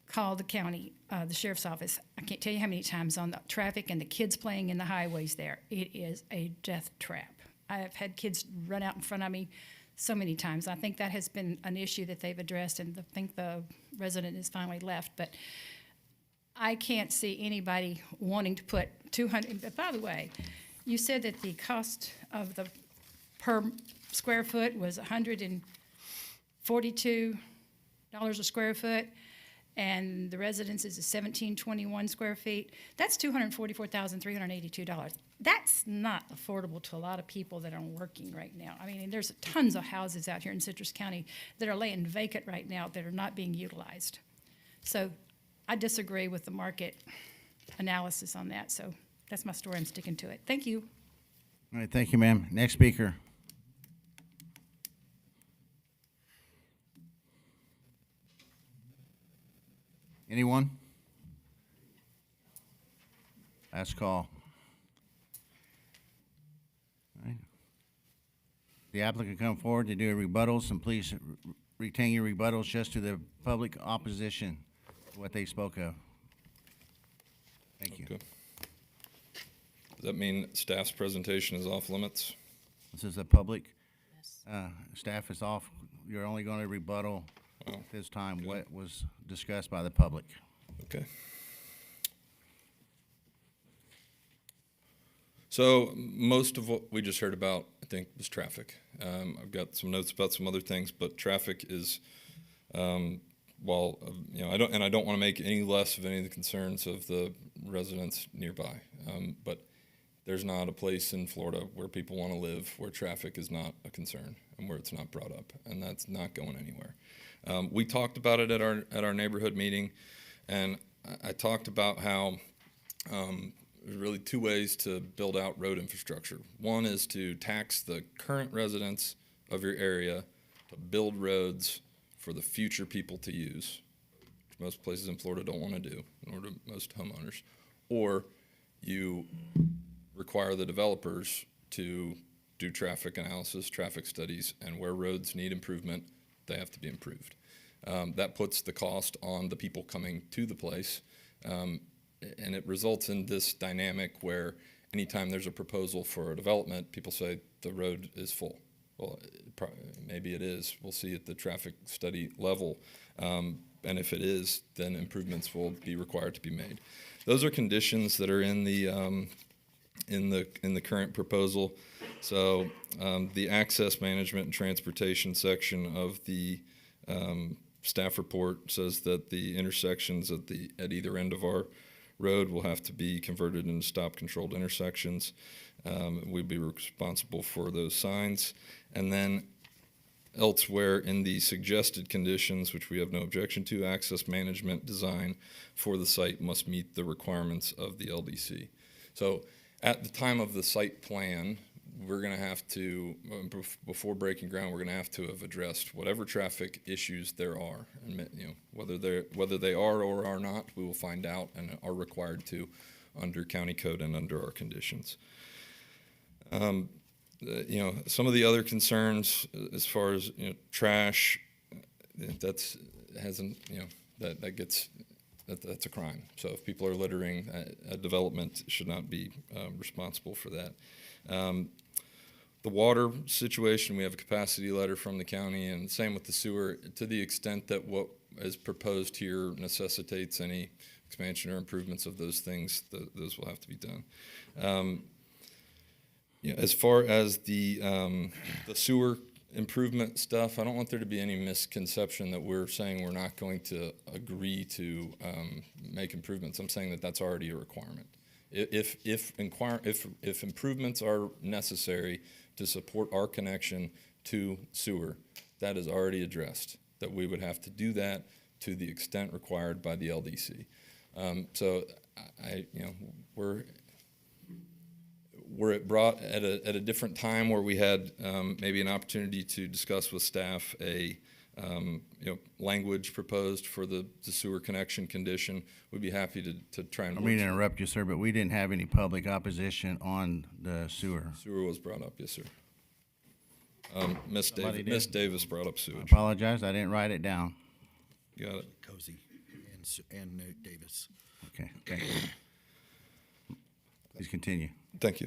called the county, the sheriff's office. I can't tell you how many times on the traffic and the kids playing in the highways there. It is a death trap. I have had kids run out in front of me so many times. I think that has been an issue that they've addressed, and I think the resident has finally left. But I can't see anybody wanting to put 200, but by the way, you said that the cost of the per square foot was $142 a square foot, and the residence is $1,721 square feet. That's $244,382. That's not affordable to a lot of people that are working right now. I mean, there's tons of houses out here in Citrus County that are laying vacant right now that are not being utilized. So I disagree with the market analysis on that. So that's my story. I'm sticking to it. Thank you. All right, thank you, ma'am. Next speaker. Anyone? Last call. All right. The applicant come forward to do a rebuttals, and please retain your rebuttals just to the public opposition to what they spoke of. Thank you. Okay. Does that mean staff's presentation is off limits? This is a public. Staff is off. You're only going to rebuttal this time what was discussed by the public. Okay. So most of what we just heard about, I think, was traffic. I've got some notes about some other things, but traffic is, while you know, I don't want to make any less of any of the concerns of the residents nearby. But there's not a place in Florida where people want to live where traffic is not a concern and where it's not brought up, and that's not going anywhere. We talked about it at our neighborhood meeting, and I talked about how there's really two ways to build out road infrastructure. One is to tax the current residents of your area to build roads for the future people to use, which most places in Florida don't want to do, nor do most homeowners. Or you require the developers to do traffic analysis, traffic studies, and where roads need improvement, they have to be improved. That puts the cost on the people coming to the place, and it results in this dynamic where anytime there's a proposal for a development, people say the road is full. Well, maybe it is. We'll see at the traffic study level. And if it is, then improvements will be required to be made. Those are conditions that are in the current proposal. So the access management and transportation section of the staff report says that the intersections at either end of our road will have to be converted into stop-controlled intersections. We'd be responsible for those signs. And then elsewhere in the suggested conditions, which we have no objection to, access management design for the site must meet the requirements of the LDC. So at the time of the site plan, we're going to have to, before breaking ground, we're going to have addressed whatever traffic issues there are. And, whether they are or are not, we will find out and are required to under county code and under our conditions. Some of the other concerns as far as trash, that's a crime. So if people are littering, a development should not be responsible for that. The water situation, we have a capacity letter from the county, and same with the sewer. To the extent that what is proposed here necessitates any expansion or improvements of those things, those will have to be done. As far as the sewer improvement stuff, I don't want there to be any misconception that we're saying we're not going to agree to make improvements. I'm saying that that's already a requirement. If improvements are necessary to support our connection to sewer, that is already addressed, that we would have to do that to the extent required by the LDC. So we're brought at a different time where we had maybe an opportunity to discuss with staff a language proposed for the sewer connection condition. We'd be happy to try and. I mean to interrupt you, sir, but we didn't have any public opposition on the sewer. Sewer was brought up, yes, sir. Miss Davis brought up sewage. I apologize, I didn't write it down. You got it. Cozy and Nate Davis. Okay, thank you. Please continue. Thank you.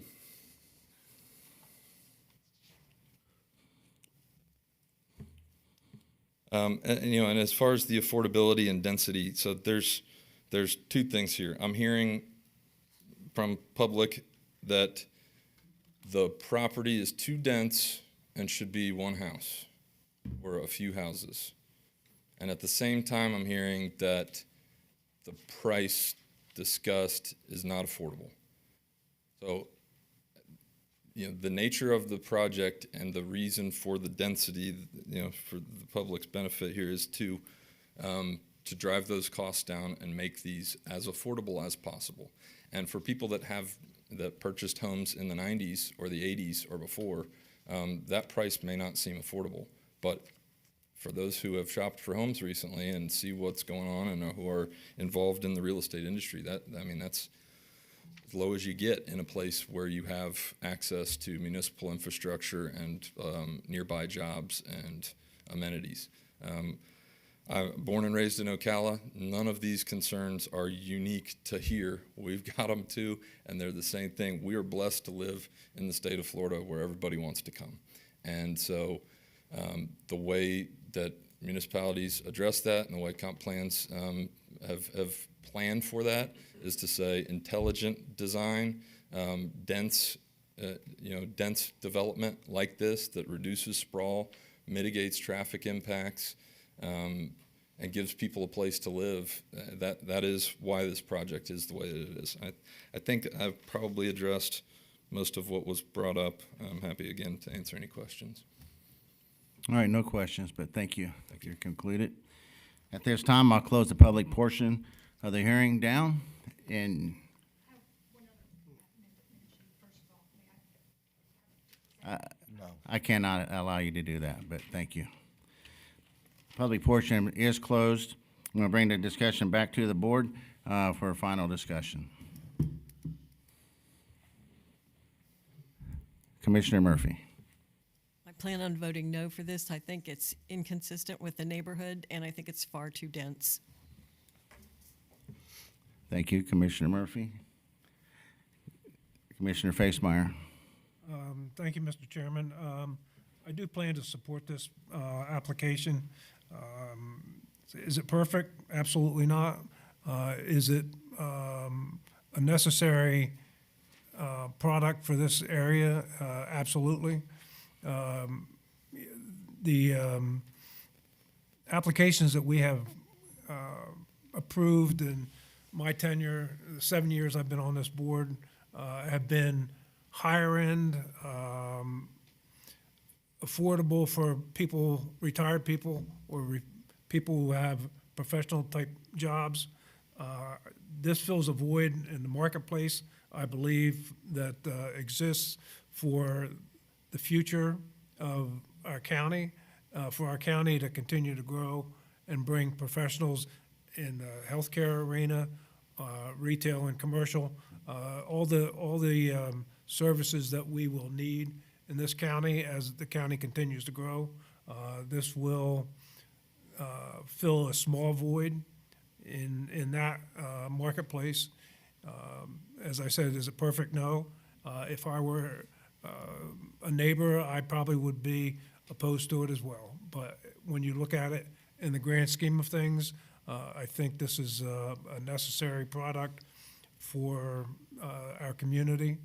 And as far as the affordability and density, so there's two things here. I'm hearing from public that the property is too dense and should be one house or a few houses. And at the same time, I'm hearing that the price discussed is not affordable. So, the nature of the project and the reason for the density, for the public's benefit here is to drive those costs down and make these as affordable as possible. And for people that purchased homes in the 90s or the 80s or before, that price may not seem affordable. But for those who have shopped for homes recently and see what's going on and who are involved in the real estate industry, that's as low as you get in a place where you have access to municipal infrastructure and nearby jobs and amenities. I'm born and raised in Ocala. None of these concerns are unique to here. We've got them too, and they're the same thing. We are blessed to live in the state of Florida where everybody wants to come. And so the way that municipalities address that and the way comp plans have planned for that is to say intelligent design, dense development like this that reduces sprawl, mitigates traffic impacts, and gives people a place to live. That is why this project is the way that it is. I think I've probably addressed most of what was brought up. I'm happy again to answer any questions. All right, no questions, but thank you. You're concluded. At this time, I'll close the public portion of the hearing down. And I cannot allow you to do that, but thank you. Public portion is closed. I'm going to bring the discussion back to the board for a final discussion. Commissioner Murphy. I plan on voting no for this. I think it's inconsistent with the neighborhood, and I think it's far too dense. Thank you, Commissioner Murphy. Commissioner Facemeyer. Thank you, Mr. Chairman. I do plan to support this application. Is it perfect? Absolutely not. Is it a necessary product for this area? Absolutely. The applications that we have approved in my tenure, the 7 years I've been on this board, have been higher end, affordable for people, retired people, or people who have professional type jobs. This fills a void in the marketplace, I believe, that exists for the future of our county, for our county to continue to grow and bring professionals in the healthcare arena, retail and commercial, all the services that we will need in this county as the county continues to grow. This will fill a small void in that marketplace. As I said, is it perfect? No. If I were a neighbor, I probably would be opposed to it as well. But when you look at it in the grand scheme of things, I think this is a necessary product for our community.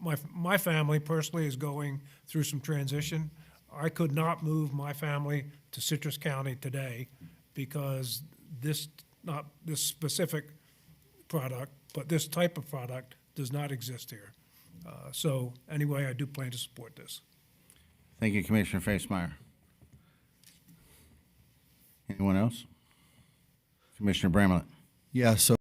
My family personally is going through some transition. I could not move my family to Citrus County today because not this specific product, but this type of product does not exist here. So anyway, I do plan to support this. Thank you, Commissioner Facemeyer. Anyone else? Commissioner Bramlett. Yeah, so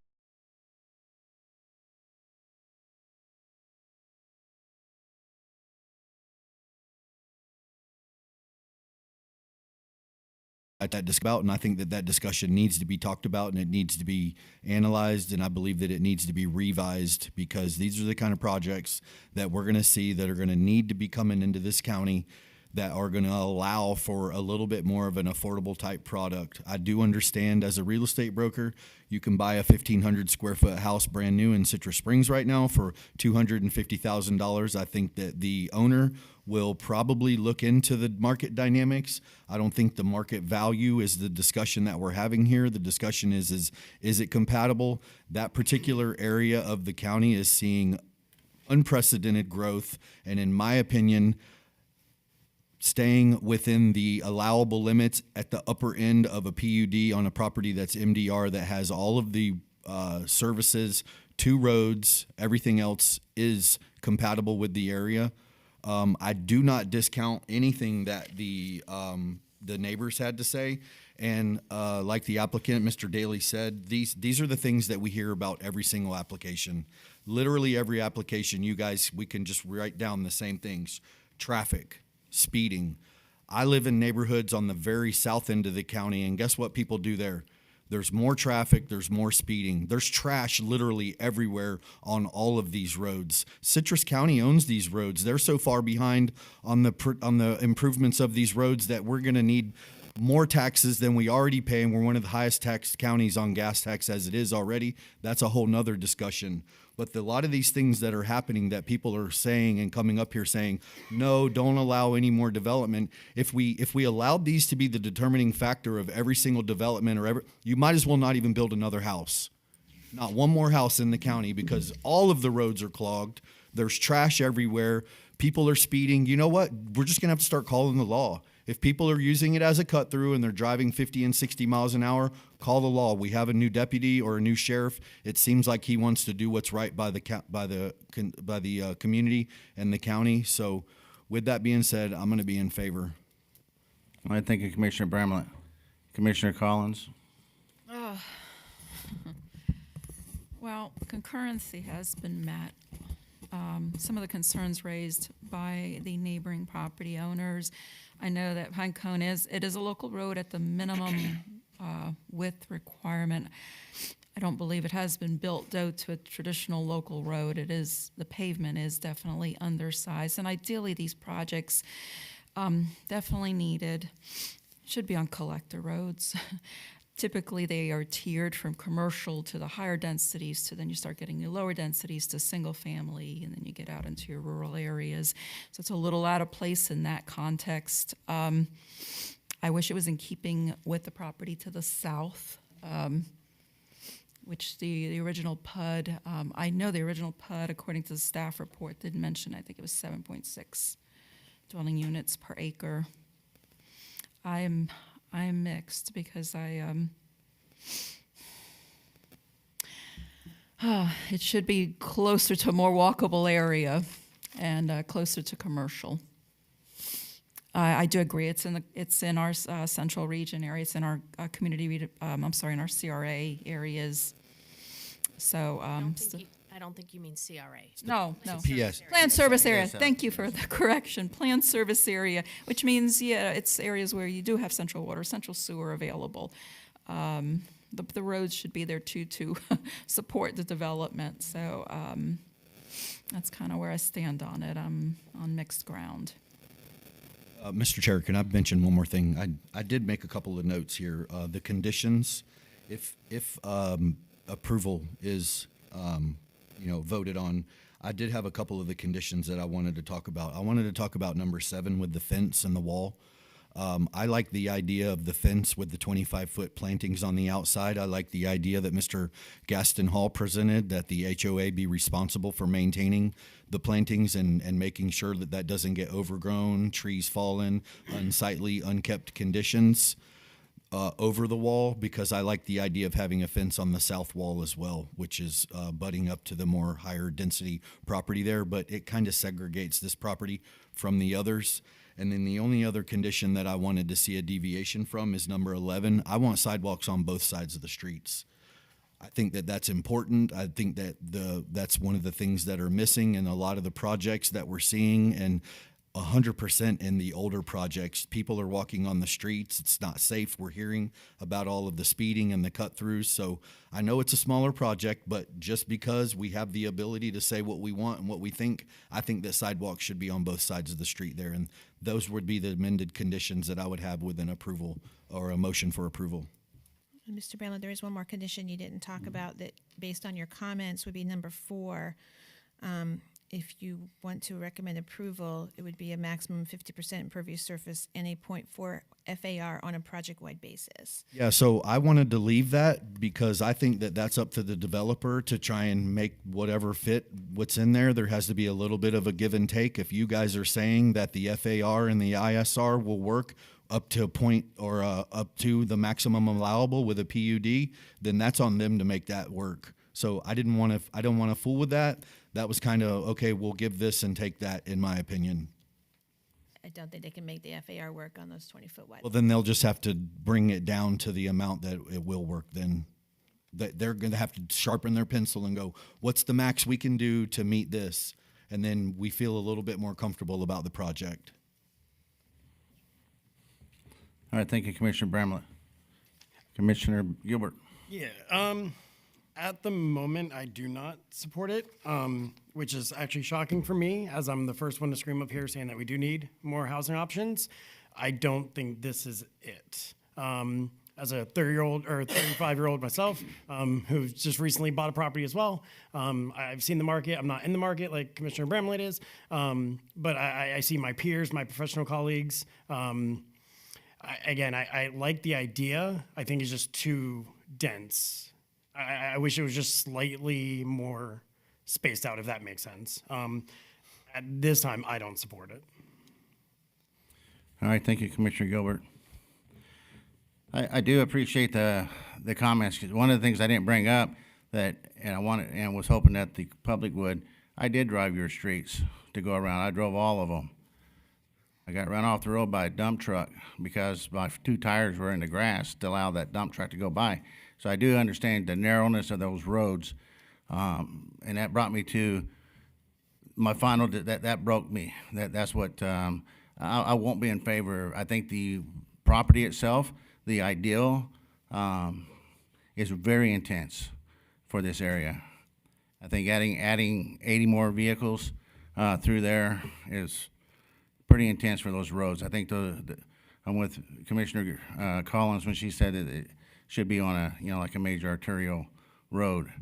about, and I think that discussion needs to be talked about and it needs to be analyzed, and I believe that it needs to be revised because these are the kind of projects that we're going to see that are going to need to be coming into this county that are going to allow for a little bit more of an affordable type product. I do understand as a real estate broker, you can buy a 1,500 square foot house brand new in Citrus Springs right now for $250,000. I think that the owner will probably look into the market dynamics. I don't think the market value is the discussion that we're having here. The discussion is it compatible? That particular area of the county is seeing unprecedented growth, and in my opinion, staying within the allowable limits at the upper end of a PUD on a property that's MDR that has all of the services, 2 roads, everything else is compatible with the area. I do not discount anything that the neighbors had to say. And like the applicant, Mr. Daly said, these are the things that we hear about every single application. Literally every application, we can just write down the same things. Traffic, speeding. I live in neighborhoods on the very south end of the county, and guess what people do there? There's more traffic, there's more speeding. There's trash literally everywhere on all of these roads. Citrus County owns these roads. They're so far behind on the improvements of these roads that we're going to need more taxes than we already pay, and we're one of the highest taxed counties on gas tax as it is already. That's a whole nother discussion. But a lot of these things that are happening that people are saying and coming up here saying, no, don't allow any more development. If we allowed these to be the determining factor of every single development you might as well not even build another house. Not one more house in the county because all of the roads are clogged. There's trash everywhere. People are speeding. You know what? We're just going to have to start calling the law. If people are using it as a cut through and they're driving 50 and 60 miles an hour, call the law. We have a new deputy or a new sheriff. It seems like he wants to do what's right by the community and the county. So with that being said, I'm going to be in favor. All right, thank you, Commissioner Bramlett. Commissioner Collins. Well, concurrency has been met. Some of the concerns raised by the neighboring property owners. I know that Pinecone is a local road at the minimum width requirement. I don't believe it has been built though to a traditional local road. The pavement is definitely undersized, and ideally these projects definitely needed should be on collector roads. typically they are tiered from commercial to the higher densities to then you start getting your lower densities to single family, and then you get out into your rural areas. So it's a little out of place in that context. I wish it was in keeping with the property to the south, which the original PUD, I know the original PUD, according to the staff report, did mention, I think it was 7.6 dwelling units per acre. I'm mixed because it should be closer to a more walkable area and closer to commercial. I do agree. It's in our central region area. It's in our community. In our CRA areas. So I don't think you mean CRA. no. PS. Planned service area. Yes, Thank you for the correction. Planned service area, which means it's areas where you do have central water, central sewer available. The roads should be there too to support the development. So that's kind of where I stand on it. I'm on mixed ground. Mr. Chair, can I mention one more thing? I did make a couple of notes here. The conditions, if approval is voted on, I did have a couple of the conditions that I wanted to talk about. I wanted to talk about number 7 with the fence and the wall. I like the idea of the fence with the 25-foot plantings on the outside. I like the idea that Mr. Gaston Hall presented, that the HOA be responsible for maintaining the plantings and making sure that that doesn't get overgrown, trees fallen, unsightly, unkept conditions over the wall, because I like the idea of having a fence on the south wall as well, which is butting up to the more higher density property there, but it kind of segregates this property from the others. And then the only other condition that I wanted to see a deviation from is number 11. I want sidewalks on both sides of the streets. I think that that's important. I think that that's one of the things that are missing in a lot of the projects that we're seeing, and 100% in the older projects. People are walking on the streets. It's not safe. We're hearing about all of the speeding and the cut-throughs. So I know it's a smaller project, but just because we have the ability to say what we want and what we think, I think that sidewalks should be on both sides of the street there. And those would be the amended conditions that I would have with an approval or a motion for approval. And Mr. Bramlett, there is one more condition you didn't talk about that, based on your comments, would be number 4. If you want to recommend approval, it would be a maximum 50% impervious surface and a 0.4 FAR on a project-wide basis. Yeah, so I wanted to leave that because I think that that's up to the developer to try and make whatever fit what's in there. There has to be a little bit of a give and take. If you guys are saying that the FAR and the ISR will work up to a point or up to the maximum allowable with a PUD, then that's on them to make that work. So I don't want to fool with that. That was kind of, okay, we'll give this and take that, in my opinion. I don't think they can make the FAR work on those 20-foot wide. Well, then they'll just have to bring it down to the amount that it will work. Then they're going to have to sharpen their pencil and go, what's the max we can do to meet this? And then we feel a little bit more comfortable about the project. All right, thank you, Commissioner Bramlett. Commissioner Gilbert. Yeah. At the moment, I do not support it, which is actually shocking for me, as I'm the first one to scream up here saying that we do need more housing options. I don't think this is it. As a 30-year-old or 35-year-old myself, who's just recently bought a property as well, I've seen the market. I'm not in the market like Commissioner Bramlett is, but I see my peers, my professional colleagues. I like the idea. I think it's just too dense. I wish it was just slightly more spaced out, if that makes sense. At this time, I don't support it. All right, thank you, Commissioner Gilbert. I do appreciate the comments, because one of the things I didn't bring up and was hoping that the public would, I did drive your streets to go around. I drove all of them. I got run off the road by a dump truck because my 2 tires were in the grass to allow that dump truck to go by. So I do understand the narrowness of those roads, and that brought me to my final. That broke me. That's what I won't be in favor. I think the property itself, the ideal, is very intense for this area. I think adding 80 more vehicles through there is pretty intense for those roads. I think I'm with Commissioner Collins when she said that should be on a, like a major arterial road.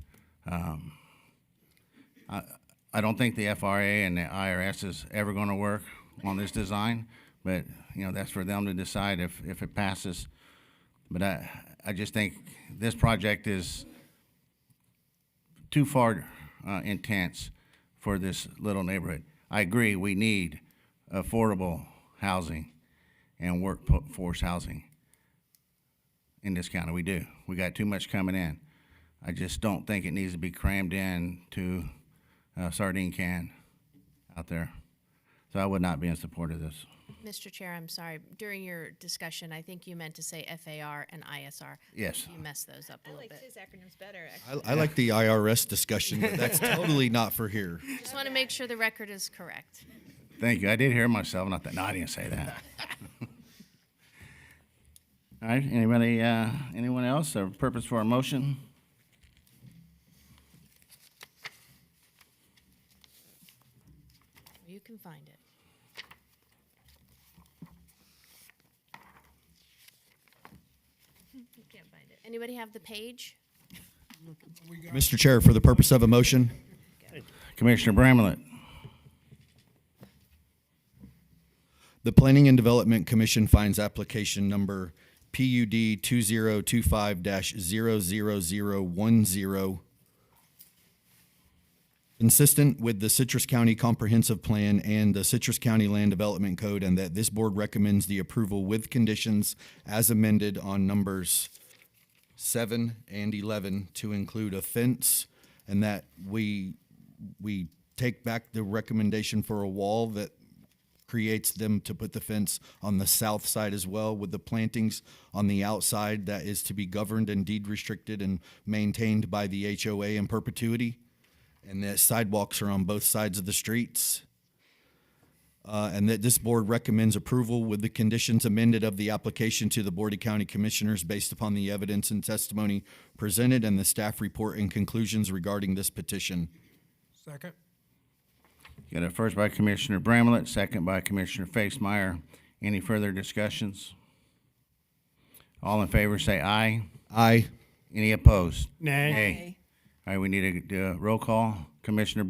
I don't think the FRA and the IRS is ever gonna work on this design, but, that's for them to decide if it passes. But I just think this project is too far intense for this little neighborhood. I agree, we need affordable housing and workforce housing in this county. We do. We got too much coming in. I just don't think it needs to be crammed in to a sardine can out there. So I would not be in support of this. Mr. Chair, I'm sorry. During your discussion, I think you meant to say FAR and ISR. Yes. You messed those up a little bit. His acronyms better, actually. I like the IRS discussion, but that's totally not for here. Just want to make sure the record is correct. Thank you. I did hear myself, no, I didn't say that. All right, anybody, anyone else? A purpose for a motion? You can find it. You can't find it. Anybody have the page? Mr. Chair, for the purpose of a motion, Commissioner Bramlett. the Planning and Development Commission finds application number PUD 2025-00010 consistent with the Citrus County Comprehensive Plan and the Citrus County Land Development Code, and that this board recommends the approval with conditions as amended on numbers 7 and 11 to include a fence, and that we take back the recommendation for a wall that creates them to put the fence on the south side as well, with the plantings on the outside that is to be governed and deed restricted and maintained by the HOA in perpetuity. And that sidewalks are on both sides of the streets. And that this board recommends approval with the conditions amended of the application to the Board of County Commissioners based upon the evidence and testimony presented and the staff report and conclusions regarding this petition. Second. Got a first by Commissioner Bramlett, second by Commissioner Facemeyer. Any further discussions? All in favor say aye. Aye. Any opposed? Nay. Nay. All right, we need to do a roll call. Commissioner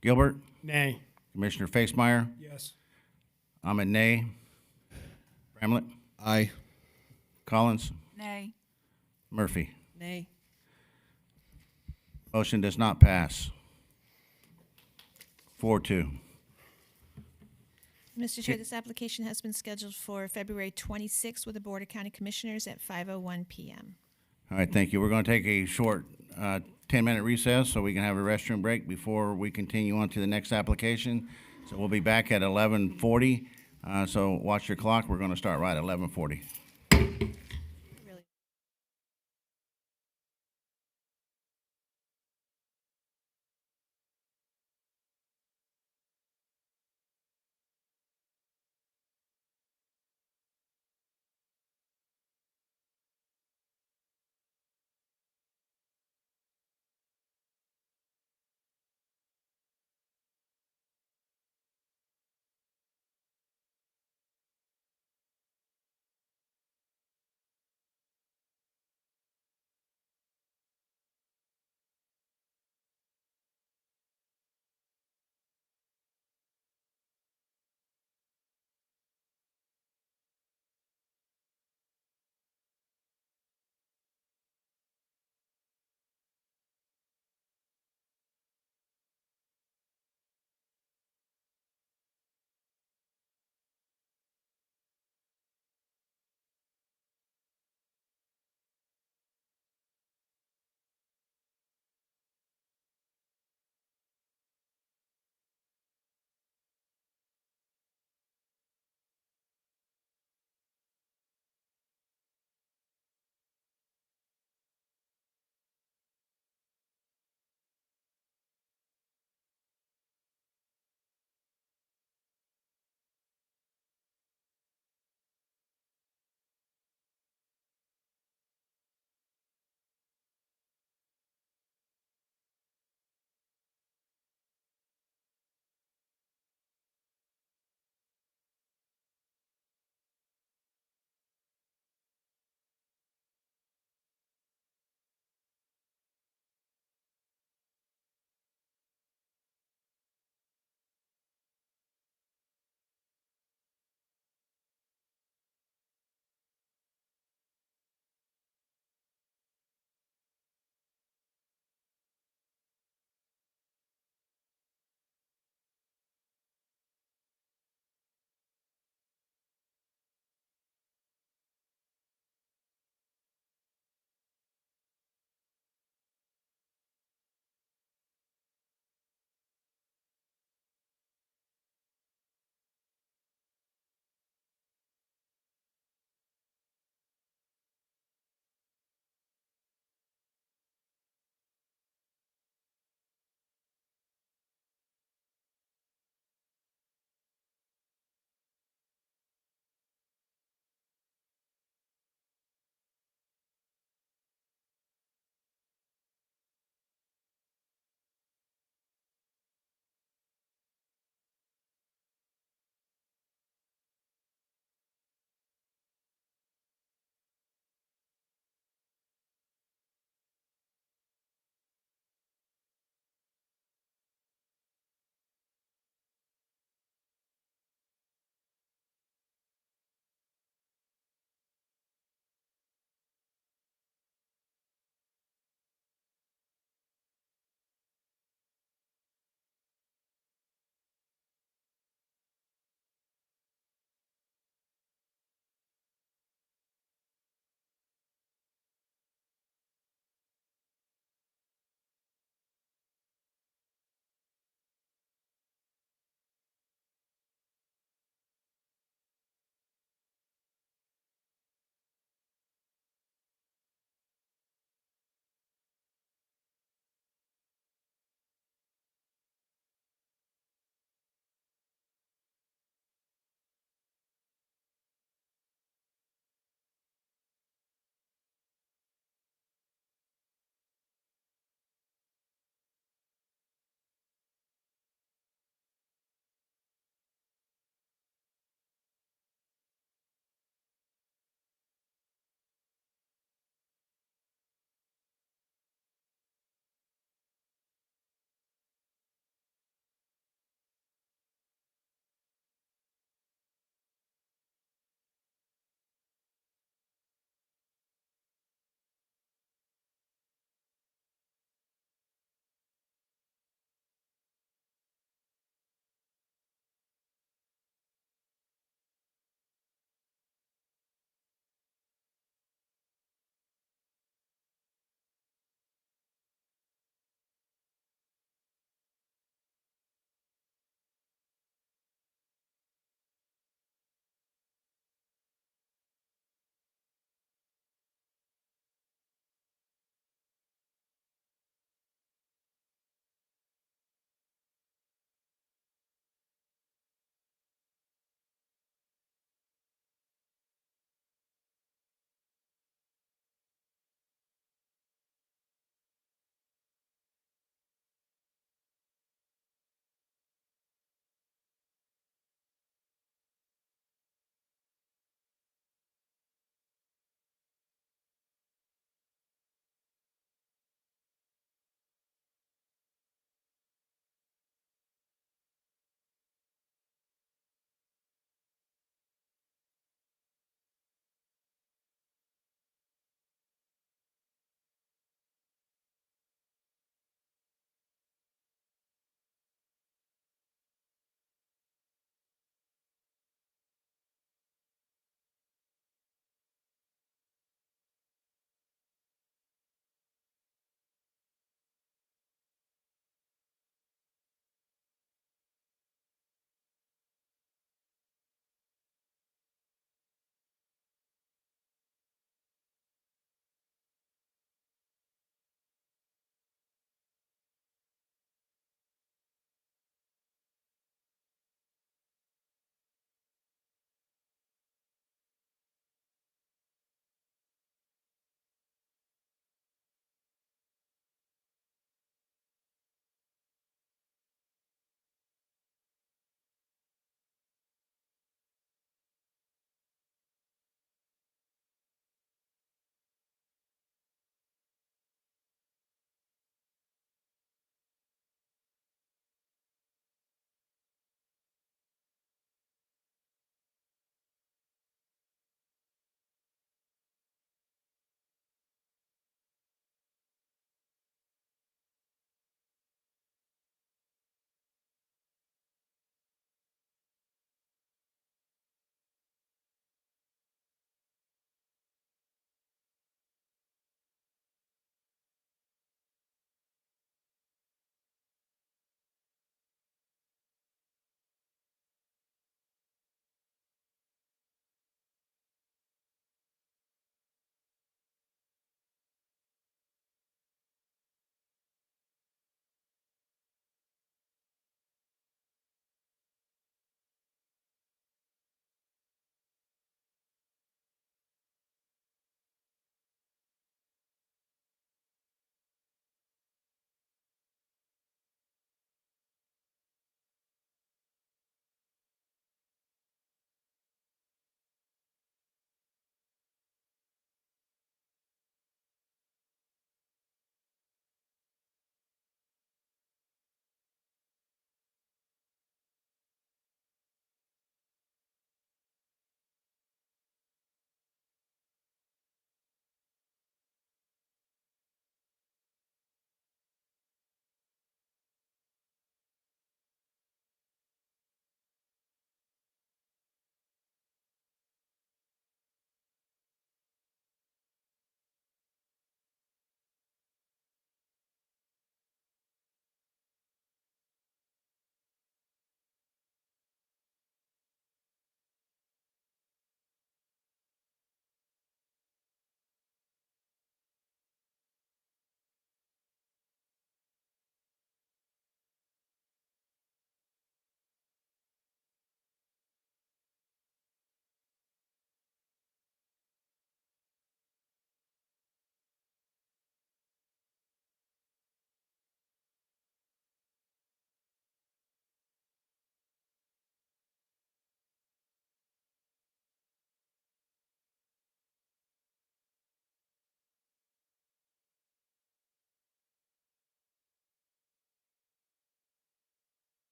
Gilbert? Nay. Commissioner Facemeyer? Yes. I'm a nay. Bramlett? Aye. Collins? Nay. Murphy? Nay. Motion does not pass. 4-2. Mr. Chair, this application has been scheduled for February 26th with the Board of County Commissioners at 5:01 PM. All right, thank you. We're going to take a short 10-minute recess so we can have a restroom break before we continue on to the next application. So we'll be back at 11:40. So watch your clock. We're going to start right at 11:40.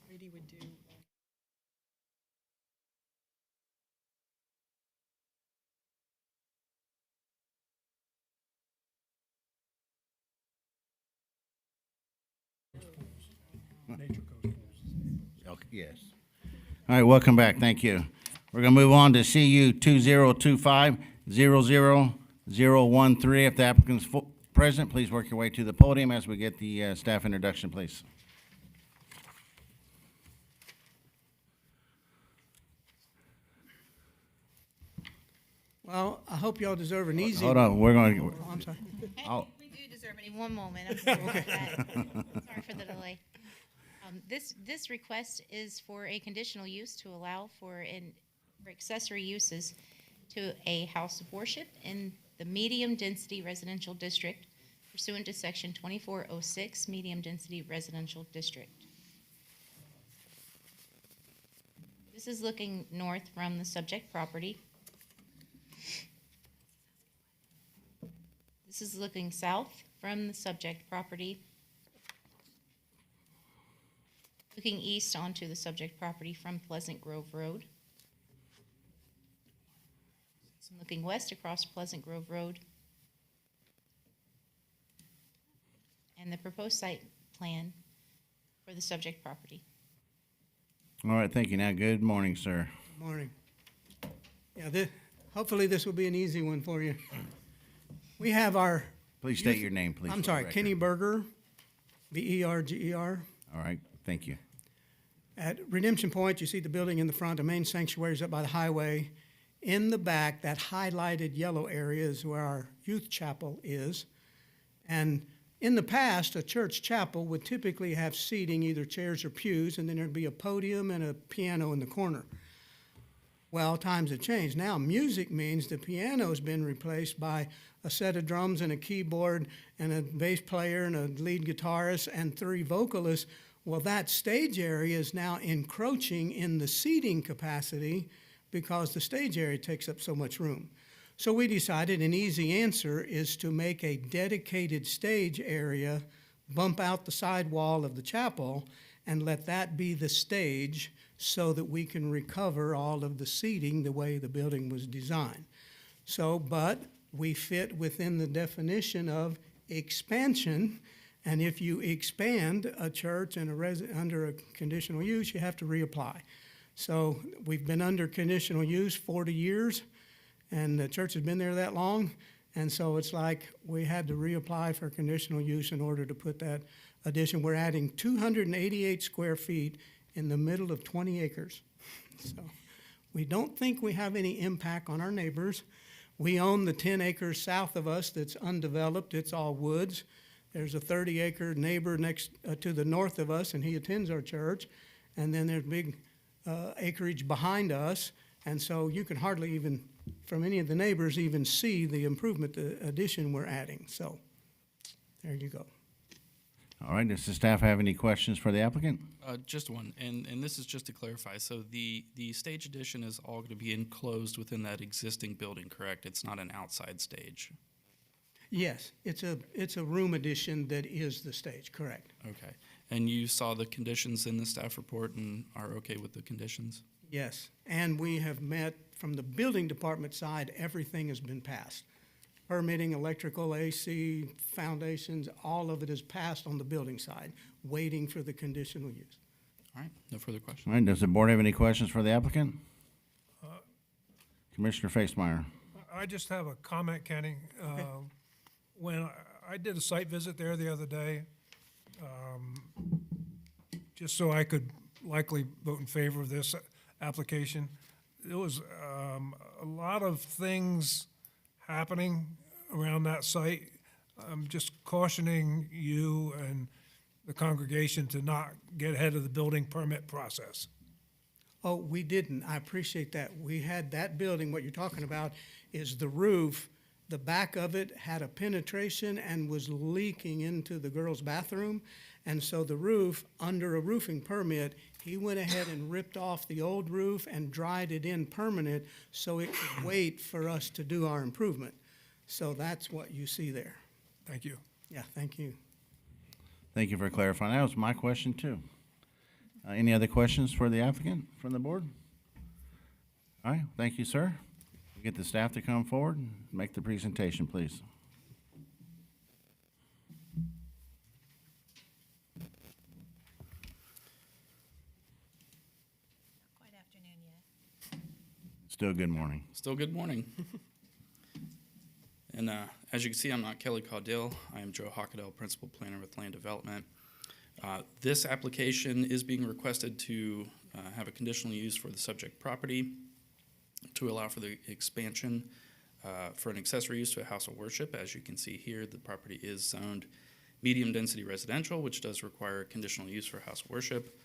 Brady would do. Okay, yes. All right, welcome back. Thank you. We're gonna move on to CU 2025-00013. If the applicant's present, please work your way to the podium as we get the staff introduction, please. Well, I hope y'all deserve an easy. Hold on, we're going Oh, I'm sorry. We do deserve it. One moment. I'm sorry about that. Sorry for the delay. This request is for a conditional use to allow for accessory uses to a house of worship in the medium-density residential district pursuant to Section 2406, medium-density residential district. This is looking north from the subject property. This is looking south from the subject property, looking east onto the subject property from Pleasant Grove Road. So looking west across Pleasant Grove Road. And the proposed site plan for the subject property. All right, thank you. Now, good morning, sir. Good morning. Yeah, hopefully this will be an easy one for you. We have our. Please state your name, please. I'm for the sorry, record. Kenny Berger, Berger. All right, thank you. At Redemption Point, you see the building in the front, the main sanctuary is up by the highway. In the back, that highlighted yellow area is where our youth chapel is. And in the past, a church chapel would typically have seating, either chairs or pews, and then there'd be a podium and a piano in the corner. Well, times have changed. Now, music means the piano's been replaced by a set of drums and a keyboard and a bass player and a lead guitarist and 3 vocalists. Well, that stage area is now encroaching in the seating capacity because the stage area takes up so much room. So we decided an easy answer is to make a dedicated stage area, bump out the side wall of the chapel, and let that be the stage so that we can recover all of the seating the way the building was designed. So, but we fit within the definition of expansion, and if you expand a church and under a conditional use, you have to reapply. So we've been under conditional use 40 years, and the church has been there that long, and so it's like we had to reapply for conditional use in order to put that addition. We're adding 288 square feet in the middle of 20 acres. So we don't think we have any impact on our neighbors. We own the 10 acres south of us that's undeveloped. It's all woods. There's a 30-acre neighbor next to the north of us, and he attends our church. And then there's big acreage behind us. And so you can hardly even, from any of the neighbors, even see the improvement, the addition we're adding. So there you go. All right, does the staff have any questions for the applicant? Just one, and this is just to clarify. So the stage addition is all going to be enclosed within that existing building, correct? It's not an outside stage. Yes, it's a room addition that is the stage, correct. Okay, and you saw the conditions in the staff report and are okay with the conditions? Yes, and we have met, from the building department side, everything has been passed. Permitting, electrical, AC, foundations, all of it is passed on the building side, waiting for the conditional use. All right, no further questions. All right, does the board have any questions for the applicant? Commissioner Facemeyer. I just have a comment, Kenny. When I did a site visit there the other day, just so I could likely vote in favor of this application, there was a lot of things happening around that site. I'm just cautioning you and the congregation to not get ahead of the building permit process. Oh, we didn't. I appreciate that. We had that building, what you're talking about is the roof. The back of it had a penetration and was leaking into the girls' bathroom. And so the roof, under a roofing permit, he went ahead and ripped off the old roof and dried it in permanent so it could wait for us to do our improvement. So that's what you see there. Thank you. Yeah, thank you. Thank you for clarifying. That was my question too. Any other questions for the applicant from the board? All right, thank you, sir. We'll get the staff to come forward and make the presentation, please. Quite afternoon yet. Still good morning. Still good morning. And as you can see, I'm not Kelly Caudill. I am Joe Hockadell, Principal Planner with Land Development. This application is being requested to have a conditional use for the subject property to allow for the expansion for an accessory use to a house of worship. As you can see here, the property is zoned medium-density residential, which does require conditional use for house of worship.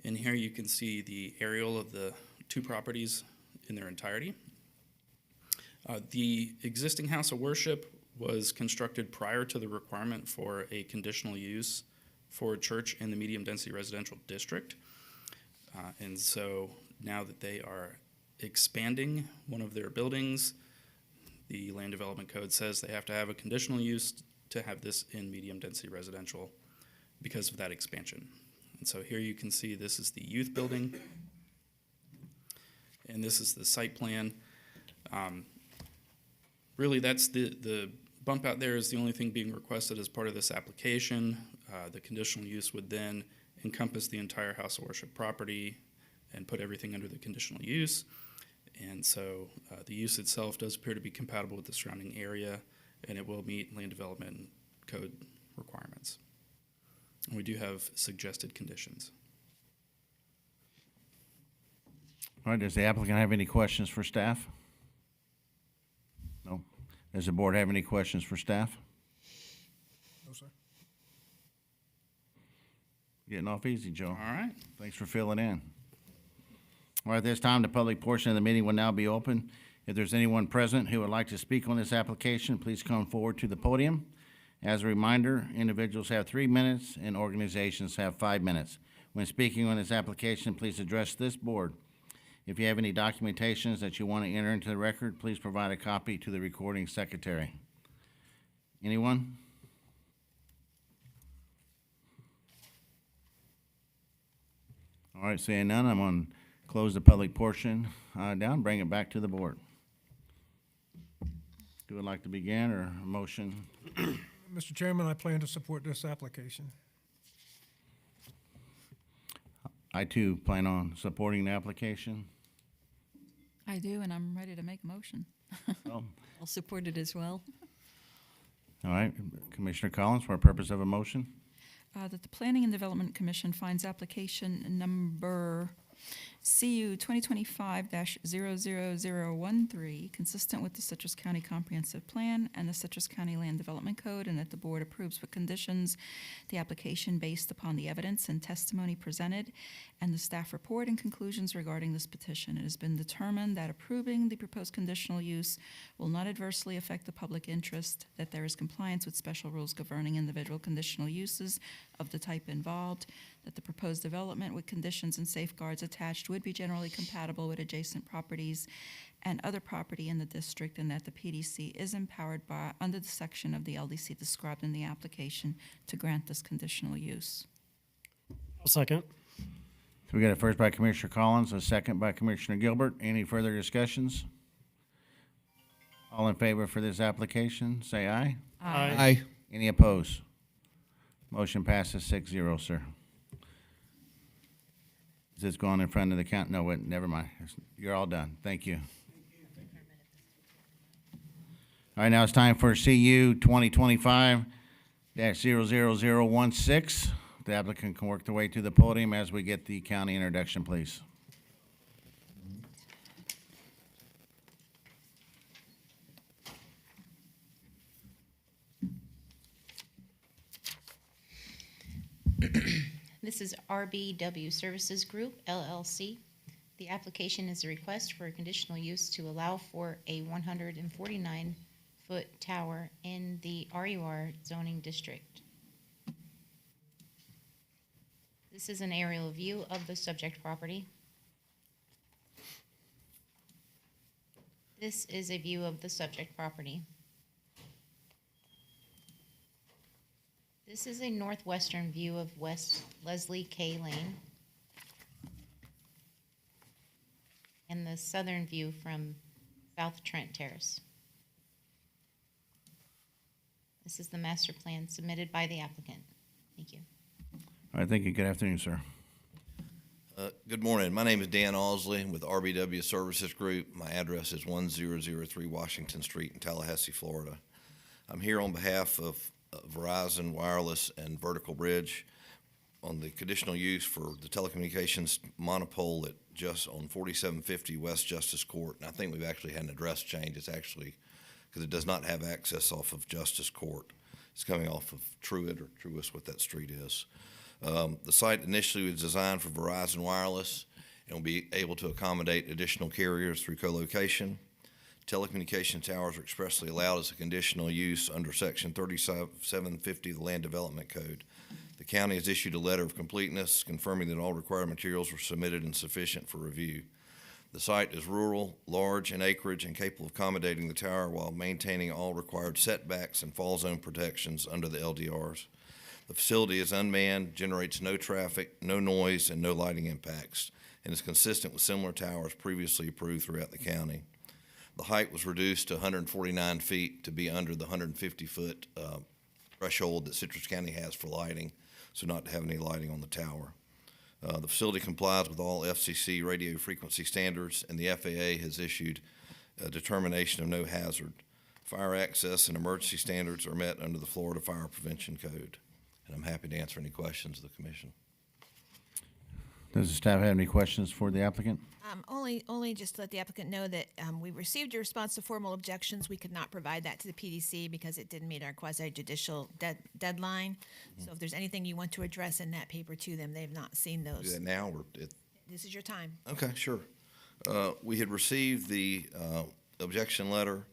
And here you can see the aerial of the two properties in their entirety. The existing house of worship was constructed prior to the requirement for a conditional use for a church in the medium-density residential district. And so now that they are expanding one of their buildings, the Land Development Code says they have to have a conditional use to have this in medium-density residential because of that expansion. And so here you can see this is the youth building, and this is the site plan. Really, that's the bump out there is the only thing being requested as part of this application. The conditional use would then encompass the entire house of worship property and put everything under the conditional use. And so the use itself does appear to be compatible with the surrounding area, and it will meet land development code requirements. And we do have suggested conditions. All right, does the applicant have any questions for staff? No? Does the board have any questions for staff? No, sir. Getting off easy, Joe. All right. Thanks for filling in. All right, at this time, the public portion of the meeting will now be open. If there's anyone present who would like to speak on this application, please come forward to the podium. As a reminder, individuals have 3 minutes and organizations have 5 minutes. When speaking on this application, please address this board. If you have any documentations that you want to enter into the record, please provide a copy to the recording secretary. Anyone? All right, seeing none, I'm going to close the public portion down, bring it back to the board. Who would like to begin, or a motion? Mr. Chairman, I plan to support this application. I too plan on supporting the application. I do, and I'm ready to make a motion. Oh, I'll support it as well. all right, Commissioner Collins, for a purpose of a motion? That the Planning and Development Commission finds application number CU 2025-00013 consistent with the Citrus County Comprehensive Plan and the Citrus County Land Development Code, and that the board approves with conditions the application based upon the evidence and testimony presented and the staff report and conclusions regarding this petition. It has been determined that approving the proposed conditional use will not adversely affect the public interest, that there is compliance with special rules governing individual conditional uses of the type involved, that the proposed development with conditions and safeguards attached would be generally compatible with adjacent properties and other property in the district, and that the PDC is empowered by, under the section of the LDC described in the application, to grant this conditional use. Second. So we got a first by Commissioner Collins, a second by Commissioner Gilbert. Any further discussions? All in favor for this application, say aye. Aye. Any opposed? Motion passes 6-0, sir. Is this going in front of the count? No, wait, never mind. You're all done. Thank you. All right, now it's time for CU 2025-00016. The applicant can work their way to the podium as we get the county introduction, please. This is RBW Services Group, LLC. The application is a request for a conditional use to allow for a 149-foot tower in the RUR zoning district. This is an aerial view of the subject property. This is a view of the subject property. This is a northwestern view of West Leslie K. Lane. And the southern view from South Trent Terrace. This is the master plan submitted by the applicant. Thank you. All right, thank you. Good afternoon, sir. Good morning. My name is Dan Ausley with RBW Services Group. My address is 1003 Washington Street in Tallahassee, Florida. I'm here on behalf of Verizon Wireless and Vertical Bridge on the conditional use for the telecommunications monopole at just on 4750 West Justice Court. And I think we've actually had an address change. It's actually because it does not have access off of Justice Court. It's coming off of Truett or Truist, what that street is. The site initially was designed for Verizon Wireless and will be able to accommodate additional carriers through co-location. Telecommunication towers are expressly allowed as a conditional use under Section 3750 of the Land Development Code. The county has issued a letter of completeness confirming that all required materials were submitted and sufficient for review. The site is rural, large in acreage, and capable of accommodating the tower while maintaining all required setbacks and fall zone protections under the LDRs. The facility is unmanned, generates no traffic, no noise, and no lighting impacts, and is consistent with similar towers previously approved throughout the county. The height was reduced to 149 feet to be under the 150-foot threshold that Citrus County has for lighting, so not to have any lighting on the tower. The facility complies with all FCC radio frequency standards, and the FAA has issued a determination of no hazard. Fire access and emergency standards are met under the Florida Fire Prevention Code. And I'm happy to answer any questions of the commission. Does the staff have any questions for the applicant? Only just to let the applicant know that we received a response to formal objections. We could not provide that to the PDC because it didn't meet our quasi-judicial deadline. So if there's anything you want to address in that paper to them, they've not seen those. Do that now or This is your time. Okay, sure. We had received the objection letter,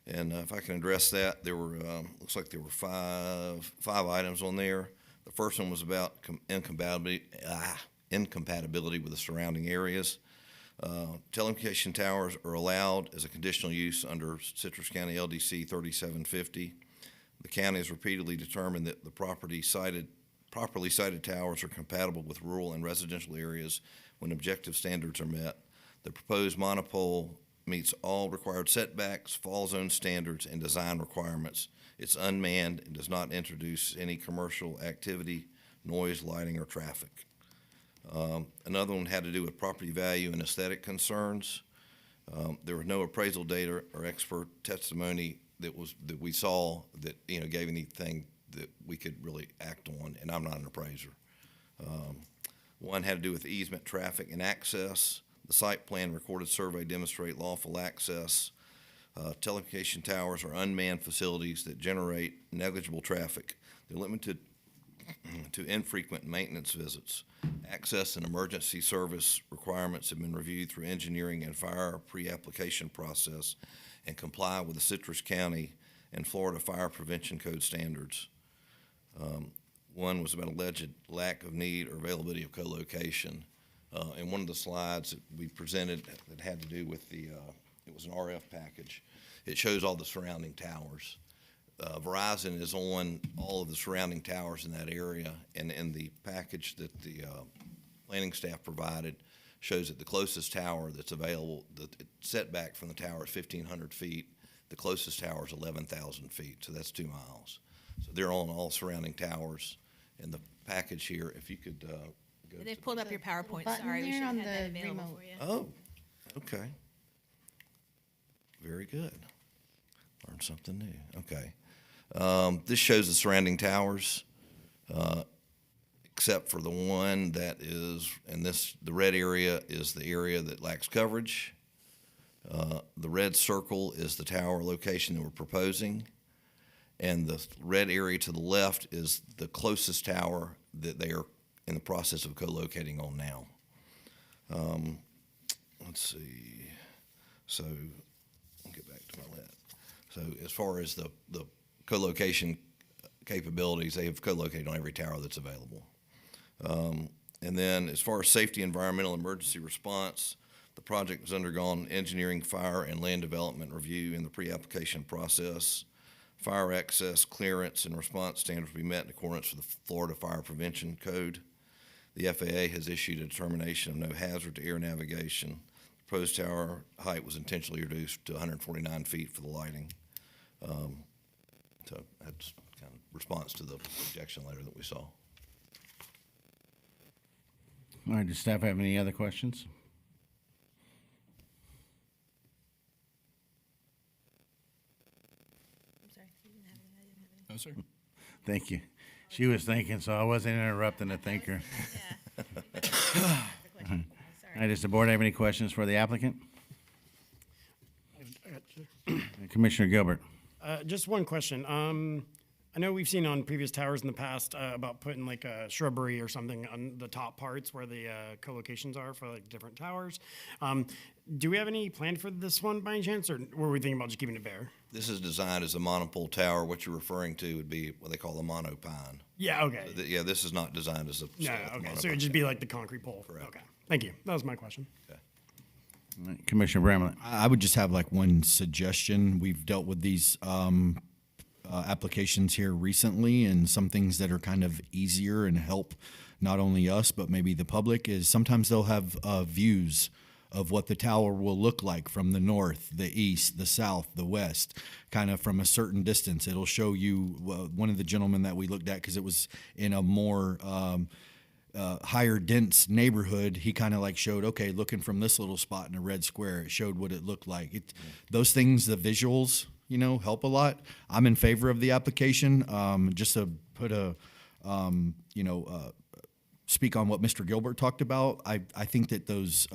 and if I can address that, there were looks like there were five items on there. The first one was about incompatibility with the surrounding areas. Telecommunication towers are allowed as a conditional use under Citrus County LDC 3750. The county has repeatedly determined that the properly cited towers are compatible with rural and residential areas when objective standards are met. The proposed monopole meets all required setbacks, fall zone standards, and design requirements. It's unmanned and does not introduce any commercial activity, noise, lighting, or traffic. Another one had to do with property value and aesthetic concerns. There was no appraisal data or expert testimony that we saw that gave anything that we could really act on, and I'm not an appraiser. One had to do with easement, traffic, and access. The site plan and recorded survey demonstrate lawful access. Telecommunication towers are unmanned facilities that generate negligible traffic. They're limited to infrequent maintenance visits. Access and emergency service requirements have been reviewed through engineering and fire pre-application process and comply with the Citrus County and Florida Fire Prevention Code standards. One was about alleged lack of need or availability of co-location. And one of the slides that we presented that had to do with it was an RF package. It shows all the surrounding towers. Verizon is on all of the surrounding towers in that area, and in the package that the planning staff provided shows that the closest tower that's available, the setback from the tower is 1,500 feet. The closest tower is 11,000 feet, so that's 2 miles. So they're on all surrounding towers. And the package here, if you could go. They've pulled up your PowerPoint. button Sorry, we there should have on had that the available remote. for you. Oh, okay. Very good. Learned something new. Okay. This shows the surrounding towers, except for the one that is, and the red area is the area that lacks coverage. The red circle is the tower location that we're proposing, and the red area to the left is the closest tower that they are in the process of co-locating on now. Let's see. So, I'll get back to my list. So as far as the co-location capabilities, they have co-located on every tower that's available. And then as far as safety, environmental, emergency response, the project has undergone engineering, fire, and land development review in the pre-application process. Fire access, clearance, and response standards will be met in accordance with the Florida Fire Prevention Code. The FAA has issued a determination of no hazard to air navigation. The proposed tower height was intentionally reduced to 149 feet for the lighting. So that's kind of response to the objection letter that we saw. All right, does staff have any other questions? I'm sorry, you didn't have any, I didn't have any. No, sir. Thank you. She was thinking, so I wasn't interrupting the thinker. All right, does the board have any questions for the applicant? Commissioner Gilbert. Just one question. I know we've seen on previous towers in the past about putting like a shrubbery or something on the top parts where the co-locations are for like different towers. Do we have any plan for this one by any chance, or were we thinking about just keeping it bare? This is designed as a monopole tower. What you're referring to would be what they call a monopine. Yeah, okay. Yeah, this is not designed as a No, okay. So it'd just be like the concrete pole. Correct. Okay. Thank you. That was my question. Okay. All right, Commissioner Bramlett. I would just have like one suggestion. We've dealt with these applications here recently, and some things that are kind of easier and help not only us but maybe the public is sometimes they'll have views of what the tower will look like from the north, the east, the south, the west, kind of from a certain distance. It'll show you one of the gentlemen that we looked at, because it was in a more higher dense neighborhood, he kind of like showed, okay, looking from this little spot in a red square, it showed what it looked like. Those things, the visuals, you know, help a lot. I'm in favor of the application. Just to put a, speak on what Mr. Gilbert talked about, I think that those,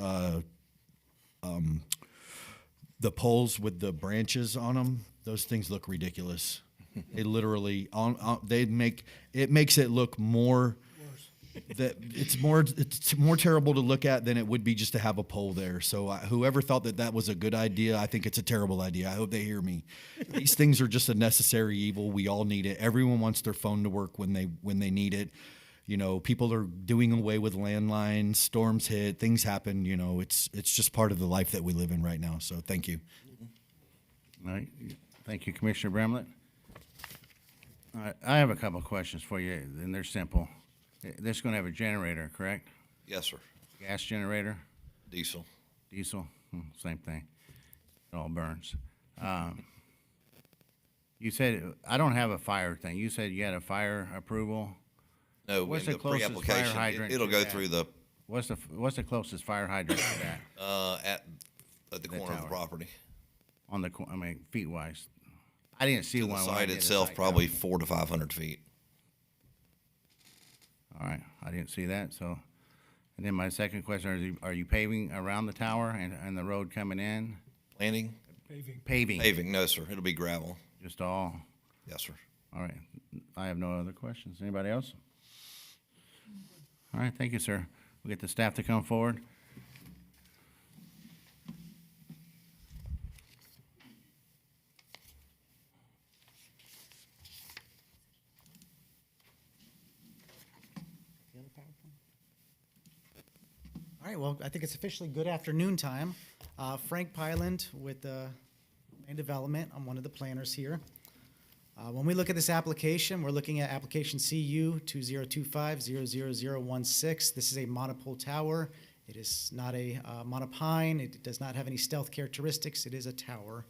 the poles with the branches on them, those things look ridiculous. They literally, it makes it look more, that it's more terrible to look at than it would be just to have a pole there. So whoever thought that was a good idea, I think it's a terrible idea. I hope they hear me. These things are just a necessary evil. We all need it. Everyone wants their phone to work when they need it. You know, people are doing away with landlines. Storms hit. Things happen. You know, it's just part of the life that we live in right now. So thank you. All right, thank you, Commissioner Bramlett. All right, I have a couple of questions for you, and they're simple. This is going to have a generator, correct? Yes, sir. Gas generator? Diesel. Diesel? Same thing. It all burns. You said, I don't have a fire thing. You said you had a fire approval? No, What's in the the closest fire pre-application, hydrant it'll to go that? through the, What's the closest fire hydrant to that? at the corner of the tower. property. On the, feet wise? I didn't see To one. the when I site did the itself, site probably count. 400 to 500 feet. All right, I didn't see that, so, and then my second question, are you paving around the tower and the road coming in? Planning? Paving? Paving, no, sir. It'll be gravel. Just all? Yes, sir. All right, I have no other questions. Anybody else? All right, thank you, sir. We'll get the staff to come forward. All right, well, I think it's officially good afternoon time. Frank Pyland with Land Development. I'm one of the planners here. When we look at this application, we're looking at application CU 2025-00016. This is a monopole tower. It is not a monopine. It does not have any stealth characteristics. It is a tower.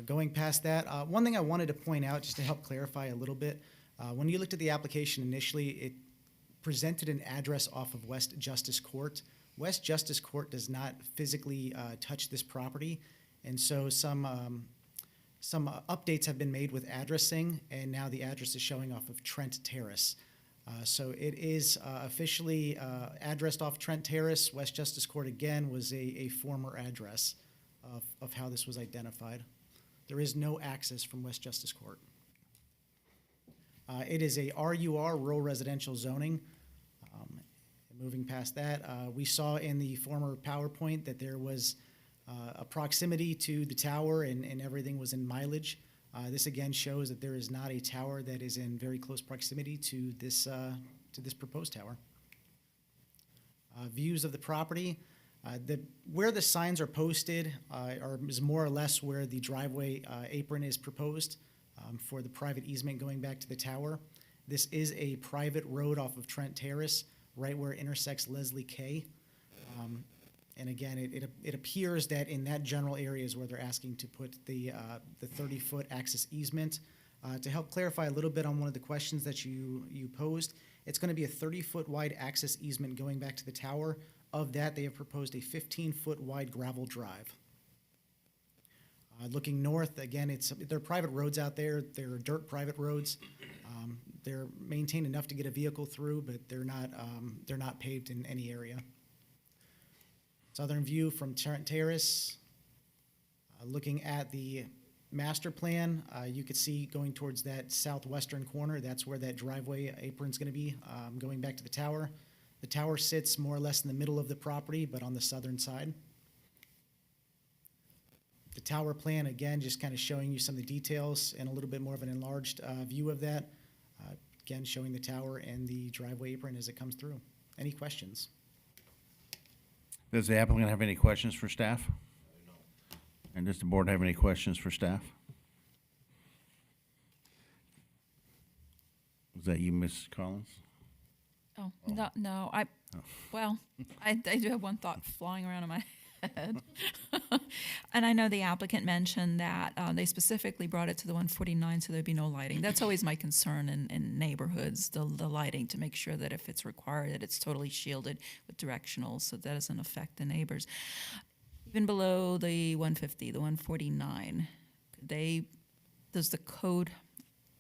Going past that, one thing I wanted to point out, just to help clarify a little bit, when you looked at the application initially, it presented an address off of West Justice Court. West Justice Court does not physically touch this property, and so some updates have been made with addressing, and now the address is showing off of Trent Terrace. So it is officially addressed off Trent Terrace. West Justice Court, again, was a former address of how this was identified. There is no access from West Justice Court. It is a RUR, rural residential zoning. Moving past that, we saw in the former PowerPoint that there was a proximity to the tower and everything was in mileage. This again shows that there is not a tower that is in very close proximity to this proposed tower. Views of the property. Where the signs are posted is more or less where the driveway apron is proposed for the private easement going back to the tower. This is a private road off of Trent Terrace, right where it intersects Leslie K. And again, it appears that in that general area is where they're asking to put the 30-foot access easement. To help clarify a little bit on one of the questions that you posed, it's going to be a 30-foot wide access easement going back to the tower. Of that, they have proposed a 15-foot wide gravel drive. Looking north, again, there are private roads out there. They're dirt private roads. They're maintained enough to get a vehicle through, but they're not paved in any area. Southern view from Trent Terrace. Looking at the master plan, you could see going towards that southwestern corner, that's where that driveway apron's going to be, going back to the tower. The tower sits more or less in the middle of the property, but on the southern side. The tower plan, again, just kind of showing you some of the details and a little bit more of an enlarged view of that. Again, showing the tower and the driveway apron as it comes through. Any questions? Does the applicant have any questions for staff? And does the board have any questions for staff? Was that you, Ms. Collins? Oh, no, well, I do have one thought flying around in my head. And I know the applicant mentioned that they specifically brought it to the 149 so there'd be no lighting. That's always my concern in neighborhoods, the lighting, to make sure that if it's required, that it's totally shielded with directional so that doesn't affect the neighbors. Even below the 150, the 149, does the code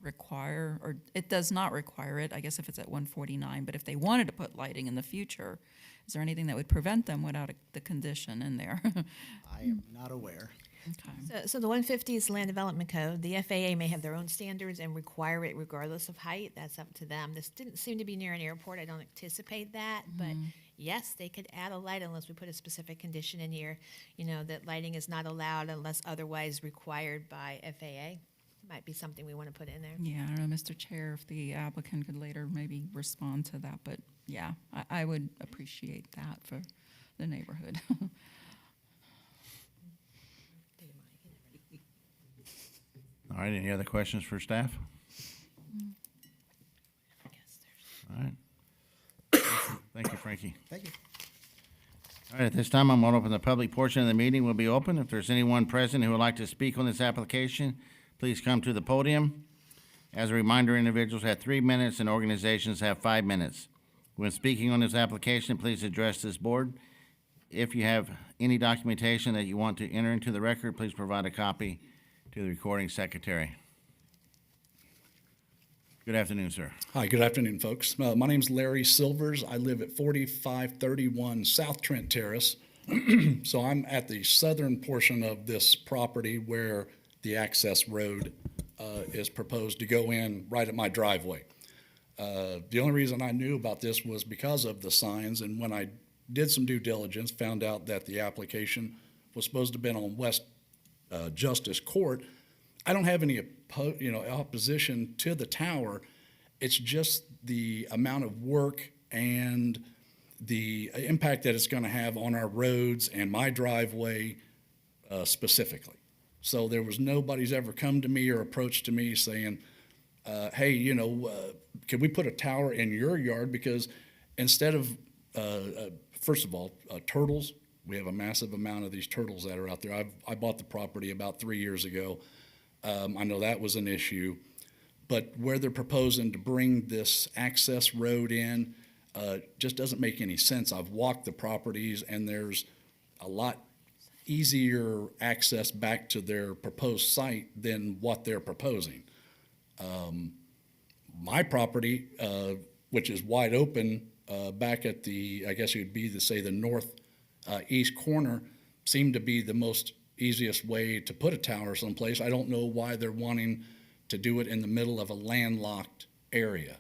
require, or it does not require it, I guess if it's at 149, but if they wanted to put lighting in the future, is there anything that would prevent them without the condition in there? I am not aware. Okay. So the 150 is Land Development Code. The FAA may have their own standards and require it regardless of height. That's up to them. This didn't seem to be near an airport. I don't anticipate that, but yes, they could add a light unless we put a specific condition in here, that lighting is not allowed unless otherwise required by FAA. Might be something we want to put in there. Yeah, I don't know, Mr. Chair, if the applicant could later maybe respond to that, but yeah, I would appreciate that for the neighborhood. All right, any other questions for staff? All right. Thank you, Frankie. Thank you. All right, at this time, I'm going to open the public portion of the meeting. Will be open. If there's anyone present who would like to speak on this application, please come to the podium. As a reminder, individuals have 3 minutes and organizations have 5 minutes. When speaking on this application, please address this board. If you have any documentation that you want to enter into the record, please provide a copy to the recording secretary. Good afternoon, sir. Hi, good afternoon, folks. My name's Larry Silvers. I live at 4531 South Trent Terrace. So I'm at the southern portion of this property where the access road is proposed to go in right at my driveway. The only reason I knew about this was because of the signs, and when I did some due diligence, found out that the application was supposed to have been on West Justice Court. I don't have any opposition to the tower. It's just the amount of work and the impact that it's going to have on our roads and my driveway specifically. So there was nobody's ever come to me or approached to me saying, hey, could we put a tower in your yard? Because instead of, first of all, turtles, we have a massive amount of these turtles that are out there. I bought the property about 3 years ago. I know that was an issue. But where they're proposing to bring this access road in just doesn't make any sense. I've walked the properties, and there's a lot easier access back to their proposed site than what they're proposing. My property, which is wide open back at the, I guess you'd be to say the northeast corner, seemed to be the most easiest way to put a tower someplace. I don't know why they're wanting to do it in the middle of a landlocked area.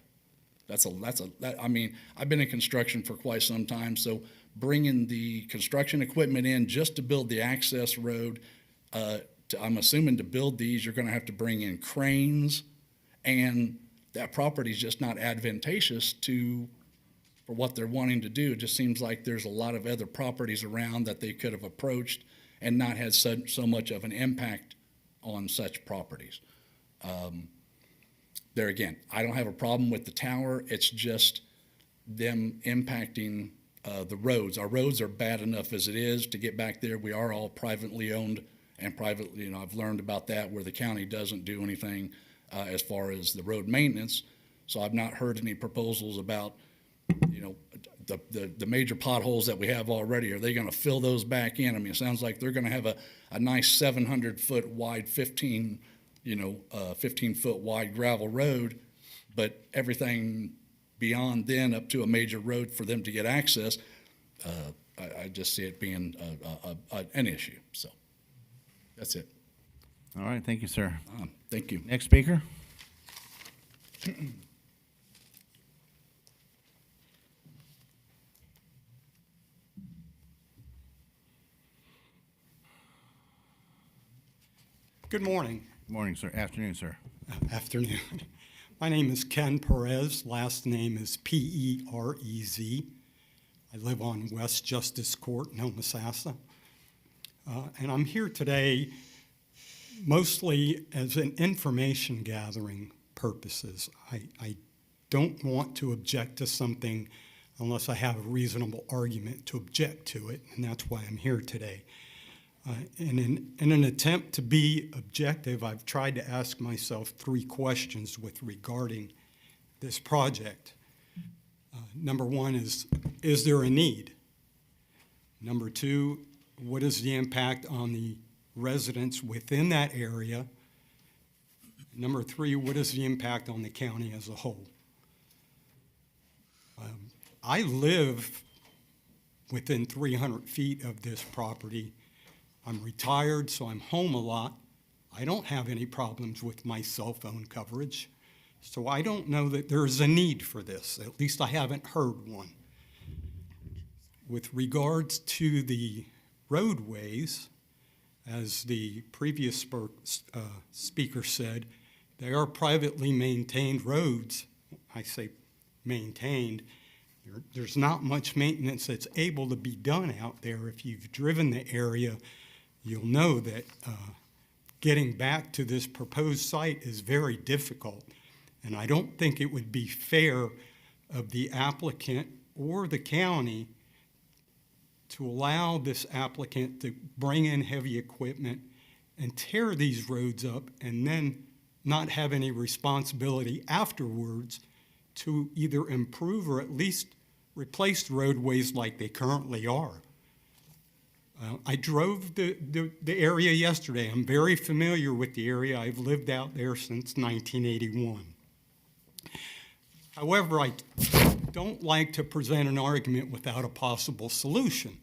I mean, I've been in construction for quite some time, so bringing the construction equipment in just to build the access road, I'm assuming to build these, you're gonna have to bring in cranes, and that property's just not advantageous for what they're wanting to do. It just seems like there's a lot of other properties around that they could have approached and not had so much of an impact on such properties. There again, I don't have a problem with the tower. It's just them impacting the roads. Our roads are bad enough as it is to get back there. We are all privately owned and privately, I've learned about that where the county doesn't do anything as far as the road maintenance. So I've not heard any proposals about, the major potholes that we have already. Are they going to fill those back in? I mean, it sounds like they're going to have a nice 700-foot wide, 15-foot wide gravel road, but everything beyond then up to a major road for them to get access, I just see it being an issue. So that's it. All right, thank you, sir. Thank you. Next speaker. Good morning. Morning, sir. Afternoon, sir. Afternoon. My name is Ken Perez. Last name is Perez. I live on West Justice Court in Homosassa. And I'm here today mostly as an information gathering purposes. I don't want to object to something unless I have a reasonable argument to object to it, and that's why I'm here today. In an attempt to be objective, I've tried to ask myself 3 questions with regarding this project. Number 1 is there a need? Number 2, what is the impact on the residents within that area? Number 3, what is the impact on the county as a whole? I live within 300 feet of this property. I'm retired, so I'm home a lot. I don't have any problems with my cell phone coverage, so I don't know that there's a need for this. At least I haven't heard one. With regards to the roadways, as the previous speaker said, they are privately maintained roads. I say maintained. There's not much maintenance that's able to be done out there. If you've driven the area, you'll know that getting back to this proposed site is very difficult. And I don't think it would be fair of the applicant or the county to allow this applicant to bring in heavy equipment and tear these roads up and then not have any responsibility afterwards to either improve or at least replace the roadways like they currently are. I drove the area yesterday. I'm very familiar with the area. I've lived out there since 1981. However, I don't like to present an argument without a possible solution.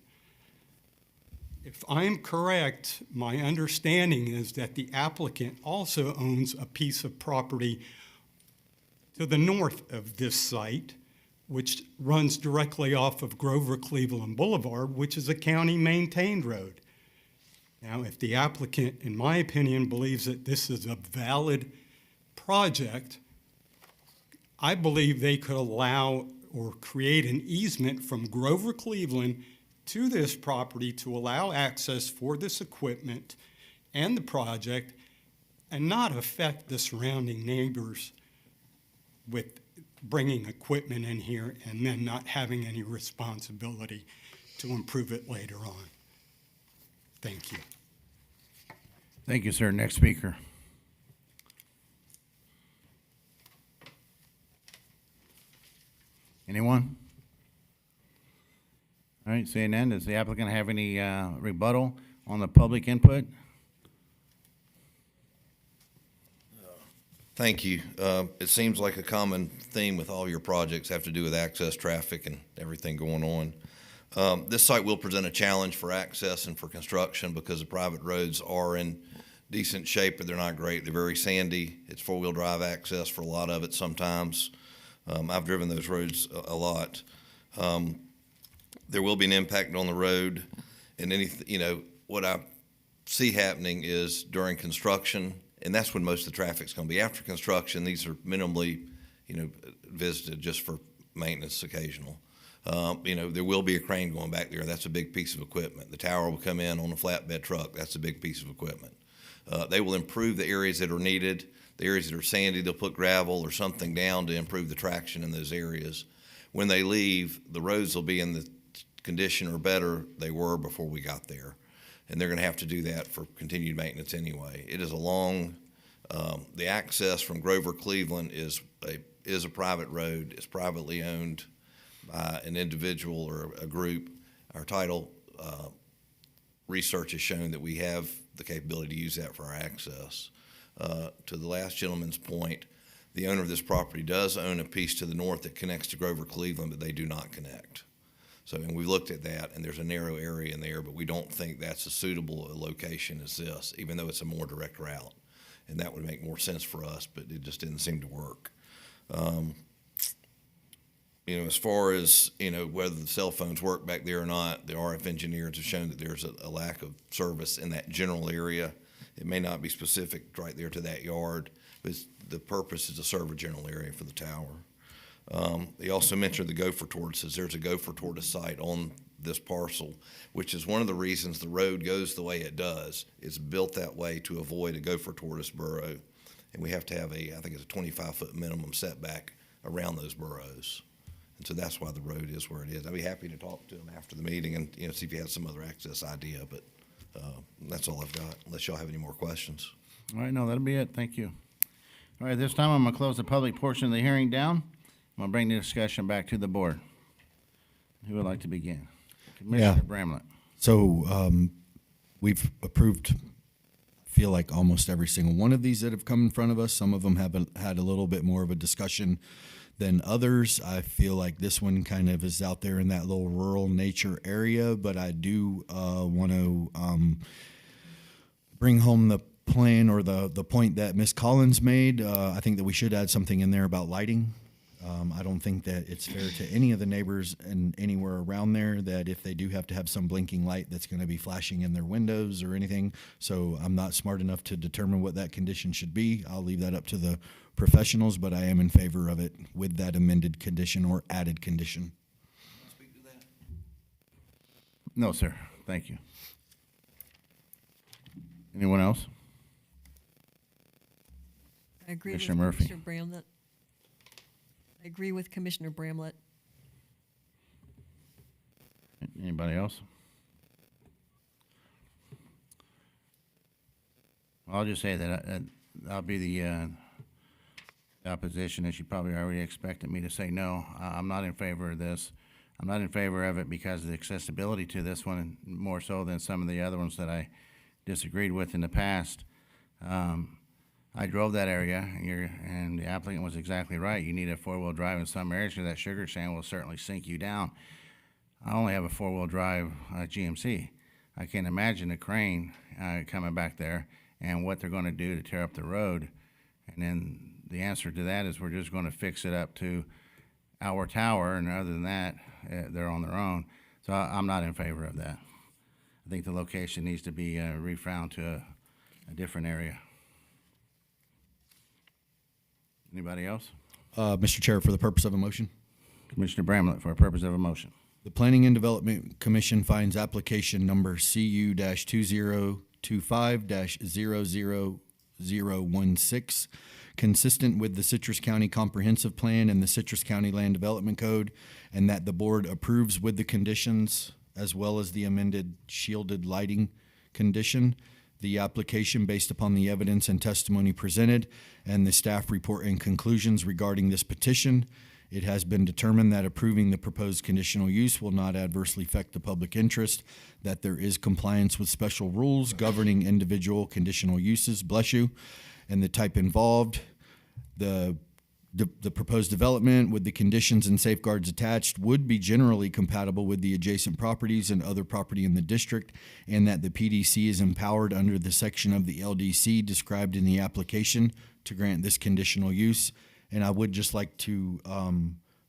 If I'm correct, my understanding is that the applicant also owns a piece of property to the north of this site, which runs directly off of Grover Cleveland Boulevard, which is a county-maintained road. Now, if the applicant, in my opinion, believes that this is a valid project, I believe they could allow or create an easement from Grover Cleveland to this property to allow access for this equipment and the project and not affect the surrounding neighbors with bringing equipment in here and then not having any responsibility to improve it later on. Thank you. Thank you, sir. Next speaker. Anyone? All right, seeing none, does the applicant have any rebuttal on the public input? Thank you. It seems like a common theme with all your projects have to do with access, traffic, and everything going on. This site will present a challenge for access and for construction because the private roads are in decent shape, but they're not great. They're very sandy. It's four-wheel drive access for a lot of it sometimes. I've driven those roads a lot. There will be an impact on the road, and what I see happening is during construction, and that's when most of the traffic's going to be. After construction, these are minimally, visited just for maintenance occasional. There will be a crane going back there. That's a big piece of equipment. The tower will come in on a flatbed truck. That's a big piece of equipment. They will improve the areas that are needed. The areas that are sandy, they'll put gravel or something down to improve the traction in those areas. When they leave, the roads will be in the condition or better they were before we got there. And they're going to have to do that for continued maintenance anyway. It is a long, the access from Grover, Cleveland is a private road. It's privately owned by an individual or a group. Our title research has shown that we have the capability to use that for our access. To the last gentleman's point, the owner of this property does own a piece to the north that connects to Grover, Cleveland, but they do not connect. So, and we looked at that, and there's a narrow area in there, but we don't think that's as suitable a location as this, even though it's a more direct route. And that would make more sense for us, but it just didn't seem to work. As far as, whether the cell phones work back there or not, the RF engineers have shown that there's a lack of service in that general area. It may not be specific right there to that yard, but the purpose is to serve a general area for the tower. They also mentioned the gopher tortoises. There's a gopher tortoise site on this parcel, which is one of the reasons the road goes the way it does. It's built that way to avoid a gopher tortoise burrow. And we have to have I think it's a 25-foot minimum setback around those burrows. And so that's why the road is where it is. I'd be happy to talk to him after the meeting and see if he has some other access idea, but that's all I've got, unless y'all have any more questions. All right, no, that'll be it. Thank you. All right, this time I'm going to close the public portion of the hearing down. I'm going to bring the discussion back to the board. Who would like to begin? Commissioner Bramlett. So we've approved, feel like almost every single one of these that have come in front of us. Some of them have had a little bit more of a discussion than others. I feel like this one kind of is out there in that little rural nature area, but I do want to bring home the plan or the point that Ms. Collins made. I think that we should add something in there about lighting. I don't think that it's fair to any of the neighbors and anywhere around there that if they do have to have some blinking light that's going to be flashing in their windows or anything. So I'm not smart enough to determine what that condition should be. I'll leave that up to the professionals, but I am in favor of it with that amended condition or added condition. Speak to that. No, sir. Thank you. Anyone else? I agree Commissioner with Murphy. Commissioner Bramlett. I agree with Commissioner Bramlett. Anybody else? I'll just say that I'll be the opposition, as you probably already expected me to say no. I'm not in favor of this. I'm not in favor of it because of the accessibility to this one, more so than some of the other ones that I disagreed with in the past. I drove that area, and the applicant was exactly right. You need a four-wheel drive in some areas because that sugar sand will certainly sink you down. I only have a four-wheel drive GMC. I can't imagine a crane coming back there and what they're going to do to tear up the road. And then the answer to that is we're just going to fix it up to our tower, and other than that, they're on their own. So I'm not in favor of that. I think the location needs to be refound to a different area. Anybody else? Mr. Chair, for the purpose of a motion. Commissioner Bramlett, for a purpose of a motion. The Planning and Development Commission finds application number CU-2025-00016 consistent with the Citrus County Comprehensive Plan and the Citrus County Land Development Code, and that the board approves with the conditions as well as the amended shielded lighting condition. The application based upon the evidence and testimony presented and the staff report and conclusions regarding this petition. It has been determined that approving the proposed conditional use will not adversely affect the public interest, that there is compliance with special rules governing individual conditional uses, bless you, and the type involved. The the proposed development with the conditions and safeguards attached would be generally compatible with the adjacent properties and other property in the district, and that the PDC is empowered under the section of the LDC described in the application to grant this conditional use. And I would just like to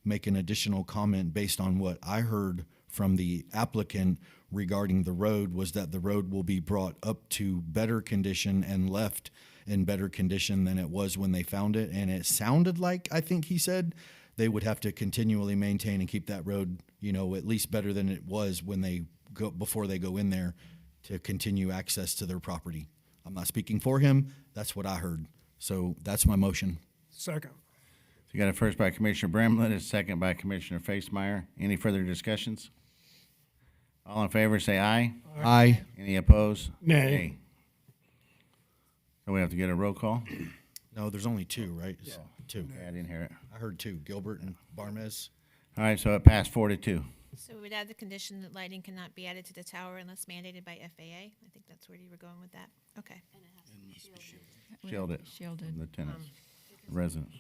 make an additional comment based on what I heard from the applicant regarding the road, was that the road will be brought up to better condition and left in better condition than it was when they found it. And it sounded like, I think he said, they would have to continually maintain and keep that road, at least better than it was when they go, before they go in there, to continue access to their property. I'm not speaking for him. That's what I heard. So that's my motion. Second. You got a first by Commissioner Bramlett, a second by Commissioner Facemeyer. Any further discussions? All in favor, say aye. Aye. Any opposed? Nay. So we have to get a roll call? No, there's only two, right? Yeah. Two. Yeah, I didn't hear it. I heard two, Gilbert and Barmez. All right, so it passed 4-2. So we would add the condition that lighting cannot be added to the tower unless mandated by FAA. I think that's where you were going with that. Okay. Shielded. Shielded. From the tenants, residents.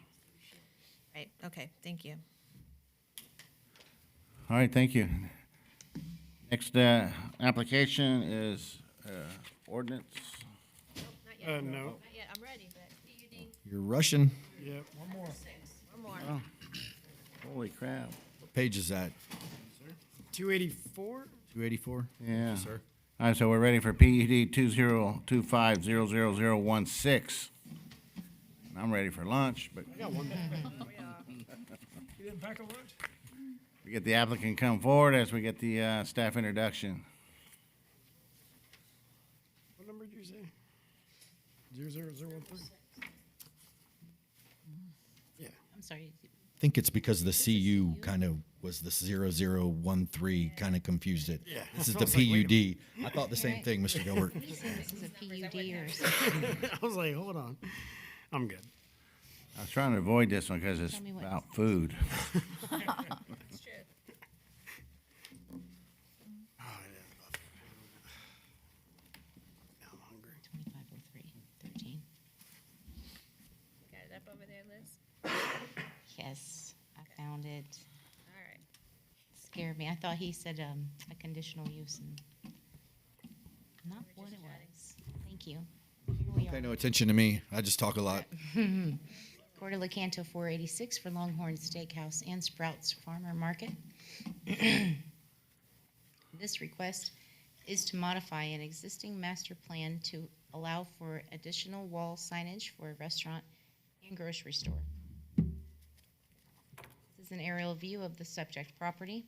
Right, okay, thank you. All right, thank you. Next application is ordinance. No. Not yet, I'm ready, but PUD. You're rushing. Yep. One more. One more. Oh. Holy crap. What page is that? 284? 284? Yeah. Yes, sir. All right, so we're ready for PUD 2025-00016. I'm ready for lunch, but I got one. You didn't pack a lunch? we get the applicant come forward as we get the staff introduction. What number did you say? 00013? Yeah. I'm sorry. I think it's because the CU kind of was the 0013 kind of confused it. Yeah. This is I the was like, wait a PUD. I thought the same thing, Mr. Gilbert. This is a PUD or something. I was like, hold on. I'm good. I was trying to avoid this one because it's Tell me what- about food. Now I'm hungry. 250313. Got it up over there, Liz? Yes, I found it. All right. Scared me. I thought he said a conditional use and not what it was. Thank you. Here we Pay are. no attention to me. I just talk a lot. Coeur d'Alecanto 486 for Longhorn Steakhouse and Sprouts Farmer Market. This request is to modify an existing master plan to allow for additional wall signage for a restaurant and grocery store. This is an aerial view of the subject property.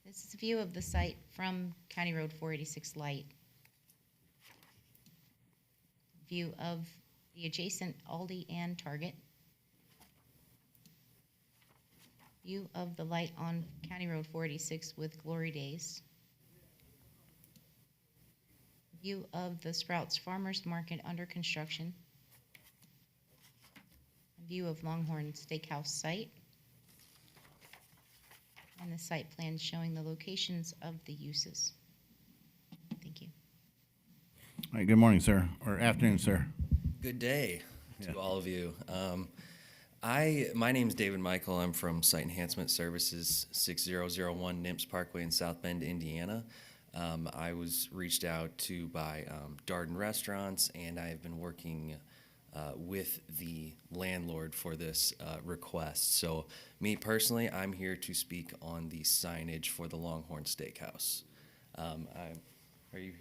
This is a view of the site from County Road 486 Light. View of the adjacent Aldi and Target. View of the light on County Road 486 with Glory Days. View of the Sprouts Farmers Market under construction. View of Longhorn Steakhouse site. And the site plan showing the locations of the uses. Thank you. All right, good morning, sir, or afternoon, sir. Good day to Yeah. all of you. My name is David Michael. I'm from Site Enhancement Services, 6001 NIMS Parkway in South Bend, Indiana. I was reached out to by Darden Restaurants, and I have been working with the landlord for this request. So me personally, I'm here to speak on the signage for the Longhorn Steakhouse. Are you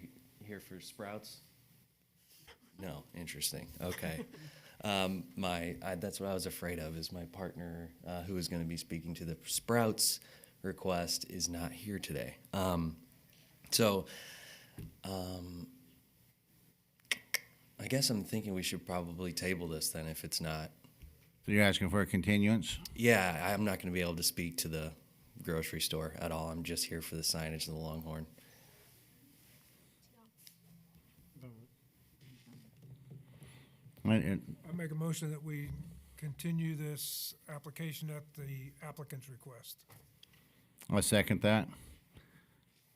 here for Sprouts? No, interesting. Okay. That's what I was afraid of, is my partner, who is going to be speaking to the Sprouts request, is not here today. I guess I'm thinking we should probably table this then if it's not. So you're asking for a continuance? Yeah, I'm not going to be able to speak to the grocery store at all. I'm just here for the signage of the Longhorn. Right, I make a motion that we continue this application at the applicant's request. I'll second that.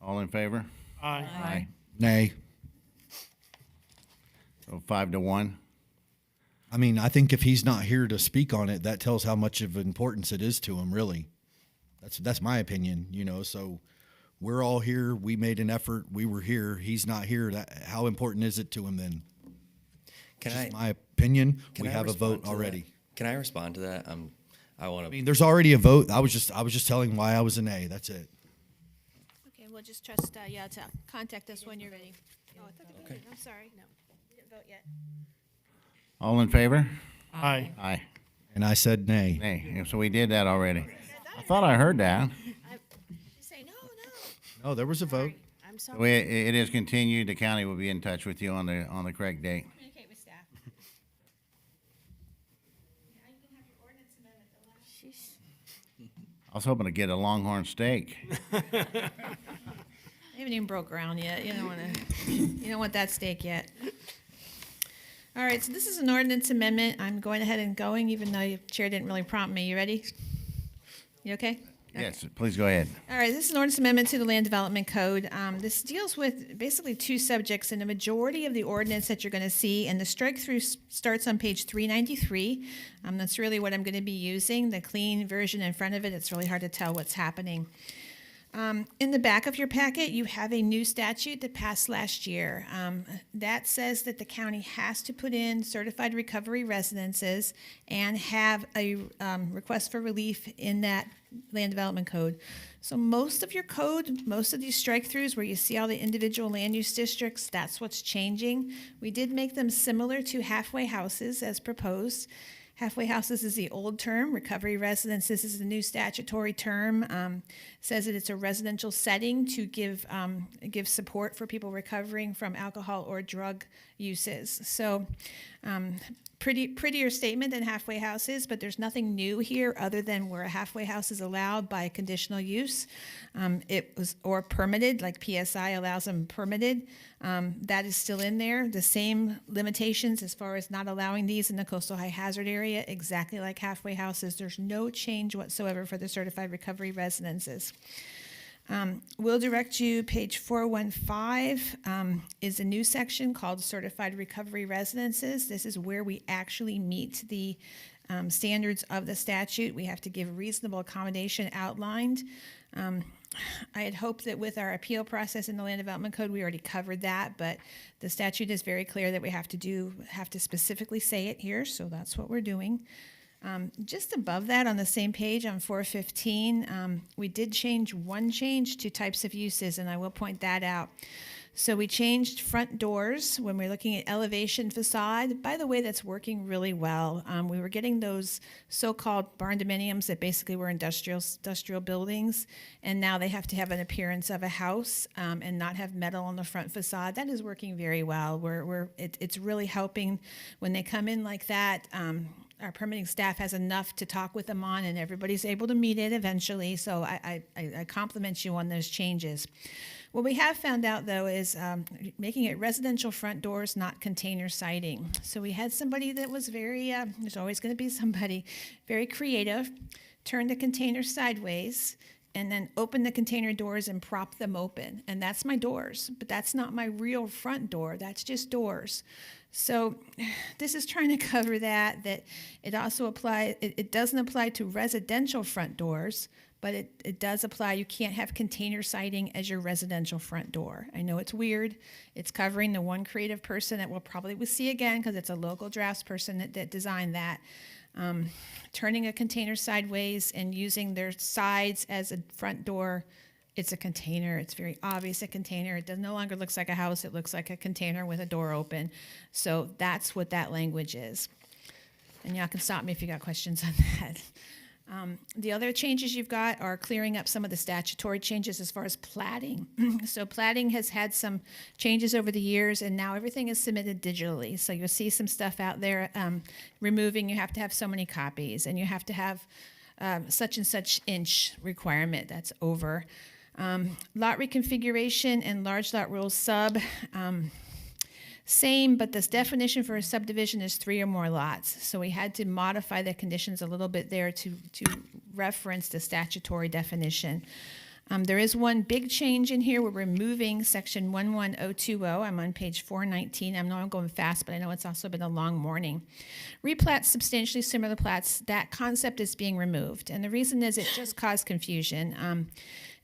All in favor? Aye. Aye. Nay. So 5-1. I mean, I think if he's not here to speak on it, that tells how much of importance it is to him, really. That's my opinion, you know, so we're all here. We made an effort. We were here. He's not here. How important is it to him then? Just my opinion. We have a vote already. Can I respond to that? I want I mean, there's already a vote. I was just telling why I was an A. That's it. Okay, we'll just trust, to contact us when you're ready. Oh, I thought we did. I'm sorry. No, we didn't vote yet. All in favor? Aye. Aye. And I said nay. Nay, so we did that already. I thought I heard that. Just say no, no. No, there was a vote. I'm So sorry. it is continued. The county will be in touch with you on the correct date. Communicate with staff. Yeah, you can have your ordinance amendment, the last. I was hoping to get a Longhorn steak. I haven't even broke ground yet. You don't want that steak yet. All right, so this is an ordinance amendment. I'm going ahead and going, even though your chair didn't really prompt me. You ready? You okay? Yes, please go ahead. All right, this is an ordinance amendment to the Land Development Code. This deals with basically two subjects, and the majority of the ordinance that you're going to see, and the strike-through starts on page 393. That's really what I'm going to be using, the clean version in front of it. It's really hard to tell what's happening. In the back of your packet, you have a new statute that passed last year. That says that the county has to put in certified recovery residences and have a request for relief in that land development code. So most of your code, most of these strike-throughs where you see all the individual land use districts, that's what's changing. We did make them similar to halfway houses as proposed. Halfway houses is the old term. Recovery residences is the new statutory term. Says that it's a residential setting to give support for people recovering from alcohol or drug uses. So prettier statement than halfway houses, but there's nothing new here other than where a halfway house is allowed by conditional use. It was or permitted, like PSI allows them permitted. That is still in there. The same limitations as far as not allowing these in the coastal high hazard area, exactly like halfway houses. There's no change whatsoever for the certified recovery residences. We'll direct you, page 415 is a new section called Certified Recovery Residences. This is where we actually meet the standards of the statute. We have to give reasonable accommodation outlined. I had hoped that with our appeal process in the Land Development Code, we already covered that, but the statute is very clear that we have to specifically say it here, so that's what we're doing. Just above that, on the same page on 415, we did change one change to types of uses, and I will point that out. So we changed front doors when we're looking at elevation facade. By the way, that's working really well. We were getting those so-called barn dominiums that basically were industrial buildings, and now they have to have an appearance of a house and not have metal on the front facade. That is working very well. It's really helping when they come in like that. Our permitting staff has enough to talk with them on, and everybody's able to meet it eventually. So I compliment you on those changes. What we have found out, though, is making it residential front doors, not container siding. So we had somebody that was very, there's always going to be somebody, very creative, turn the container sideways, and then open the container doors and prop them open. And that's my doors, but that's not my real front door. That's just doors. So this is trying to cover that it also applies, it doesn't apply to residential front doors, but it does apply. You can't have container siding as your residential front door. I know it's weird. It's covering the one creative person that we'll probably see again because it's a local draftsperson that designed that. Turning a container sideways and using their sides as a front door, it's a container. It's very obvious a container. It no longer looks like a house. It looks like a container with a door open. So that's what that language is. And y'all can stop me if you got questions on that. The other changes you've got are clearing up some of the statutory changes as far as platting. So platting has had some changes over the years, and now everything is submitted digitally. So you'll see some stuff out there removing, you have to have so many copies, and you have to have such and such inch requirement. That's over. Lot reconfiguration and large lot rules sub. Same, but this definition for a subdivision is 3 or more lots. So we had to modify the conditions a little bit there to reference the statutory definition. There is one big change in here. We're removing section 11020. I'm on page 419. I know I'm going fast, but I know it's also been a long morning. Replats substantially similar plats, that concept is being removed. And the reason is it just caused confusion.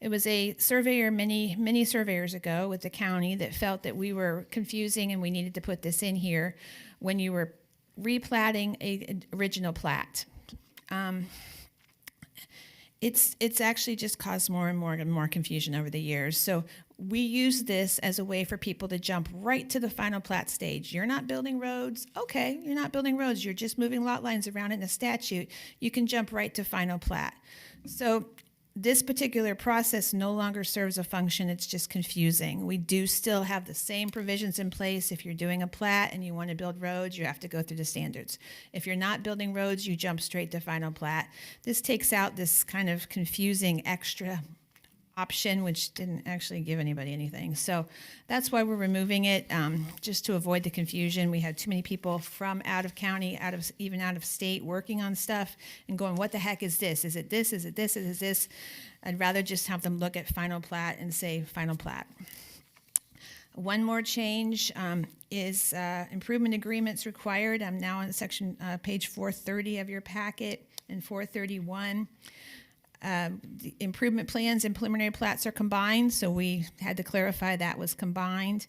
It was a surveyor many surveyors ago with the county that felt that we were confusing and we needed to put this in here when you were replatting an original plat. It's actually just caused more and more confusion over the years. So we use this as a way for people to jump right to the final plat stage. You're not building roads. Okay, you're not building roads. You're just moving lot lines around in a statute. You can jump right to final plat. So this particular process no longer serves a function. It's just confusing. We do still have the same provisions in place. If you're doing a plat and you want to build roads, you have to go through the standards. If you're not building roads, you jump straight to final plat. This takes out this kind of confusing extra option, which didn't actually give anybody anything. So that's why we're removing it, just to avoid the confusion. We had too many people from out of county, even out of state, working on stuff and going, what the heck is this? Is it this? Is it this? Is this? I'd rather just have them look at final plat and say final plat. One more change is improvement agreements required. I'm now on section page 430 of your packet and 431. The improvement plans and preliminary plats are combined, so we had to clarify that was combined.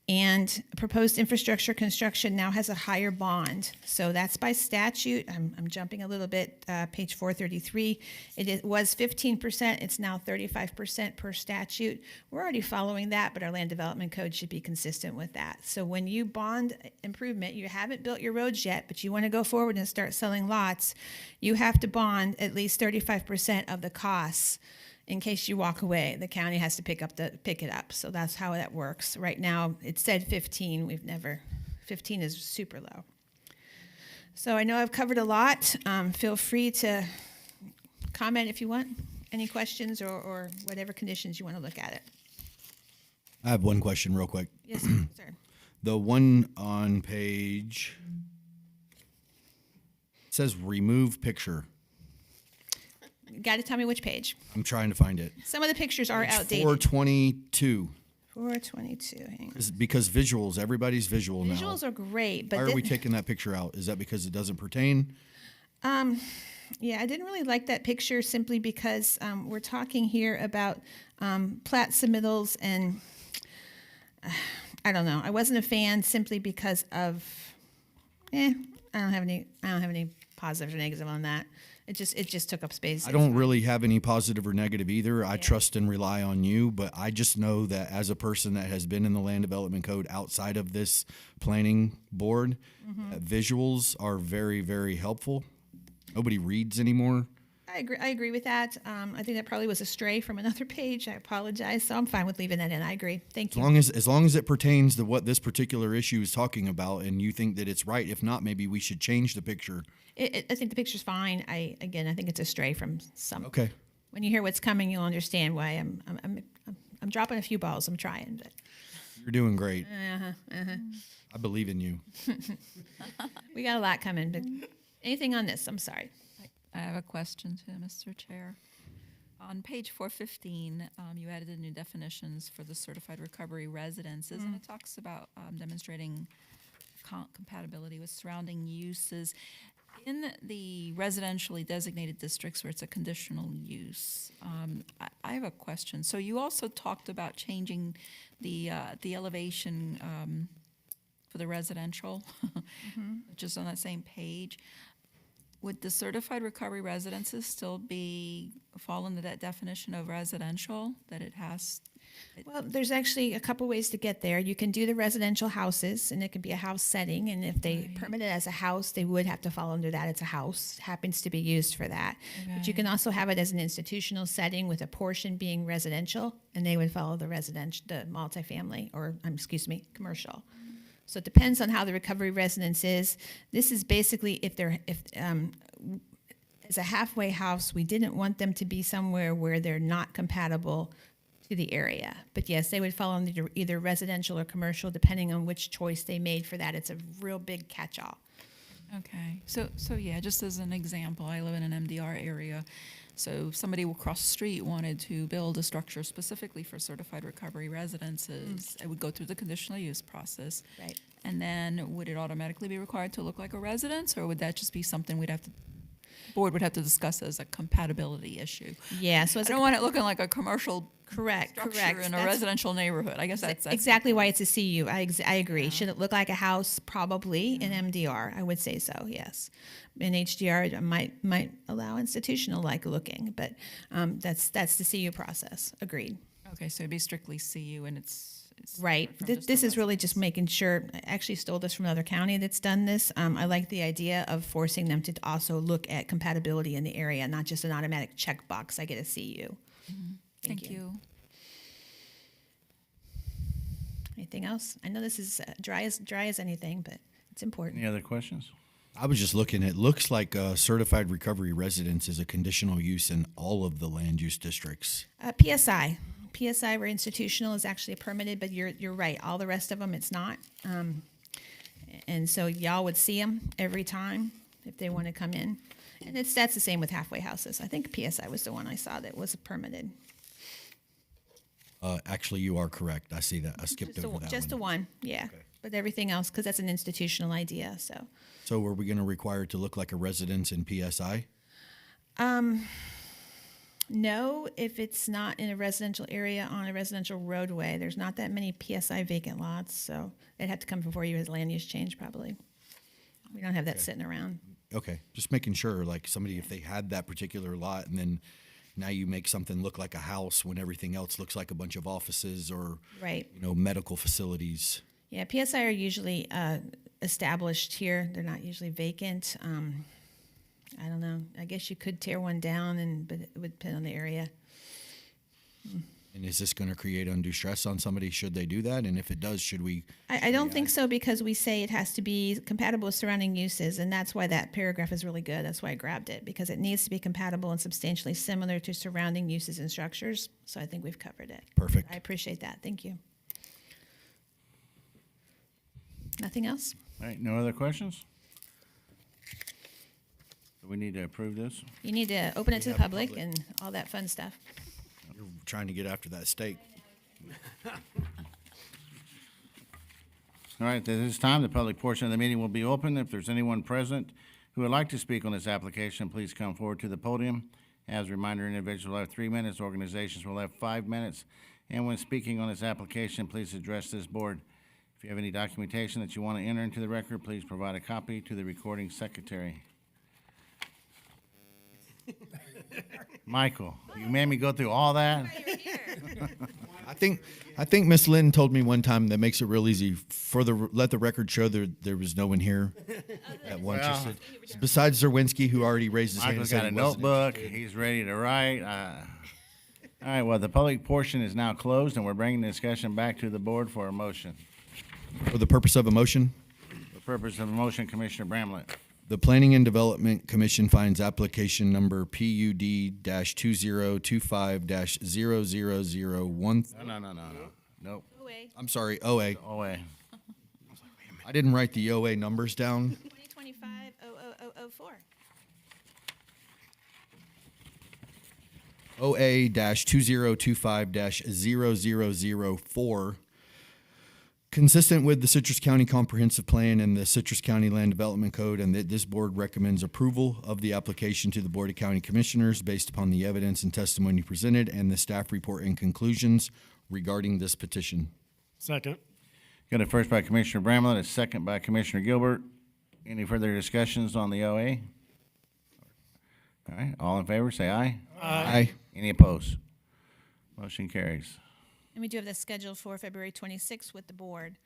And proposed infrastructure construction now has a higher bond. So that's by statute. I'm jumping a little bit, page 433. It was 15%, it's now 35% per statute. We're already following that, but our land development code should be consistent with that. So when you bond improvement, you haven't built your roads yet, but you want to go forward and start selling lots, you have to bond at least 35% of the costs. In case you walk away, the county has to pick it up. So that's how that works. Right now, it said 15. 15 is super low. So I know I've covered a lot. Feel free to comment if you want. Any questions or whatever conditions you want to look at it. I have one question real quick. Yes, sir. The one on page says remove picture. Got to tell me which page. I'm trying to find it. Some of the pictures are outdated. 422. 422. Hang on. Because visuals, everybody's visual now. Visuals are great, but why are we taking that picture out? Is that because it doesn't pertain? Yeah, I didn't really like that picture simply because we're talking here about plat submittals, and I don't know. I wasn't a fan simply because of I don't have any positive or negative on that. It just took up space. I don't really have any positive or negative either. I trust and rely on you, but I just know that as a person that has been in the land development code outside of this planning board, visuals are very, very helpful. Nobody reads anymore. I agree with that. I think that probably was a stray from another page. I apologize. So I'm fine with leaving that in. I agree. Thank you. As long as it pertains to what this particular issue is talking about, and you think that it's right. If not, maybe we should change the picture. I think the picture's fine. I think it's a stray from some. Okay. When you hear what's coming, you'll understand why I'm dropping a few balls. I'm trying, but you're doing great. I believe in you. We got a lot coming. But anything on this? I'm sorry. I have a question to Mr. Chair. On page 415, you added the new definitions for the certified recovery residences, and it talks about demonstrating compatibility with surrounding uses. In the residentially designated districts where it's a conditional use, I have a question. So you also talked about changing the elevation for the residential, which is on that same page. Would the certified recovery residences still fall into that definition of residential, that it has? Well, there's actually a couple ways to get there. You can do the residential houses, and it can be a house setting, and if they permit it as a house, they would have to fall under that. It's a house, happens to be used for that. But you can also have it as an institutional setting with a portion being residential, and they would follow the multifamily, or commercial. So it depends on how the recovery residence is. This is basically as a halfway house, we didn't want them to be somewhere where they're not compatible to the area. But yes, they would fall under either residential or commercial, depending on which choice they made for that. It's a real big catch-all. Okay, so yeah, just as an example, I live in an MDR area. So if somebody across the street wanted to build a structure specifically for certified recovery residences, it would go through the conditional use process. Right. And then would it automatically be required to look like a residence, or would that just be something board would have to discuss as a compatibility issue? Yeah, so I it's don't want it looking like a commercial correct structure in a That's residential neighborhood. I guess that's exactly why it's a CU. I agree. Should it look like a house? Probably in MDR. I would say so. Yes. In HDR, it might allow institutional like looking, but that's the CU process. Agreed. Okay, so it'd be strictly CU, and it's Right. different from just This a is really just making sure. I actually stole this from another county that's done this. I like the idea of forcing them to also look at compatibility in the area, not just an automatic checkbox. I get a CU. Thank you. Anything else? I know this is dry as anything, but it's important. Any other questions? I was just looking, it looks like certified recovery residence is a conditional use in all of the land use districts. PSI where institutional is actually permitted, but you're right. All the rest of them, it's not. And so y'all would see them every time if they want to come in. And that's the same with halfway houses. I think PSI was the one I saw that was permitted. Actually, you are correct. I see that. I skipped over that Just the one. one, yeah. But everything else, because that's an institutional idea, so. So are we going to require it to look like a residence in PSI? No, if it's not in a residential area on a residential roadway. There's not that many PSI vacant lots, so they'd have to come before you as land use change probably. We don't have that sitting around. Okay, just making sure, like somebody, if they had that particular lot and then now you make something look like a house when everything else looks like a bunch of offices or, Right. medical facilities. Yeah, PSI are usually established here. They're not usually vacant. I don't know. I guess you could tear one down, but it would depend on the area. And is this going to create undue stress on somebody should they do that? And if it does, should we? I don't think so, because we say it has to be compatible with surrounding uses, and that's why that paragraph is really good. That's why I grabbed it, because it needs to be compatible and substantially similar to surrounding uses and structures. So I think we've covered it. Perfect. I appreciate that. Thank you. Nothing else? All right, no other questions? Do we need to approve this? You need to open it to the public and all that fun stuff. You're trying to get after that steak. All right, at this time, the public portion of the meeting will be open. If there's anyone present who would like to speak on this application, please come forward to the podium. As a reminder, individuals will have 3 minutes, organizations will have 5 minutes. And when speaking on this application, please address this board. If you have any documentation that you want to enter into the record, please provide a copy to the recording secretary. Michael, you made me go through all that? I think Miss Lynn told me one time that makes it real easy let the record show there was no one here at once. Well, Besides Zerwinski, who already raised his hand. Michael's and got said a he wasn't notebook. interested. He's ready to write. All right, well, the public portion is now closed, and we're bringing the discussion back to the board for a motion. For the purpose of a motion, The purpose of a motion, Commissioner Bramlett. the Planning and Development Commission finds application number PUD-2025-0001. No. Nope. I'm sorry, OA. OA. I didn't write the OA numbers down. 2025-00004. OA-2025-0004, consistent with the Citrus County Comprehensive Plan and the Citrus County Land Development Code, and that this board recommends approval of the application to the Board of County Commissioners based upon the evidence and testimony presented and the staff report and conclusions regarding this petition. Second. Got a first by Commissioner Bramlett, a second by Commissioner Gilbert. Any further discussions on the OA? All right, all in favor, say aye. Aye. Any opposed? Motion carries. And we do have this scheduled for February 26th with the board.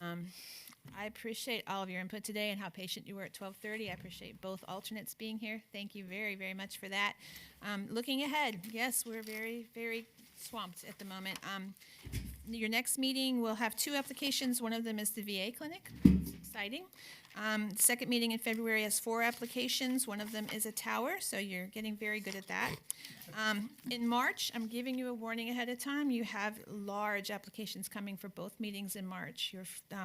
I appreciate all of your input today and how patient you were at 12:30. I appreciate both alternates being here. Thank you very, very much for that. Looking ahead, yes, we're very, very swamped at the moment. Your next meeting will have 2 applications. One of them is the VA clinic. It's exciting. Second meeting in February has 4 applications. One of them is a tower, so you're getting very good at that. In March, I'm giving you a warning ahead of time. You have large applications coming for both meetings in March.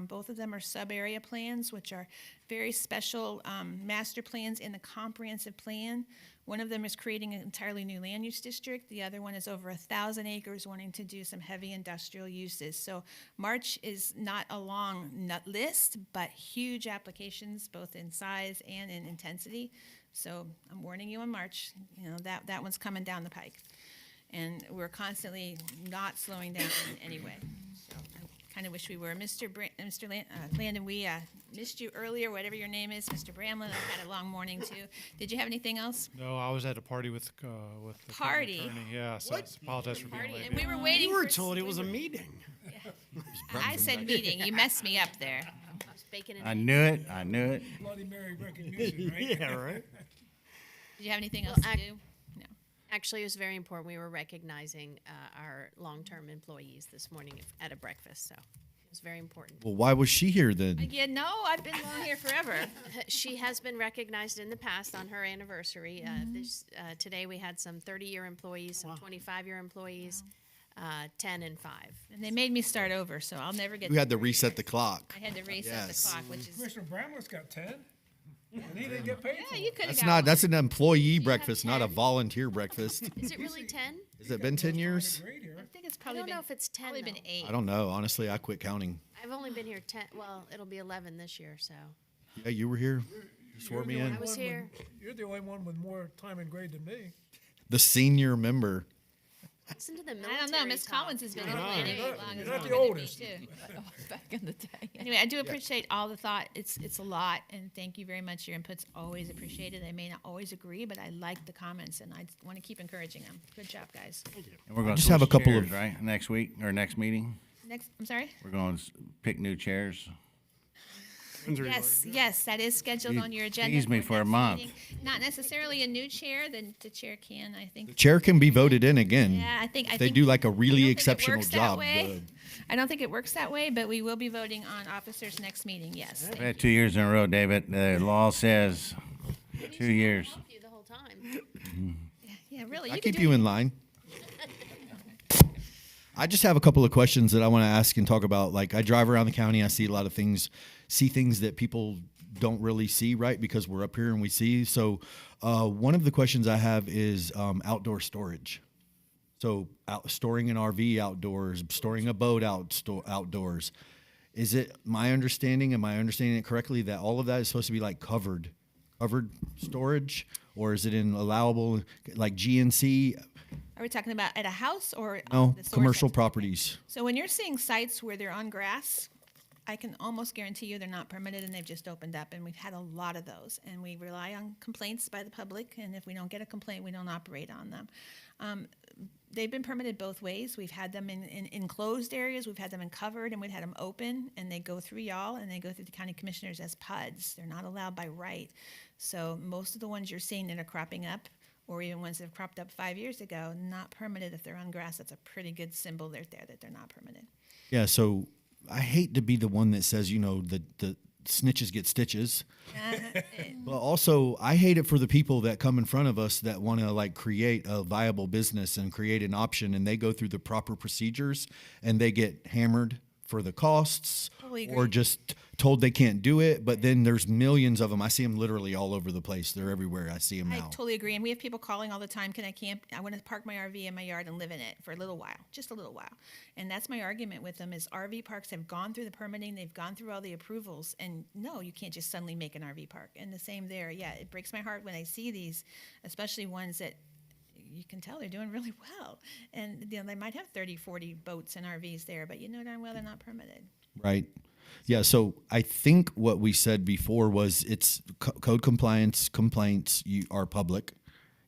Both of them are sub-area plans, which are very special master plans in the comprehensive plan. One of them is creating an entirely new land use district. The other one is over 1,000 acres wanting to do some heavy industrial uses. So March is not a long list, but huge applications, both in size and in intensity. So I'm warning you on March, that one's coming down the pike. And we're constantly not slowing down in any way. So I kind of wish we were. Mr. Landon, we missed you earlier, whatever your name is, Mr. Bramlin. I've had a long morning too. Did you have anything else? No, I was at a party with the Party? attorney. Yeah, so I apologize for being late. And we were waiting. We were told it was a meeting. I said meeting. You messed me up there. I knew it. I knew it. Bloody Mary recognition, right? Yeah, right. Did you have anything else to do? No. Actually, it was very important. We were recognizing our long-term employees this morning at a breakfast, so it was very important. Well, why was she here then? Yeah, no, I've been long here forever. She has been recognized in the past on her anniversary. Today we had some 30-year employees, some 25-year employees, 10 and 5. And they made me start over, so I'll never get. We had to reset the clock. I had to reset Yes. the clock, which is. Commissioner Bramlett's got 10, and he didn't get paid for Yeah, you it. could have That's got not. one. That's an employee breakfast, not a volunteer breakfast. Is it really 10? Has it been 10 years? I think it's I probably don't been. know if it's 10. Probably been though. 8. I don't know. Honestly, I quit counting. I've only been here 10. Well, it'll be 11 this year, so. Yeah, you were here. You swore me in. I was here. You're the only one with more time and grade than me. The senior member. Listen to the military I don't know. Miss talk. Collins has been You're in not- planning you're as not- long you're as not I've the been in oldest. too. Back in the day. Anyway, I do appreciate all the thought. It's a lot, and thank you very much. Your input's always appreciated. I may not always agree, but I like the comments, and I want to keep encouraging them. Good job, guys. And we're going to Just have a couple chairs, of- right, next week or next meeting. I'm sorry? We're going to pick new chairs. Yes, that is scheduled on your agenda. Teased me for a next month. meeting. Not necessarily a new chair, then the chair can, I think. Chair can be voted in again. Yeah, I think. If I they think- do like a I really don't think it exceptional works that job. way. I don't think it works that way, but we will be voting on officers next meeting, yes. We've had 2 years in a row, David. The law says 2 years. You the whole time. Yeah, really. I can keep do you it. in line. I just have a couple of questions that I want to ask and talk about. Like, I drive around the county, I see a lot of things, see things that people don't really see, right? Because we're up here and we see. So, one of the questions I have is outdoor storage. So, storing an RV outdoors, storing a boat outdoors. Is it my understanding? Am I understanding it correctly that all of that is supposed to be like covered storage, or is it in allowable like GNC? Are we talking about at a house or No, the storage commercial center? properties. So when you're seeing sites where they're on grass, I can almost guarantee you they're not permitted and they've just opened up. And we've had a lot of those. And we rely on complaints by the public. And if we don't get a complaint, we don't operate on them. They've been permitted both ways. We've had them in enclosed areas. We've had them in covered, and we've had them open. And they go through y'all, and they go through the county commissioners as PUDs. They're not allowed by right. So most of the ones you're seeing that are cropping up, or even ones that have cropped up 5 years ago, not permitted if they're on grass. That's a pretty good symbol there that they're not permitted. Yeah, so I hate to be the one that says, the snitches get stitches. But also, I hate it for the people that come in front of us that want to like create a viable business and create an option, and they go through the proper procedures and they get hammered for the costs Totally or agree. just told they can't do it. But then there's millions of them. I see them literally all over the place. They're everywhere. I see them I now. totally agree. And we have people calling all the time, can I camp? I want to park my RV in my yard and live in it for a little while, just a little while. And that's my argument with them is RV parks have gone through the permitting, they've gone through all the approvals, and no, you can't just suddenly make an RV park. And the same there. Yeah, it breaks my heart when I see these, especially ones that you can tell they're doing really well. And they might have 30, 40 boats and RVs there, but you know darn well they're not permitted. Right. Yeah. So I think what we said before was it's code compliance complaints are public.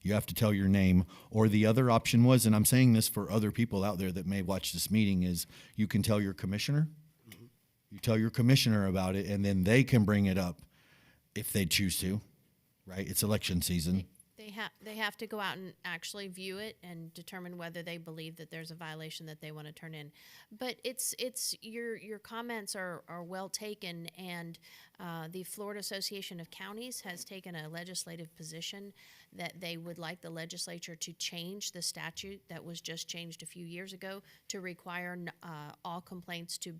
You have to tell your name. Or the other option was, and I'm saying this for other people out there that may watch this meeting, is you can tell your commissioner. You tell your commissioner about it, and then they can bring it up if they choose to. Right. It's election season. They have to go out and actually view it and determine whether they believe that there's a violation that they want to turn in. But it's your comments are well taken, and The Florida Association of Counties has taken a legislative position that they would like the legislature to change the statute that was just changed a few years ago to require all complaints to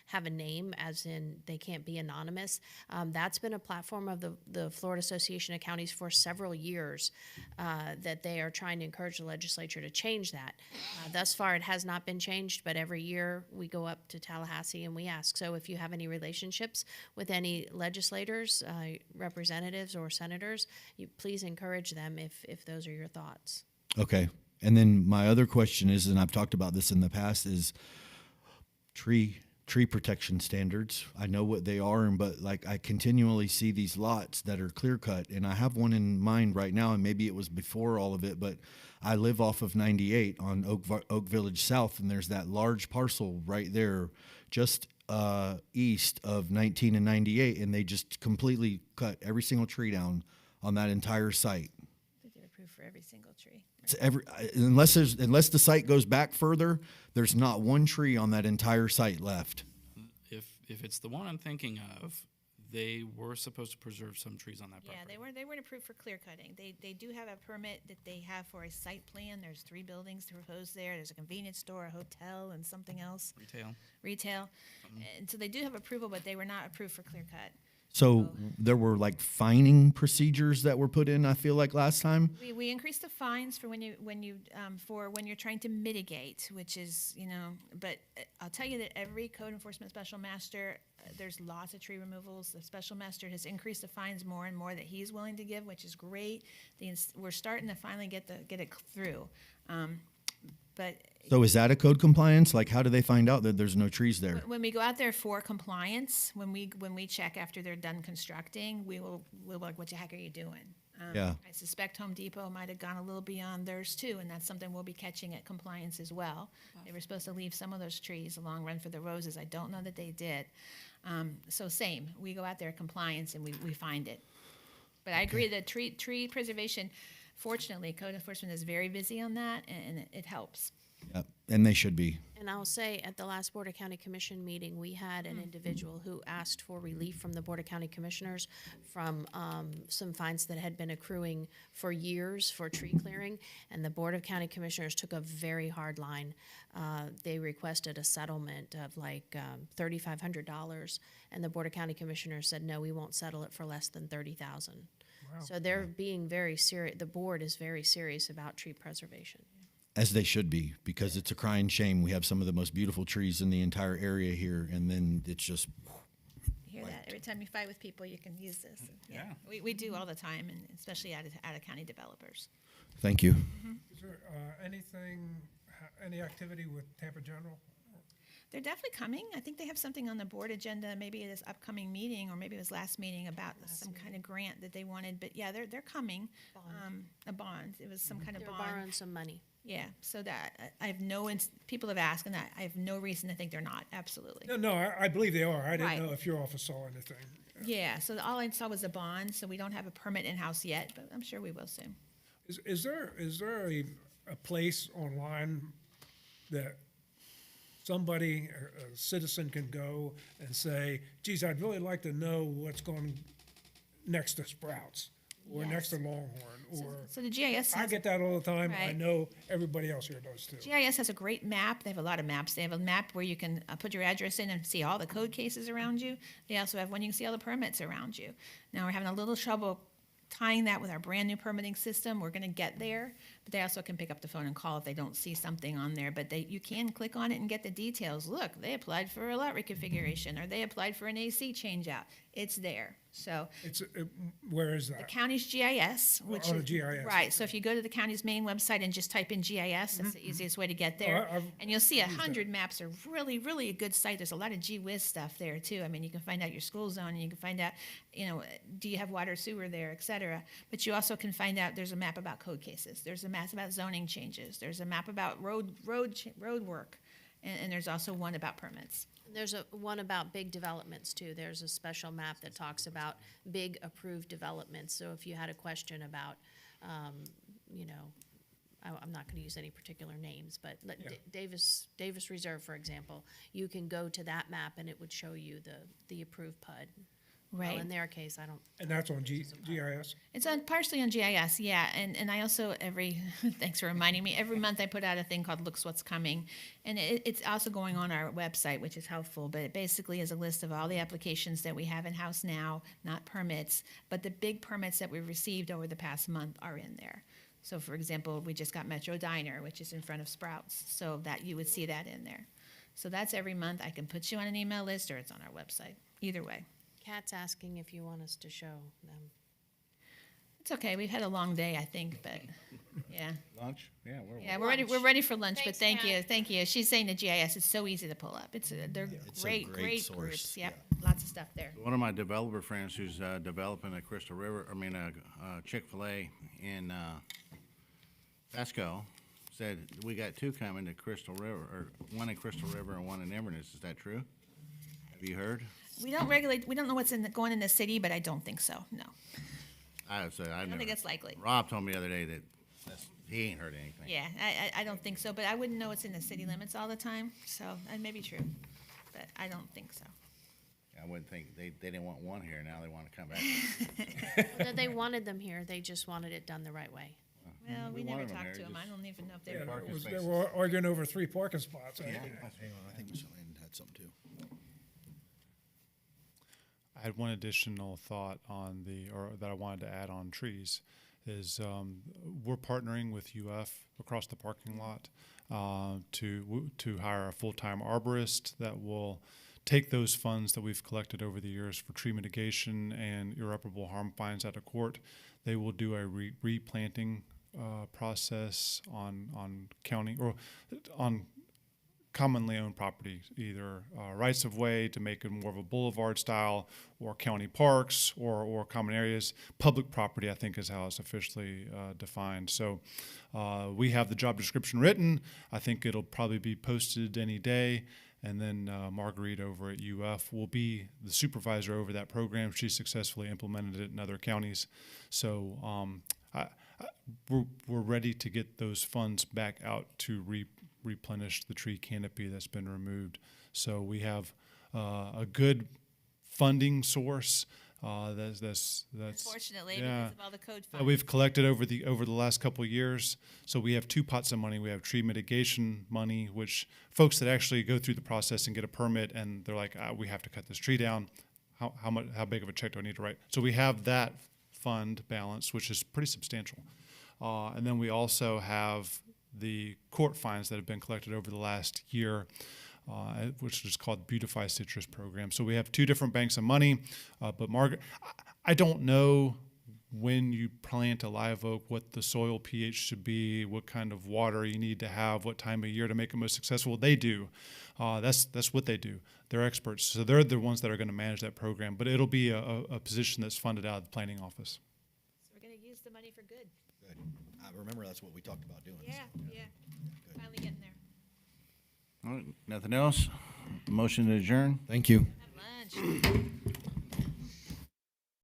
have a name, as in they can't be anonymous. That's been a platform of the Florida Association of Counties for several years, that they are trying to encourage the legislature to change that. Thus far, it has not been changed, but every year we go up to Tallahassee and we ask. So if you have any relationships with any legislators, representatives, or senators, you please encourage them if those are your thoughts. Okay. And then my other question is, and I've talked about this in the past, is tree protection standards. I know what they are, but like I continually see these lots that are clear cut, and I have one in mind right now, and maybe it was before all of it, but I live off of 98 on Oak Village South, and there's that large parcel right there just east of 19 and 98, and they just completely cut every single tree down on that entire site. They did approve for every single tree. It's unless the site goes back further, there's not one tree on that entire site left. If it's the one I'm thinking of, they were supposed to preserve some trees on that property. Yeah, they weren't approved for clear cutting. They do have a permit that they have for a site plan. There's 3 buildings to propose there. There's a convenience store, a hotel, and something else. Retail. And so they do have approval, but they were not approved for clear cut. So there were like fining procedures that were put in, I feel like last time. We increased the fines for when you're trying to mitigate, which is, but I'll tell you that every code enforcement special master, there's lots of tree removals. The special master has increased the fines more and more that he's willing to give, which is great. We're starting to finally get it through. But So is that a code compliance? Like, how do they find out that there's no trees there? when we go out there for compliance, when we check after they're done constructing, we'll like, what the heck are you doing? Yeah. I suspect Home Depot might have gone a little beyond theirs too, and that's something we'll be catching at compliance as well. They were supposed to leave some of those trees along Run for the Roses. I don't know that they did. So same, we go out there at compliance and we find it. But I agree that tree preservation, fortunately, code enforcement is very busy on that, and it helps. Yep. And they should be. And I'll say, at the last Board of County Commission meeting, we had an individual who asked for relief from the Board of County Commissioners from some fines that had been accruing for years for tree clearing, and the Board of County Commissioners took a very hard line. They requested a settlement of like $3,500, and the Board of County Commissioners said, no, we won't settle it for less than $30,000. Wow. So they're being very serious. The board is very serious about tree preservation. As they should be, because it's a crying shame. We have some of the most beautiful trees in the entire area here, and then it's just. You hear that? Every time you fight with people, you can use this. Yeah. We do all the time, and especially out of county developers. Thank you. Is there any activity with Tampa General? They're definitely coming. I think they have something on the board agenda, maybe this upcoming meeting, or maybe it was last meeting about some kind of grant that they wanted. But yeah, they're coming. A bond. It was some kind of They're bond. borrowing some money. Yeah. So that I have people have asked, and I have no reason to think they're not. Absolutely. No, I believe they are. I didn't Right. know if your office saw anything. Yeah. So all I saw was a bond. So we don't have a permit in house yet, but I'm sure we will soon. Is there a place online that somebody, a citizen, can go and say, geez, I'd really like to know what's going next to Sprouts or next to Longhorn, or So the GIS I has get that all the time. I Right. know everybody else here does too. GIS has a great map. They have a lot of maps. They have a map where you can put your address in and see all the code cases around you. They also have one you can see all the permits around you. Now, we're having a little trouble tying that with our brand-new permitting system. We're going to get there, but they also can pick up the phone and call if they don't see something on there. But you can click on it and get the details. Look, they applied for a lot reconfiguration, or they applied for an AC change-out. It's there. So Where is the that? county's GIS, which on is the GIS. right. So if you go to the county's main website and just type in GIS, that's the easiest way to get there. And you'll see 100 maps are really, really a good site. There's a lot of gee whiz stuff there too. I mean, you can find out your school zone, and you can find out, do you have water, sewer there, et cetera. But you also can find out there's a map about code cases. There's a map about zoning changes. There's a map about road work, and there's also one about permits. There's one about big developments too. There's a special map that talks about big approved developments. So if you had a question about, I'm not going to use any particular names, but Davis Reserve, for example, you can go to that map and it would show you the approved PUD. Right. Well, in their case, I don't. And that's on GIS? It's on partially on GIS, yeah, and I also thanks for reminding me. Every month I put out a thing called "Looks What's Coming," and it's also going on our website, which is helpful. But it basically is a list of all the applications that we have in house now, not permits, but the big permits that we've received over the past month are in there. So, for example, we just got Metro Diner, which is in front of Sprouts, so that you would see that in there. So that's every month. I can put you on an email list, or it's on our website. Either way. Kat's asking if you want us to show them. It's okay. We've had a long day, I think, but yeah. Lunch? Yeah, We're ready. We're ready for lunch. Thanks, but thank you, Kat. thank you. She's saying the GIS is so easy to pull up. They're It's a great, great great source, groups. Yep, yeah. lots of stuff there. One of my developer friends who's developing a Crystal River, Chick-fil-A in Pasco, said we got two coming to Crystal River, or one in Crystal River and one in Inverness. Is that true? Have you heard? We don't regulate. We don't know what's going in the city, but I don't think so. No, I would say I don't think it's likely. Rob told me the other day that he ain't heard anything. Yeah, I don't think so. But I wouldn't know it's in the city limits all the time. So it may be true, but I don't think so. I wouldn't think they didn't want one here. Now they want to come back. No, they wanted them here. They just wanted it done the right way. Well, we never wanted them talked here, to them. I just- don't even know if they Yeah, were. Parking they spaces. were arguing over 3 parking spots. Hang on, I think Mr. Landon had something too. I had one additional thought on that I wanted to add on trees, is we're partnering with UF across the parking lot to hire a full-time arborist that will take those funds that we've collected over the years for tree mitigation and irreparable harm fines out of court. They will do a replanting process on county or on commonly owned property, either rights of way to make it more of a boulevard style, or county parks, or common areas. Public property, I think, is how it's officially defined. So we have the job description written. I think it'll probably be posted any day. And then Marguerite over at UF will be the supervisor over that program. She successfully implemented it in other counties. So we're ready to get those funds back out to replenish the tree canopy that's been removed. So we have a good funding source. That's Unfortunately, yeah, because of all the code that funds. we've collected over the last couple of years. So we have two pots of money. We have tree mitigation money, which folks that actually go through the process and get a permit, and they're like, we have to cut this tree down. How big of a check do I need to write? So we have that fund balance, which is pretty substantial. And then we also have the court fines that have been collected over the last year, which is called Beautify Citrus Program. So we have two different banks of money. But Margaret, I don't know when you plant a live oak, what the soil pH should be, what kind of water you need to have, what time of year to make it most successful. They do. That's what they do. They're experts. So they're the ones that are going to manage that program. But it'll be a position that's funded out of the planning office. So we're going to use the money for good. Good. I remember that's what we talked about doing. Yeah, yeah. Finally getting there. All right, nothing else? Motion to adjourn? Thank you. Have lunch.